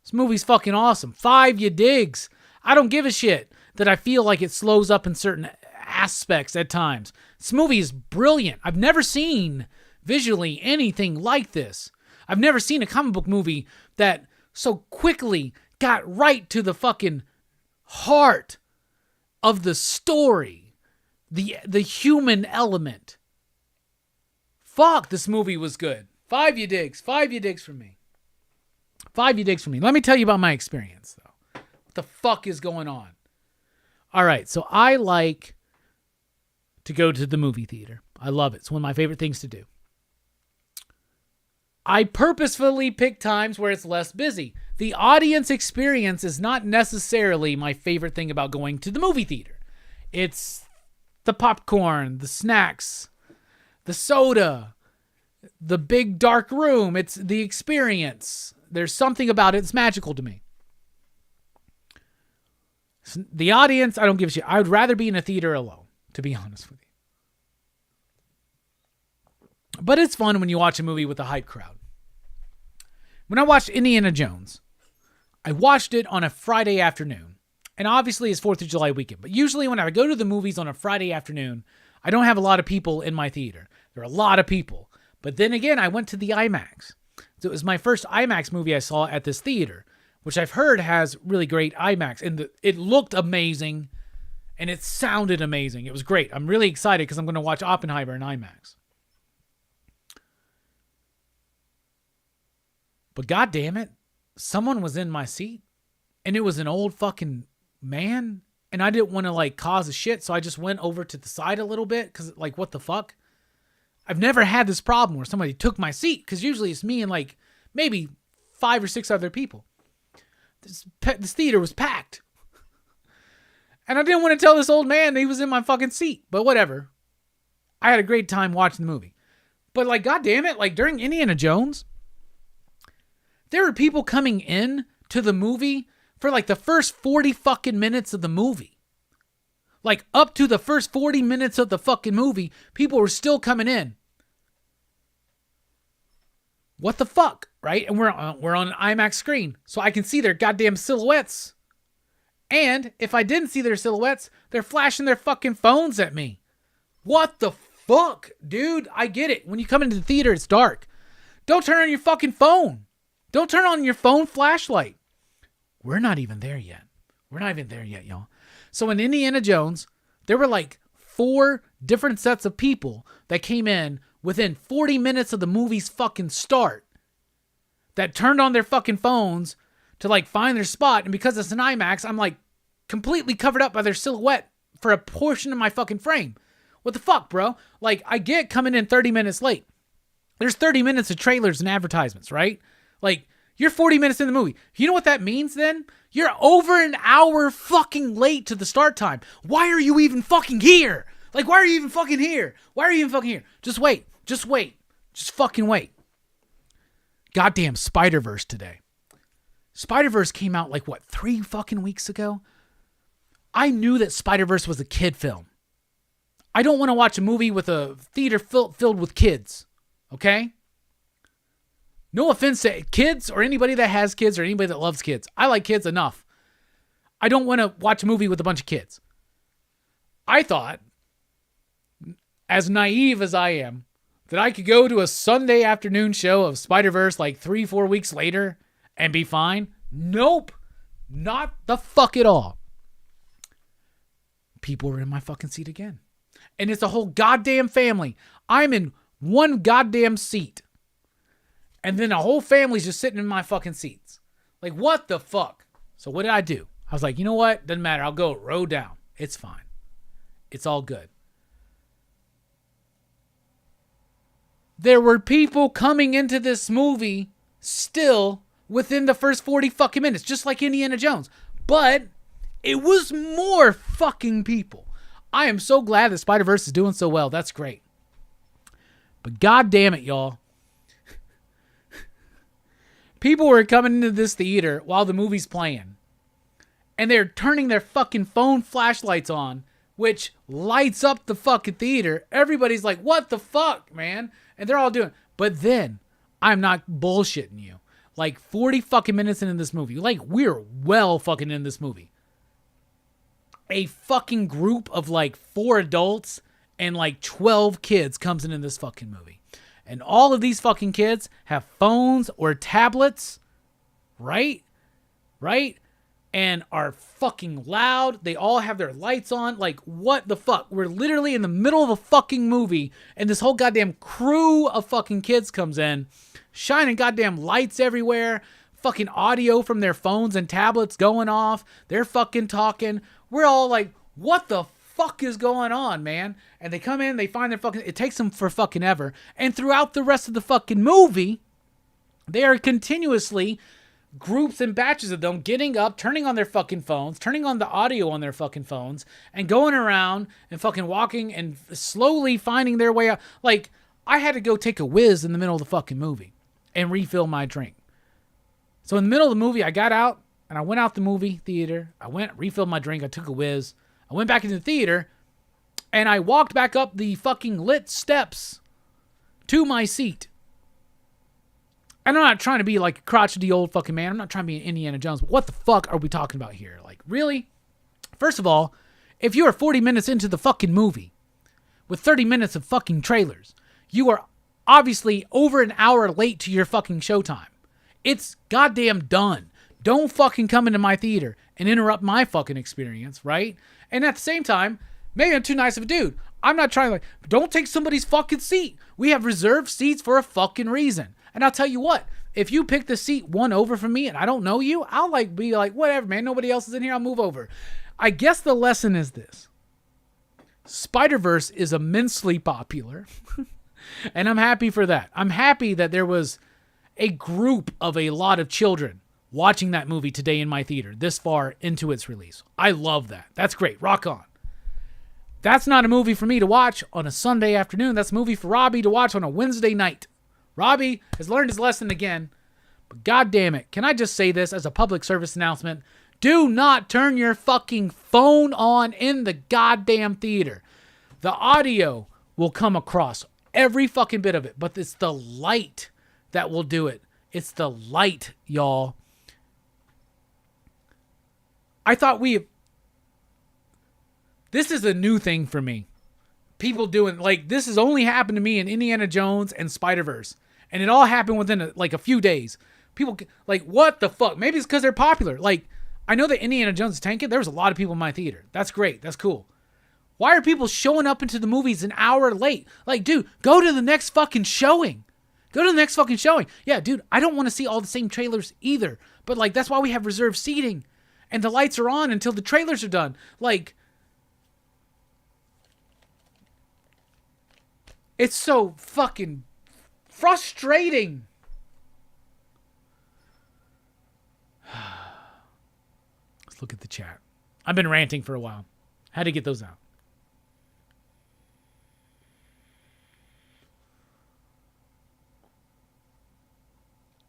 S2: This movie's fucking awesome. 5 you digs. I don't give a shit that I feel like it slows up in certain aspects at times. This movie is brilliant. I've never seen visually anything like this. I've never seen a comic book movie that so quickly got right to the fucking heart of the story, the human element. Fuck, this movie was good. 5 you digs. 5 you digs for me. 5 you digs for me. Let me tell you about my experience, though. What the fuck is going on? All right, so I like to go to the movie theater. I love it. It's one of my favorite things to do. I purposefully pick times where it's less busy. The audience experience is not necessarily my favorite thing about going to the movie theater. It's the popcorn, the snacks, the soda, the big dark room. It's the experience. There's something about it that's magical to me. The audience, I don't give a shit. I would rather be in a theater alone, to be honest with you. But it's fun when you watch a movie with a hype crowd. When I watched Indiana Jones, I watched it on a Friday afternoon. And obviously it's 4th of July weekend. But usually when I go to the movies on a Friday afternoon, I don't have a lot of people in my theater. There are a lot of people. But then again, I went to the IMAX. So it was my first IMAX movie I saw at this theater, which I've heard has really great IMAX. And it looked amazing, and it sounded amazing. It was great. I'm really excited because I'm going to watch Oppenheimer in IMAX. But God damn it, someone was in my seat, and it was an old fucking man, and I didn't want to like cause a shit, so I just went over to the side a little bit because like, what the fuck? I've never had this problem where somebody took my seat, because usually it's me and like maybe 5 or 6 other people. This theater was packed. And I didn't want to tell this old man that he was in my fucking seat, but whatever. I had a great time watching the movie. But like, God damn it, like during Indiana Jones, there were people coming in to the movie for like the first 40 fucking minutes of the movie. Like up to the first 40 minutes of the fucking movie, people were still coming in. What the fuck, right? And we're on an IMAX screen, so I can see their goddamn silhouettes. And if I didn't see their silhouettes, they're flashing their fucking phones at me. What the fuck, dude? I get it. When you come into the theater, it's dark. Don't turn on your fucking phone. Don't turn on your phone flashlight. We're not even there yet. We're not even there yet, y'all. So in Indiana Jones, there were like 4 different sets of people that came in within 40 minutes of the movie's fucking start that turned on their fucking phones to like find their spot. And because it's an IMAX, I'm like completely covered up by their silhouette for a portion of my fucking frame. What the fuck, bro? Like, I get coming in 30 minutes late. There's 30 minutes of trailers and advertisements, right? Like, you're 40 minutes in the movie. You know what that means then? You're over an hour fucking late to the start time. Why are you even fucking here? Like, why are you even fucking here? Why are you even fucking here? Just wait. Just wait. Just fucking wait. Goddamn Spider-Verse today. Spider-Verse came out like, what, 3 fucking weeks ago? I knew that Spider-Verse was a kid film. I don't want to watch a movie with a theater filled with kids. Okay? No offense to kids or anybody that has kids or anybody that loves kids. I like kids enough. I don't want to watch a movie with a bunch of kids. I thought, as naive as I am, that I could go to a Sunday afternoon show of Spider-Verse like 3-4 weeks later and be fine. Nope. Not the fuck at all. People were in my fucking seat again. And it's a whole goddamn family. I'm in one goddamn seat. And then a whole family's just sitting in my fucking seats. Like, what the fuck? So what did I do? I was like, you know what? Doesn't matter. I'll go row down. It's fine. It's all good. There were people coming into this movie still within the first 40 fucking minutes, just like Indiana Jones. But it was more fucking people. I am so glad that Spider-Verse is doing so well. That's great. But god damn it, y'all. People were coming into this theater while the movie's playing. And they're turning their fucking phone flashlights on, which lights up the fucking theater. Everybody's like, what the fuck, man? And they're all doing. But then, I'm not bullshitting you. Like 40 fucking minutes into this movie. Like, we're well fucking in this movie. A fucking group of like 4 adults and like 12 kids comes in this fucking movie. And all of these fucking kids have phones or tablets, right? Right? And are fucking loud. They all have their lights on. Like, what the fuck? We're literally in the middle of a fucking movie, and this whole goddamn crew of fucking kids comes in, shining goddamn lights everywhere, fucking audio from their phones and tablets going off. They're fucking talking. We're all like, what the fuck is going on, man? And they come in, they find their fucking, it takes them for fucking ever. And throughout the rest of the fucking movie, they are continuously groups and batches of them getting up, turning on their fucking phones, turning on the audio on their fucking phones, and going around and fucking walking and slowly finding their way out. Like, I had to go take a whiz in the middle of the fucking movie and refill my drink. So in the middle of the movie, I got out and I went out the movie theater. I went, refilled my drink. I took a whiz. I went back into the theater and I walked back up the fucking lit steps to my seat. And I'm not trying to be like a crotchety old fucking man. I'm not trying to be an Indiana Jones. But what the fuck are we talking about here? Like, really? First of all, if you are 40 minutes into the fucking movie with 30 minutes of fucking trailers, you are obviously over an hour late to your fucking showtime. It's goddamn done. Don't fucking come into my theater and interrupt my fucking experience, right? And at the same time, maybe I'm too nice of a dude. I'm not trying to don't take somebody's fucking seat. We have reserved seats for a fucking reason. And I'll tell you what, if you pick the seat one over from me and I don't know you, I'll be like, whatever, man. Nobody else is in here. I'll move over. I guess the lesson is this. Spider-Verse is immensely popular. And I'm happy for that. I'm happy that there was a group of a lot of children watching that movie today in my theater this far into its release. I love that. That's great. Rock on. That's not a movie for me to watch on a Sunday afternoon. That's a movie for Robbie to watch on a Wednesday night. Robbie has learned his lesson again. But God damn it. Can I just say this as a public service announcement? Do not turn your fucking phone on in the goddamn theater. The audio will come across every fucking bit of it, but it's the light that will do it. It's the light, y'all. I thought this is a new thing for me. People doing, this has only happened to me in Indiana Jones and Spider-Verse. And it all happened within a few days. People, what the fuck? Maybe it's because they're popular. I know that Indiana Jones is tanking. There was a lot of people in my theater. That's great. That's cool. Why are people showing up into the movies an hour late? Dude, go to the next fucking showing. Go to the next fucking showing. Yeah, dude, I don't want to see all the same trailers either. But, that's why we have reserved seating. And the lights are on until the trailers are done. It's so fucking frustrating. Let's look at the chat. I've been ranting for a while. Had to get those out.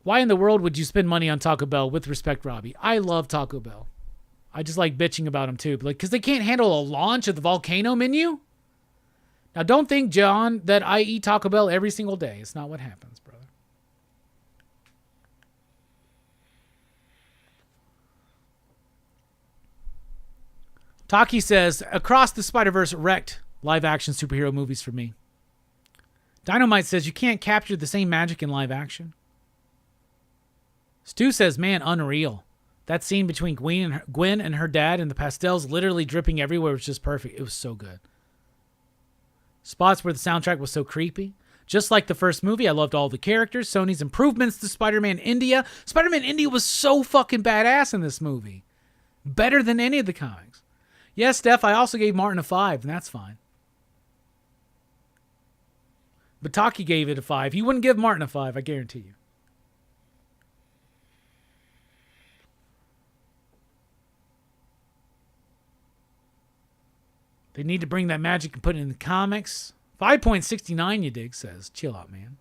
S2: Why in the world would you spend money on Taco Bell? With respect, Robbie. I love Taco Bell. I just like bitching about them too. Because they can't handle a launch of the volcano menu? Now, don't think, John, that I eat Taco Bell every single day. It's not what happens, brother. Taki says, Across the Spider-Verse wrecked live-action superhero movies for me. Dynamite says, you can't capture the same magic in live action. Stu says, man, unreal. That scene between Gwen and her dad and the pastels literally dripping everywhere was just perfect. It was so good. Spots where the soundtrack was so creepy. Just like the first movie, I loved all the characters. Sony's improvements to Spider-Man India. Spider-Man India was so fucking badass in this movie. Better than any of the comics. Yes, Steph, I also gave Martin a 5, and that's fine. Bataki gave it a 5. He wouldn't give Martin a 5, I guarantee you. They need to bring that magic and put it in the comics. 5.69, you dig, says. Chill out, man.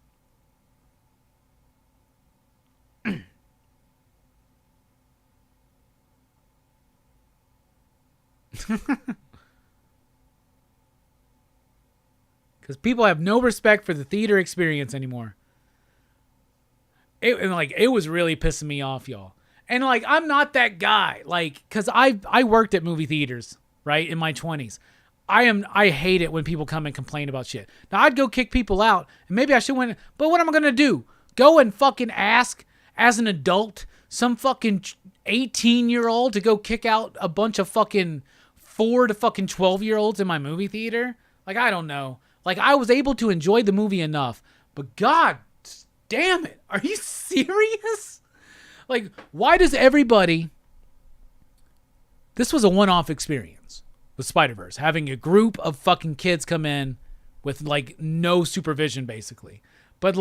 S2: Because people have no respect for the theater experience anymore. It was really pissing me off, y'all. And I'm not that guy. Because I worked at movie theaters, right, in my 20s. I hate it when people come and complain about shit. Now, I'd go kick people out, and maybe I should win. But what am I going to do? Go and fucking ask, as an adult, some fucking 18-year-old to go kick out a bunch of fucking 4 to fucking 12-year-olds in my movie theater? I don't know. I was able to enjoy the movie enough, but God damn it. Are you serious? Why does everybody... This was a one-off experience with Spider-Verse, having a group of fucking kids come in with no supervision, basically. But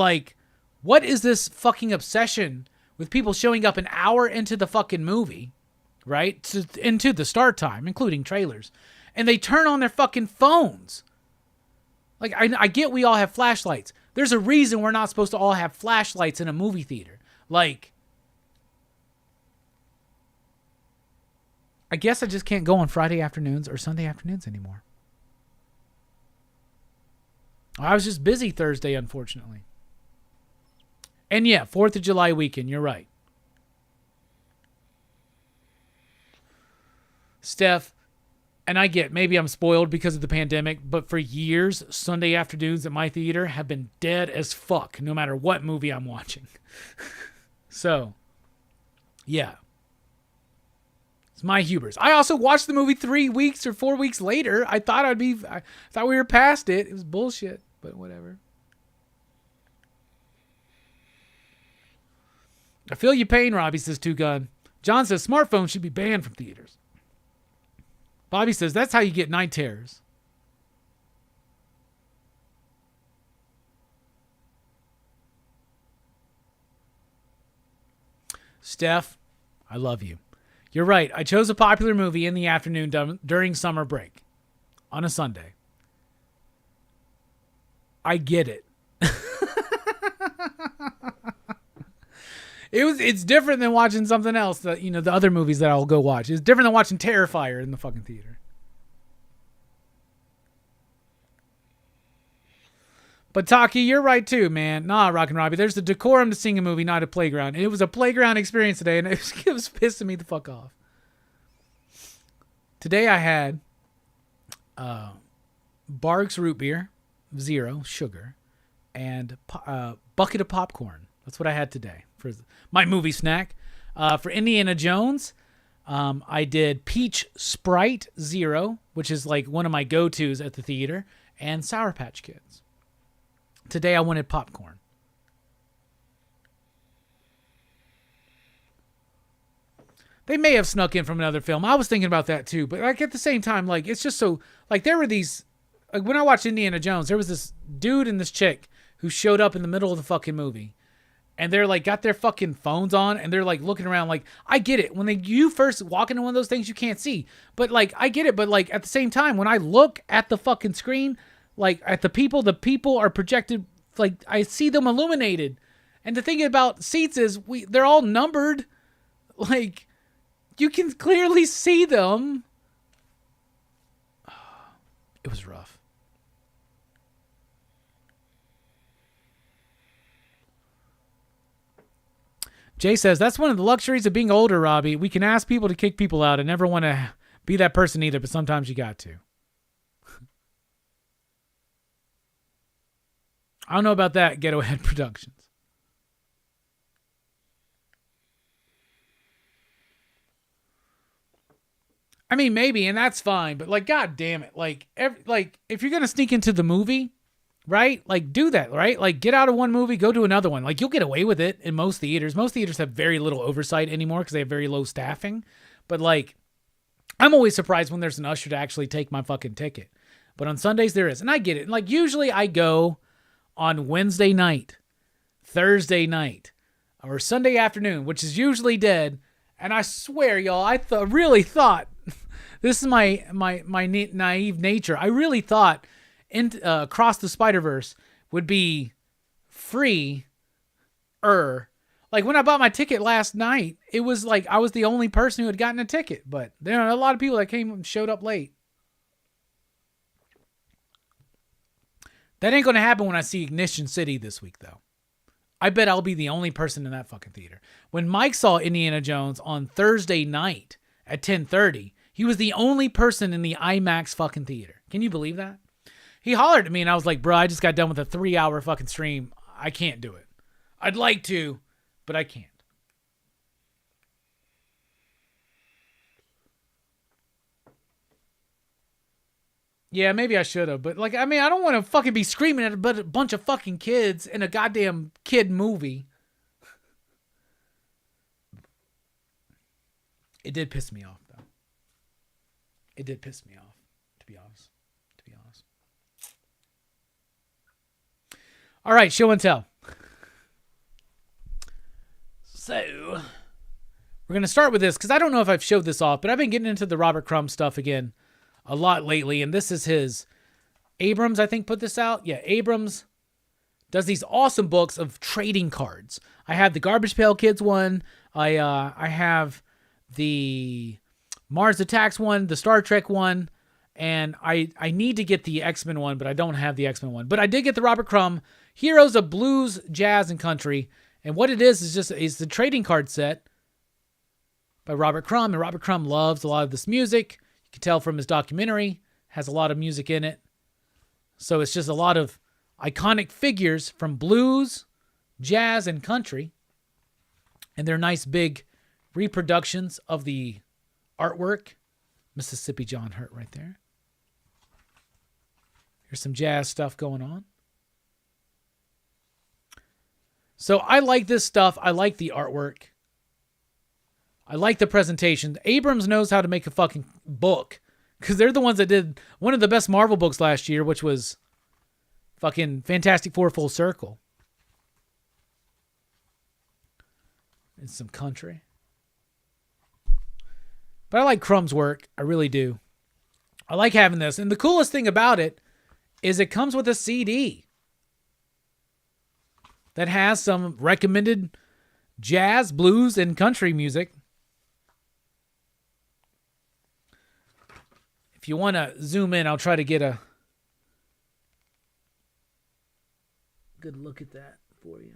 S2: what is this fucking obsession with people showing up an hour into the fucking movie, right? Into the start time, including trailers, and they turn on their fucking phones. I get we all have flashlights. There's a reason we're not supposed to all have flashlights in a movie theater. I guess I just can't go on Friday afternoons or Sunday afternoons anymore. I was just busy Thursday, unfortunately. And yeah, 4th of July weekend, you're right. Steph, and I get, maybe I'm spoiled because of the pandemic, but for years, Sunday afternoons at my theater have been dead as fuck, no matter what movie I'm watching. So, yeah. It's my hubris. I also watched the movie 3 weeks or 4 weeks later. I thought we were past it. It was bullshit, but whatever. I feel your pain, Robbie, says Two Gun. John says smartphones should be banned from theaters. Bobby says that's how you get night terrors. Steph, I love you. You're right. I chose a popular movie in the afternoon during summer break on a Sunday. I get it. It's different than watching something else that, the other movies that I'll go watch. It's different than watching Terrifier in the fucking theater. But Taki, you're right too, man. Nah, Rockin Robbie, there's the decorum to seeing a movie, not a playground. And it was a playground experience today, and it was pissing me the fuck off. Today I had Barks root beer, 0 sugar, and bucket of popcorn. That's what I had today for my movie snack. For Indiana Jones, I did peach Sprite 0, which is like one of my go-tos at the theater, and Sour Patch Kids. Today I wanted popcorn. They may have snuck in from another film. I was thinking about that too, but like at the same time, like it's just so like there were these like when I watched Indiana Jones, there was this dude and this chick who showed up in the middle of the fucking movie. And they're like got their fucking phones on and they're like looking around like I get it. When you first walk into one of those things you can't see. But like I get it, but like at the same time when I look at the fucking screen, like at the people are projected, like I see them illuminated. And the thing about seats is they're all numbered. Like you can clearly see them. It was rough. Jay says, that's one of the luxuries of being older, Robbie. We can ask people to kick people out. I never want to be that person either, but sometimes you got to. I don't know about that, Ghetto Head Productions. I mean, maybe, and that's fine, but like, God damn it. Like, if you're going to sneak into the movie, right? Like, do that, right? Like, get out of one movie, go to another one. Like, you'll get away with it in most theaters. Most theaters have very little oversight anymore because they have very low staffing. But, like, I'm always surprised when there's an usher to actually take my fucking ticket. But on Sundays, there is. And I get it. And, like, usually I go on Wednesday night, Thursday night, or Sunday afternoon, which is usually dead. And I swear, y'all, I really thought, this is my naive nature. I really thought Across the Spider-Verse would be free. Like when I bought my ticket last night, it was like I was the only person who had gotten a ticket, but there are a lot of people that came and showed up late. That ain't going to happen when I see Ignition City this week, though. I bet I'll be the only person in that fucking theater. When Mike saw Indiana Jones on Thursday night at 10:30, he was the only person in the IMAX fucking theater. Can you believe that? He hollered at me and I was like, bro, I just got done with a 3-hour fucking stream. I can't do it. I'd like to, but I can't. Yeah, maybe I should have, but like, I mean, I don't want to fucking be screaming at a bunch of fucking kids in a goddamn kid movie. It did piss me off, though. It did piss me off, to be honest. All right, show and tell. So, we're going to start with this, because I don't know if I've showed this off, but I've been getting into the Robert Crumb stuff again a lot lately, and this is his. Abrams, I think, put this out. Yeah, Abrams does these awesome books of trading cards. I have the Garbage Pail Kids one. I have the Mars Attacks one, the Star Trek one, And I need to get the X-Men one, but I don't have the X-Men one. But I did get the Robert Crumb Heroes of Blues, Jazz, and Country. And what it is the trading card set by Robert Crumb. And Robert Crumb loves a lot of this music. You can tell from his documentary. Has a lot of music in it. So it's just a lot of iconic figures from blues, jazz, and country. And they're nice big reproductions of the artwork. Mississippi John Hurt right there. Here's some jazz stuff going on. So I like this stuff. I like the artwork. I like the presentation. Abrams knows how to make a fucking book. Because they're the ones that did one of the best Marvel books last year, which was fucking Fantastic Four Full Circle. And some country. But I like Crumb's work. I really do. I like having this. And the coolest thing about it is it comes with a CD that has some recommended jazz, blues, and country music. If you want to zoom in, I'll try to get a good look at that for you.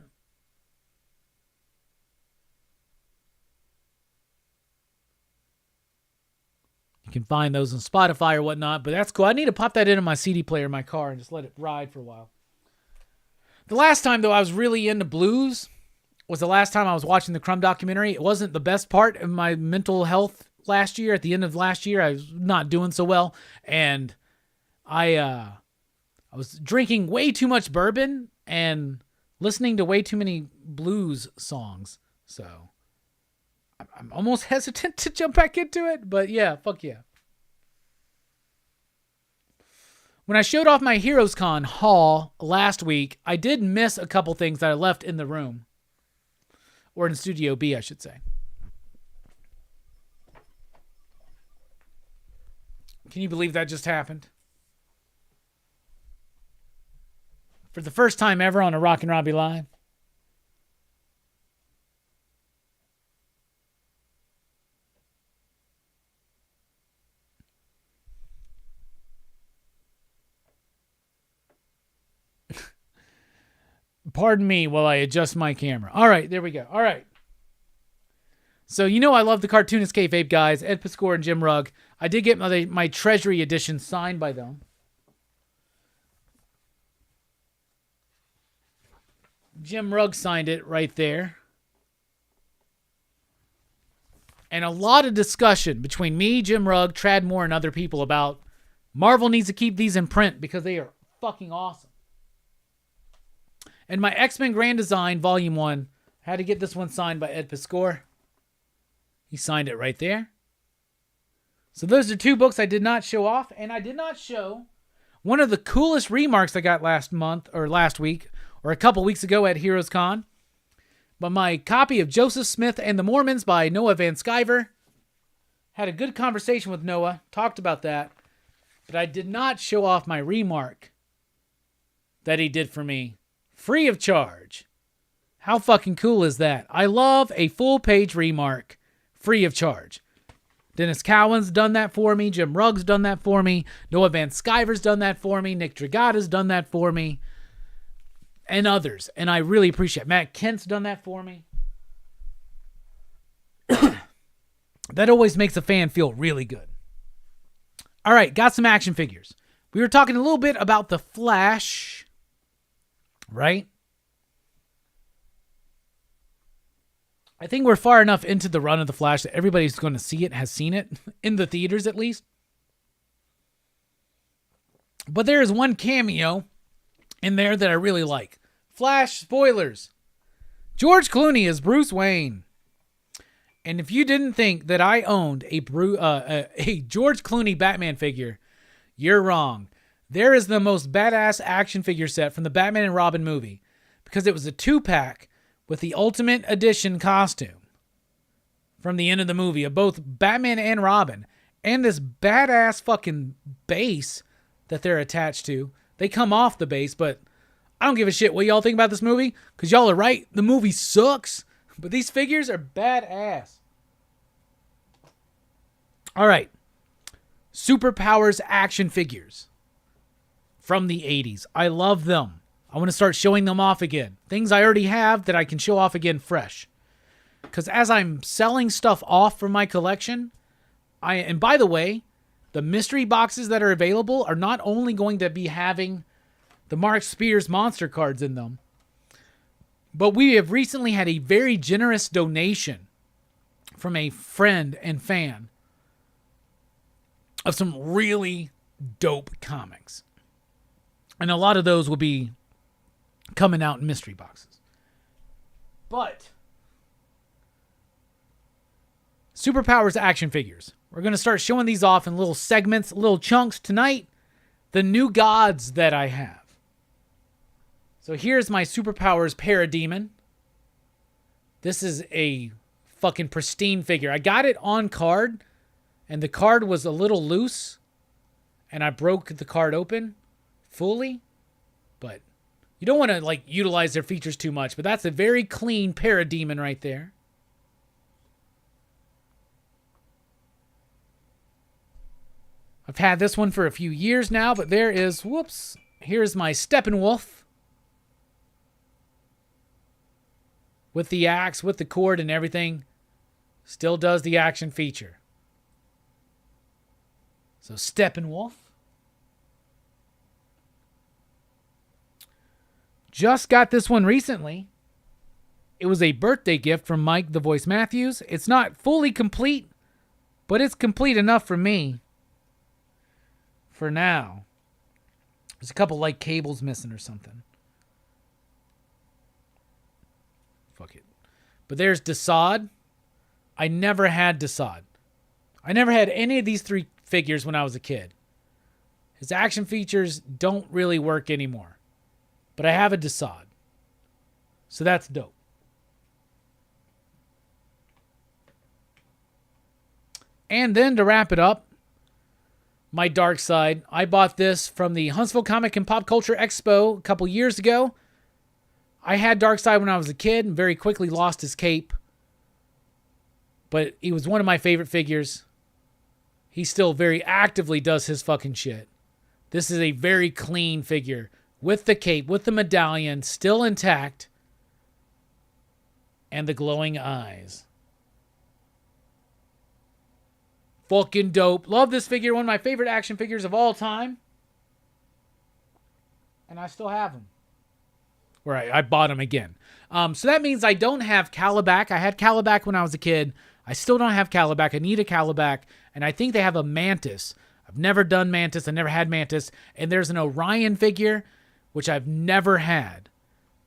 S2: You can find those on Spotify or whatnot, but that's cool. I need to pop that into my CD player in my car and just let it ride for a while. The last time, though, I was really into blues was the last time I was watching the Crumb documentary. It wasn't the best part of my mental health last year. At the end of last year, I was not doing so well, and I was drinking way too much bourbon and listening to way too many blues songs. So I'm almost hesitant to jump back into it, but yeah, fuck yeah. When I showed off my Heroes Con haul last week, I did miss a couple things that I left in the room. Or in Studio B, I should say. Can you believe that just happened? For the first time ever on a Rockin Robbie Live. Pardon me while I adjust my camera. All right, there we go. All right. So, you know I love the Cartoonist Kayfabe guys, Ed Piscor and Jim Rugg. I did get my Treasury edition signed by them. Jim Rugg signed it right there. And a lot of discussion between me, Jim Rugg, Trad Moore, and other people about Marvel needs to keep these in print because they are fucking awesome. And my X-Men Grand Design Volume 1, I had to get this one signed by Ed Piscor. He signed it right there. So those are two books I did not show off. And I did not show one of the coolest remarks I got last week, or a couple weeks ago at Heroes Con. But my copy of Joseph Smith and the Mormons by Noah Van Sciver. Had a good conversation with Noah. Talked about that. But I did not show off my remark that he did for me. Free of charge. How fucking cool is that? I love a full-page remark. Free of charge. Dennis Cowan's done that for me. Jim Rugg's done that for me. Noah Van Sciver's done that for me. Nick Dragata's done that for me. And others. And I really appreciate it. Matt Kent's done that for me. That always makes a fan feel really good. All right, got some action figures. We were talking a little bit about The Flash. Right? I think we're far enough into the run of The Flash that everybody's going to see it, has seen it, in the theaters at least. But there is one cameo in there that I really like. Flash spoilers. George Clooney is Bruce Wayne. And if you didn't think that I owned a George Clooney Batman figure, you're wrong. There is the most badass action figure set from the Batman and Robin movie because it was a 2-pack with the Ultimate Edition costume from the end of the movie of both Batman and Robin and this badass fucking base that they're attached to. They come off the base, but I don't give a shit what y'all think about this movie because y'all are right. The movie sucks, but these figures are badass. All right. Superpowers action figures from the 80s. I love them. I want to start showing them off again. Things I already have that I can show off again fresh. Because as I'm selling stuff off from my collection, and by the way, the mystery boxes that are available are not only going to be having the Mark Spears monster cards in them, but we have recently had a very generous donation from a friend and fan of some really dope comics. And a lot of those will be coming out in mystery boxes. But Superpowers action figures. We're going to start showing these off in little segments, little chunks tonight. The new gods that I have. So here's my Superpowers Parademon. This is a fucking pristine figure. I got it on card, and the card was a little loose, and I broke the card open fully. But you don't want to like utilize their features too much, but that's a very clean Parademon right there. I've had this one for a few years now, but there is, whoops, here's my Steppenwolf. With the axe, with the cord and everything. Still does the action feature. So Steppenwolf. Just got this one recently. It was a birthday gift from Mike the Voice Matthews. It's not fully complete, but it's complete enough for me. For now. There's a couple like cables missing or something. Fuck it. But there's Desaad. I never had Desaad. I never had any of these three figures when I was a kid. His action features don't really work anymore. But I have a Desaad. So that's dope. And then to wrap it up, my dark side. I bought this from the Huntsville Comic and Pop Culture Expo a couple years ago. I had Darkseid when I was a kid and very quickly lost his cape. But he was one of my favorite figures. He still very actively does his fucking shit. This is a very clean figure. With the cape, with the medallion, still intact. And the glowing eyes. Fucking dope. Love this figure. One of my favorite action figures of all time. And I still have him. Right, I bought him again. So that means I don't have Calabac. I had Calabac when I was a kid. I still don't have Calabac. I need a Calabac. And I think they have a Mantis. I've never done Mantis. I never had Mantis. And there's an Orion figure, which I've never had.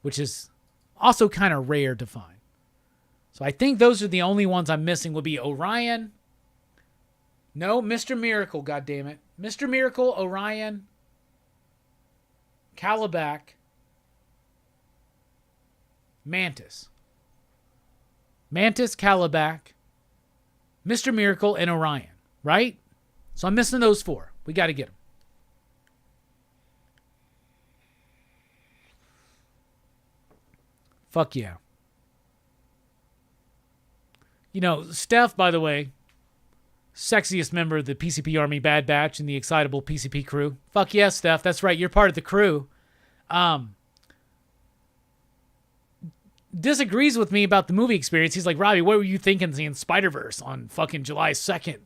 S2: Which is also kind of rare to find. So I think those are the only ones I'm missing. Will be Orion. No, Mr. Miracle, goddammit. Mr. Miracle, Orion, Calabac, Mantis. Mantis, Calabac, Mr. Miracle, and Orion, right? So I'm missing those four. We got to get them. Fuck yeah. You know, Steph, by the way, sexiest member of the PCP Army Bad Batch and the excitable PCP crew. Fuck yes, Steph. That's right. You're part of the crew. Disagrees with me about the movie experience. He's like, Robbie, what were you thinking seeing Spider-Verse on fucking July 2nd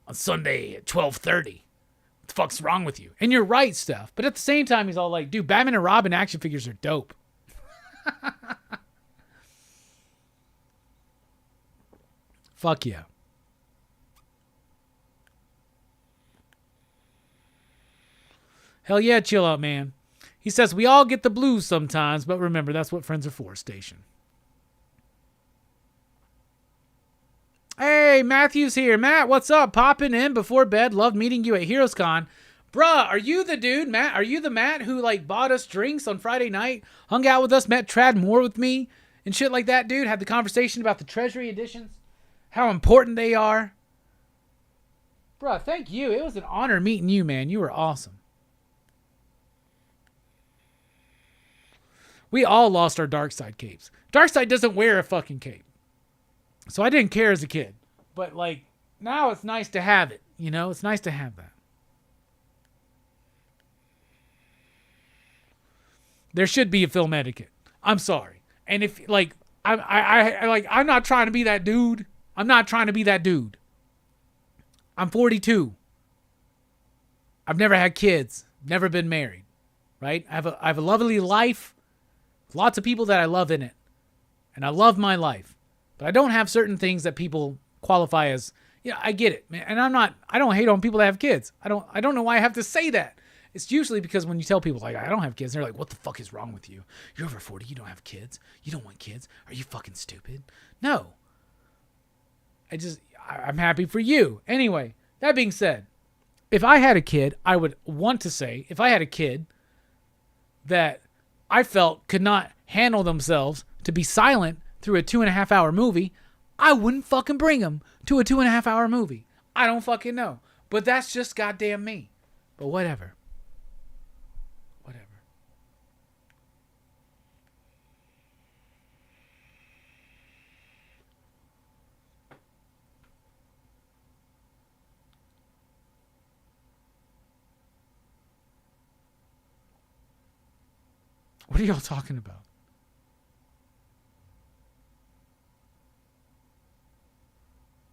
S2: on Sunday at 12:30? What the fuck's wrong with you? And you're right, Steph. But at the same time, he's all like, dude, Batman and Robin action figures are dope. Fuck yeah. Hell yeah, chill out, man. He says, we all get the blues sometimes, but remember, that's what friends are for, station. Hey, Matthew's here. Matt, what's up? Popping in before bed. Love meeting you at HeroesCon. Bruh, are you the dude, Matt? Are you the Matt who, like, bought us drinks on Friday night, hung out with us, met Trad Moore with me, and shit like that, dude? Had the conversation about the Treasury editions, how important they are. Bruh, thank you. It was an honor meeting you, man. You were awesome. We all lost our Darkseid capes. Darkseid doesn't wear a fucking cape. So I didn't care as a kid. But, like, now it's nice to have it. You know, it's nice to have that. There should be a film etiquette. I'm sorry. And if like I'm not trying to be that dude. I'm not trying to be that dude. I'm 42. I've never had kids. Never been married. Right? I have a lovely life. Lots of people that I love in it. And I love my life. But I don't have certain things that people qualify as, I get it, man. And I don't hate on people that have kids. I don't know why I have to say that. It's usually because when you tell people, like, I don't have kids, they're like, what the fuck is wrong with you? You're over 40, you don't have kids. You don't want kids. Are you fucking stupid? No. I'm happy for you. Anyway, that being said, if I had a kid, I would want to say, if I had a kid that I felt could not handle themselves to be silent through a 2.5 hour movie, I wouldn't fucking bring them to a 2.5 hour movie. I don't fucking know. But that's just goddamn me. But whatever. What are y'all talking about?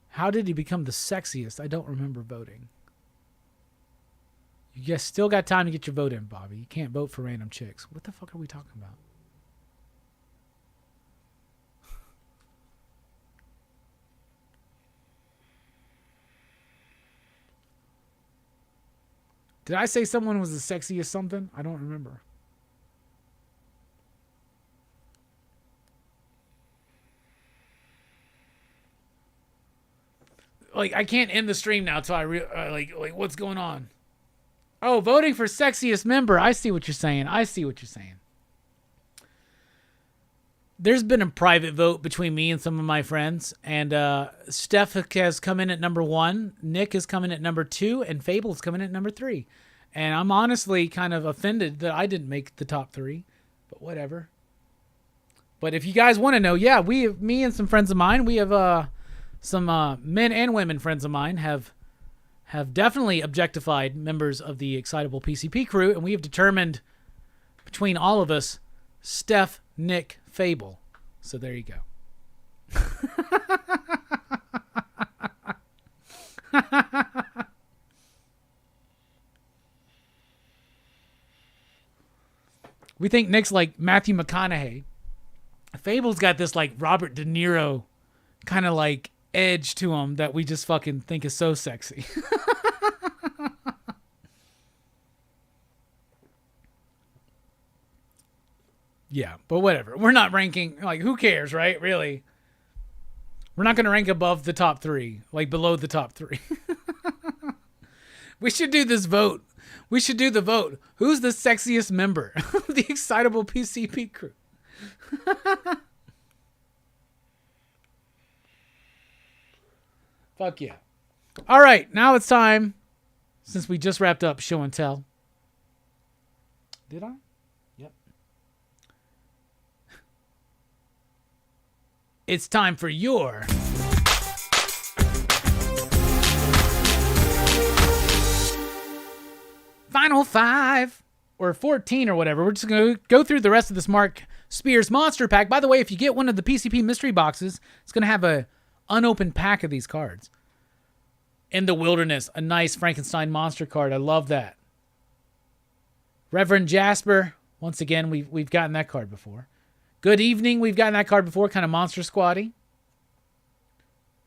S2: How did he become the sexiest? I don't remember voting. You guys still got time to get your vote in, Bobby. You can't vote for random chicks. What the fuck are we talking about? Did I say someone was the sexiest something? I don't remember. Like, I can't end the stream now till I like what's going on? Oh, voting for sexiest member. I see what you're saying. There's been a private vote between me and some of my friends, and Steph has come in at number 1, Nick is coming at number 2, and Fable's coming at number 3. And I'm honestly kind of offended that I didn't make the top 3, but whatever. But if you guys want to know, yeah, me and some friends of mine, we have some men and women friends of mine have definitely objectified members of the Excitable PCP crew, and we have determined between all of us, Steph, Nick, Fable. So there you go. We think Nick's like Matthew McConaughey. Fable's got this like Robert De Niro kind of like edge to him that we just fucking think is so sexy. Yeah, but whatever. We're not ranking, like, who cares, right? Really. We're not going to rank above the top 3, like below the top 3. We should do this vote. We should do the vote. Who's the sexiest member of the Excitable PCP crew? Fuck yeah. All right, now it's time, since we just wrapped up show and tell. Did I? Yep. It's time for your Final 5 or 14 or whatever. We're just going to go through the rest of this Mark Spears Monster Pack. By the way, if you get one of the PCP mystery boxes, it's going to have a unopened pack of these cards. In the Wilderness, a nice Frankenstein monster card. I love that. Reverend Jasper, once again, we've gotten that card before. Good Evening, we've gotten that card before, kind of Monster Squatty.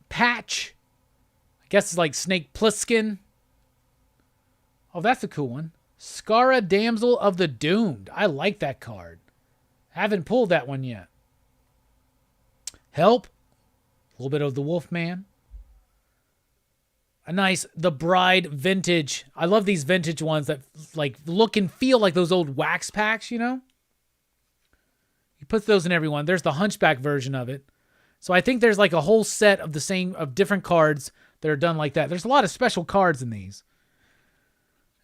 S2: Patch, I guess it's like Snake Plissken. Oh, that's a cool one. Skara, Damsel of the Doomed. I like that card. Haven't pulled that one yet. Help, a little bit of the Wolfman. A nice The Bride vintage. I love these vintage ones that like look and feel like those old wax packs, you know? He puts those in every one. There's the Hunchback version of it. So I think there's like a whole set of different cards that are done like that. There's a lot of special cards in these.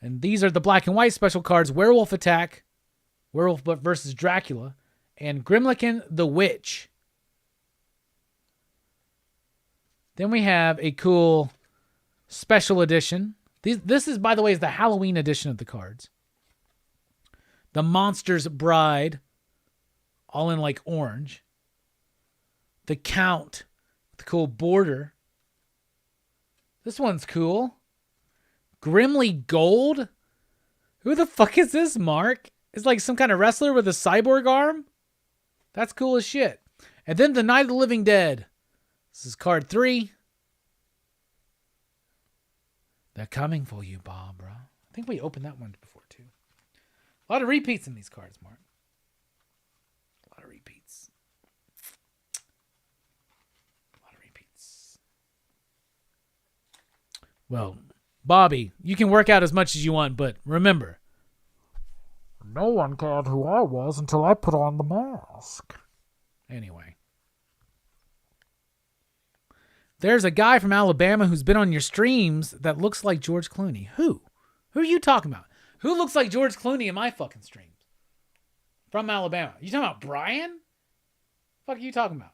S2: And these are the black and white special cards. Werewolf Attack, Werewolf versus Dracula, and Grimlicken the Witch. Then we have a cool special edition. This is, by the way, is the Halloween edition of the cards. The Monster's Bride, all in like orange. The Count, the cool border. This one's cool. Grimly Gold. Who the fuck is this, Mark? It's like some kind of wrestler with a cyborg arm? That's cool as shit. And then the Night of the Living Dead. This is card 3. They're coming for you, Barbara. I think we opened that one before, too. A lot of repeats in these cards, Mark. A lot of repeats. Well, Bobby, you can work out as much as you want, but remember, no one cared who I was until I put on the mask. Anyway. There's a guy from Alabama who's been on your streams that looks like George Clooney. Who? Who are you talking about? Who looks like George Clooney in my fucking streams? From Alabama. You talking about Brian? What the fuck are you talking about?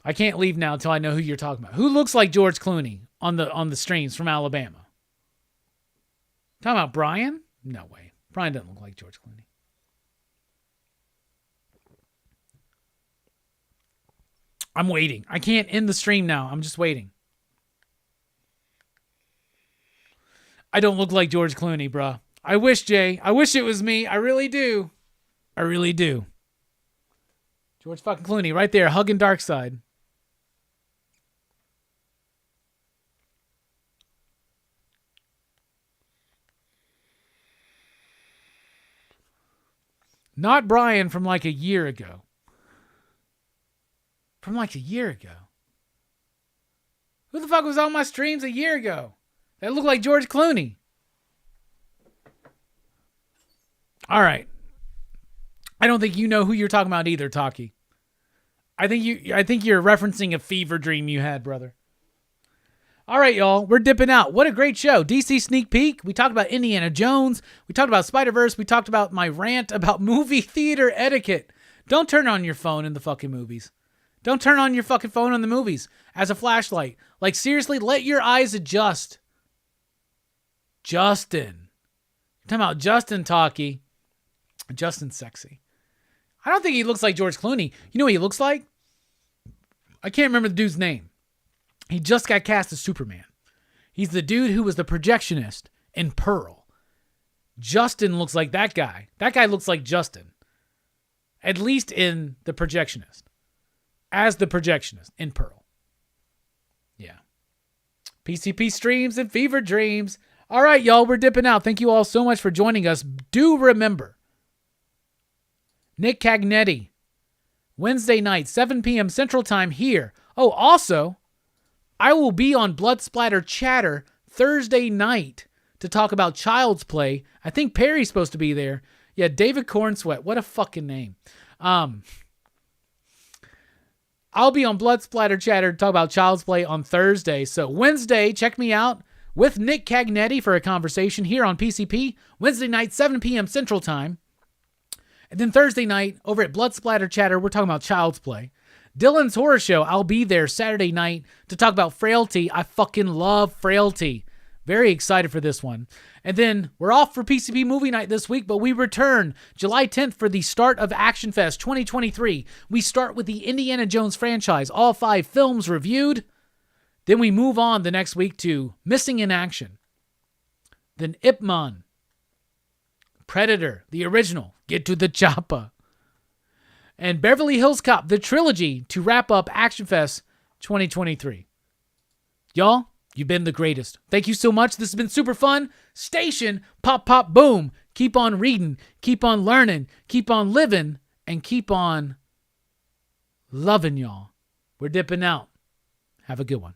S2: I can't leave now until I know who you're talking about. Who looks like George Clooney on the streams from Alabama? Talking about Brian? No way. Brian doesn't look like George Clooney. I'm waiting. I can't end the stream now. I'm just waiting. I don't look like George Clooney, bruh. I wish, Jay. I wish it was me. I really do. I really do. George fucking Clooney right there, hugging Darkseid. Not Brian from like a year ago. From like a year ago. Who the fuck was on my streams a year ago? That looked like George Clooney. All right. I don't think you know who you're talking about either, Taki. I think you're referencing a fever dream you had, brother. All right, y'all. We're dipping out. What a great show. DC Sneak Peek. We talked about Indiana Jones. We talked about Spider-Verse. We talked about my rant about movie theater etiquette. Don't turn on your phone in the fucking movies. Don't turn on your fucking phone in the movies as a flashlight. Like, seriously, let your eyes adjust. Justin. You're talking about Justin Taki. Justin's sexy. I don't think he looks like George Clooney. You know what he looks like? I can't remember the dude's name. He just got cast as Superman. He's the dude who was the projectionist in Pearl. Justin looks like that guy. That guy looks like Justin. At least in The Projectionist. As the projectionist in Pearl. Yeah. PCP streams and fever dreams. All right, y'all, we're dipping out. Thank you all so much for joining us. Do remember, Nick Cagnetti, Wednesday night, 7 p.m. Central Time here. Oh, also, I will be on Blood Splatter Chatter Thursday night to talk about Child's Play. I think Perry's supposed to be there. Yeah, David Cornsweat. What a fucking name. I'll be on Blood Splatter Chatter to talk about Child's Play on Thursday. So Wednesday, check me out with Nick Cagnetti for a conversation here on PCP. Wednesday night, 7 p.m. Central Time. And then Thursday night, over at Blood Splatter Chatter, we're talking about Child's Play. Dylan's Horror Show, I'll be there Saturday night to talk about Frailty. I fucking love Frailty. Very excited for this one. And then we're off for PCP Movie Night this week, but we return July 10th for the start of Action Fest 2023. We start with the Indiana Jones franchise, all 5 films reviewed. Then we move on the next week to Missing in Action. Then Ip Man, Predator, the original, Get to the Chopper. And Beverly Hills Cop, the trilogy, to wrap up Action Fest 2023. Y'all, you've been the greatest. Thank you so much. This has been super fun. Station, pop, pop, boom. Keep on reading. Keep on learning. Keep on living. And keep on loving, y'all. We're dipping out. Have a good one.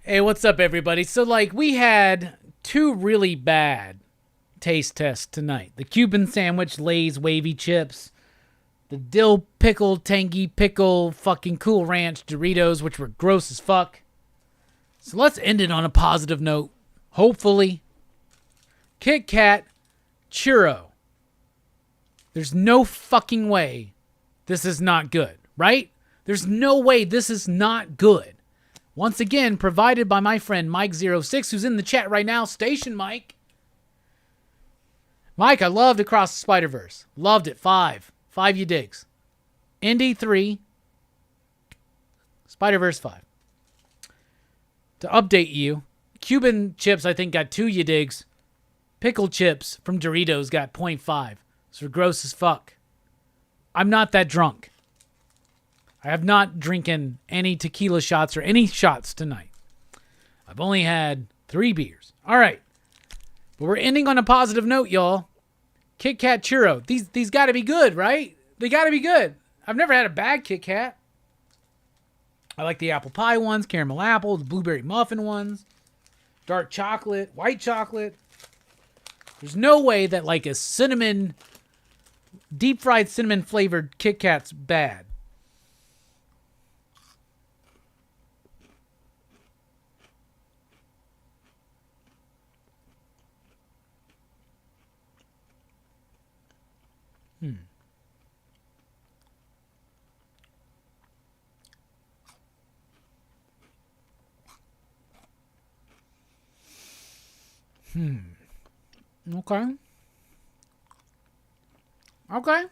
S2: Hey, what's up, everybody? So, we had two really bad taste tests tonight. The Cuban sandwich, Lay's wavy chips, the dill pickle, tangy pickle, fucking Cool Ranch Doritos, which were gross as fuck. So let's end it on a positive note. Hopefully. Kit Kat Churro. There's no fucking way this is not good, right? There's no way this is not good. Once again, provided by my friend Mike06, who's in the chat right now. Station Mike. Mike, I loved Across the Spider-Verse. Loved it. 5. 5 you digs. Indy 3. Spider-Verse 5. To update you, Cuban chips I think got 2 you digs. Pickle chips from Doritos got 0.5. So gross as fuck. I'm not that drunk. I have not drinking any tequila shots or any shots tonight. I've only had 3 beers. All right. But we're ending on a positive note, y'all. Kit Kat Churro. These got to be good, right? They got to be good. I've never had a bad Kit Kat. I like the apple pie ones, caramel apple, the blueberry muffin ones, dark chocolate, white chocolate. There's no way that like a cinnamon, deep fried cinnamon flavored Kit Kat's bad. Okay. Okay.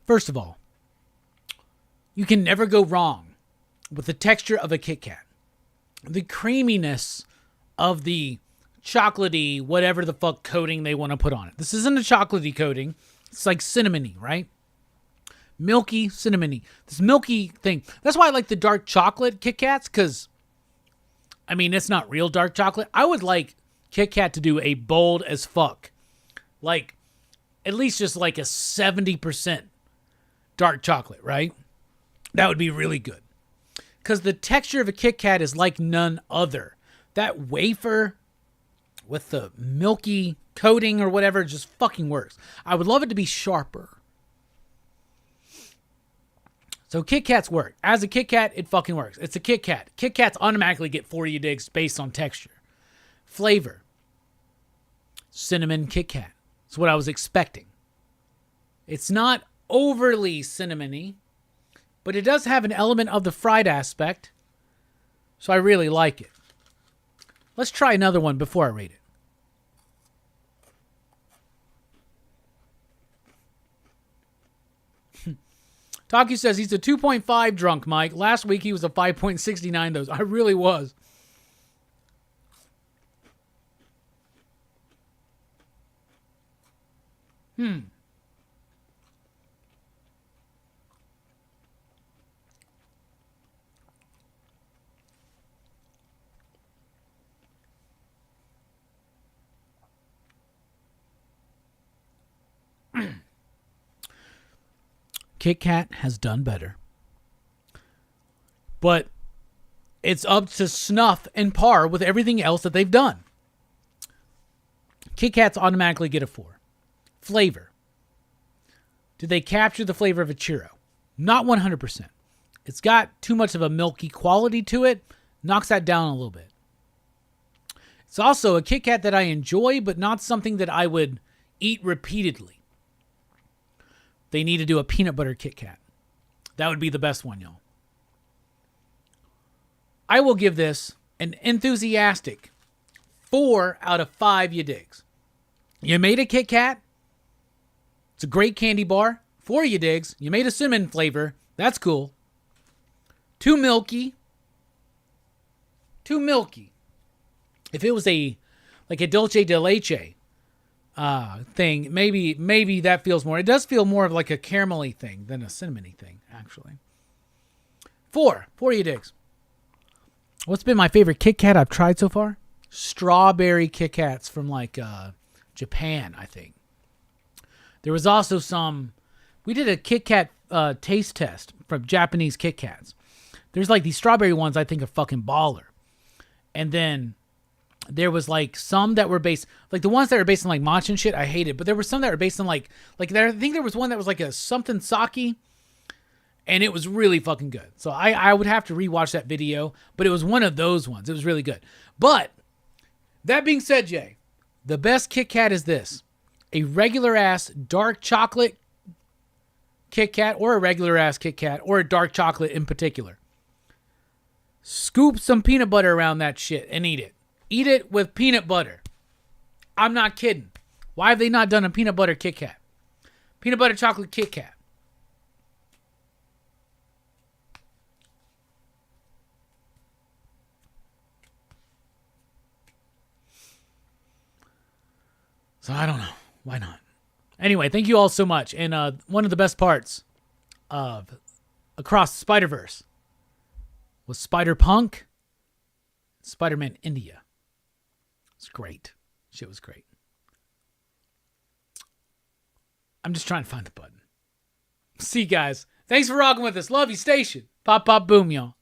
S2: First of all, You can never go wrong with the texture of a Kit Kat. The creaminess of the chocolatey, whatever the fuck coating they want to put on it. This isn't a chocolatey coating. It's like cinnamony, right? Milky, cinnamony. This milky thing. That's why I like the dark chocolate Kit Kats, because, I mean, it's not real dark chocolate. I would like Kit Kat to do a bold as fuck. Like, at least just like a 70% dark chocolate, right? That would be really good. Because the texture of a Kit Kat is like none other. That wafer with the milky coating or whatever just fucking works. I would love it to be sharper. So Kit Kats work. As a Kit Kat, it fucking works. It's a Kit Kat. Kit Kats automatically get 40 digs based on texture. Flavor. Cinnamon Kit Kat. That's what I was expecting. It's not overly cinnamony, but it does have an element of the fried aspect. So I really like it. Let's try another one before I rate it. Taki says he's a 2.5 drunk, Mike. Last week he was a 5.69 those. I really was. Kit Kat has done better. But it's up to snuff and par with everything else that they've done. Kit Kats automatically get a 4. Flavor. Did they capture the flavor of a churro? Not 100%. It's got too much of a milky quality to it. Knocks that down a little bit. It's also a Kit Kat that I enjoy, but not something that I would eat repeatedly. They need to do a peanut butter Kit Kat. That would be the best one, y'all. I will give this an enthusiastic 4 out of 5 you digs. You made a Kit Kat. It's a great candy bar. 4 you digs. You made a cinnamon flavor. That's cool. Too milky. Too milky. If it was a dulce de leche thing, maybe that feels more. It does feel more of like a caramelly thing than a cinnamony thing, actually. 4 you digs. What's been my favorite Kit Kat I've tried so far? Strawberry Kit Kats from Japan, I think. There was also we did a Kit Kat taste test from Japanese Kit Kats. There's these strawberry ones I think are fucking baller. And then there was some that were based, the ones that were based on matcha and shit, I hated. But there were some that were based on I think there was one that was a something sake. And it was really fucking good. So I would have to rewatch that video. But it was one of those ones. It was really good. But that being said, Jay, the best Kit Kat is this. A regular ass dark chocolate Kit Kat, or a regular ass Kit Kat, or a dark chocolate in particular. Scoop some peanut butter around that shit and eat it. Eat it with peanut butter. I'm not kidding. Why have they not done a peanut butter Kit Kat? Peanut butter chocolate Kit Kat. So I don't know. Why not? Anyway, thank you all so much. And one of the best parts of Across the Spider-Verse was Spider-Punk, Spider-Man India. It's great. Shit was great. I'm just trying to find the button. See you guys. Thanks for rocking with us. Love you, station. Pop, pop, boom, y'all.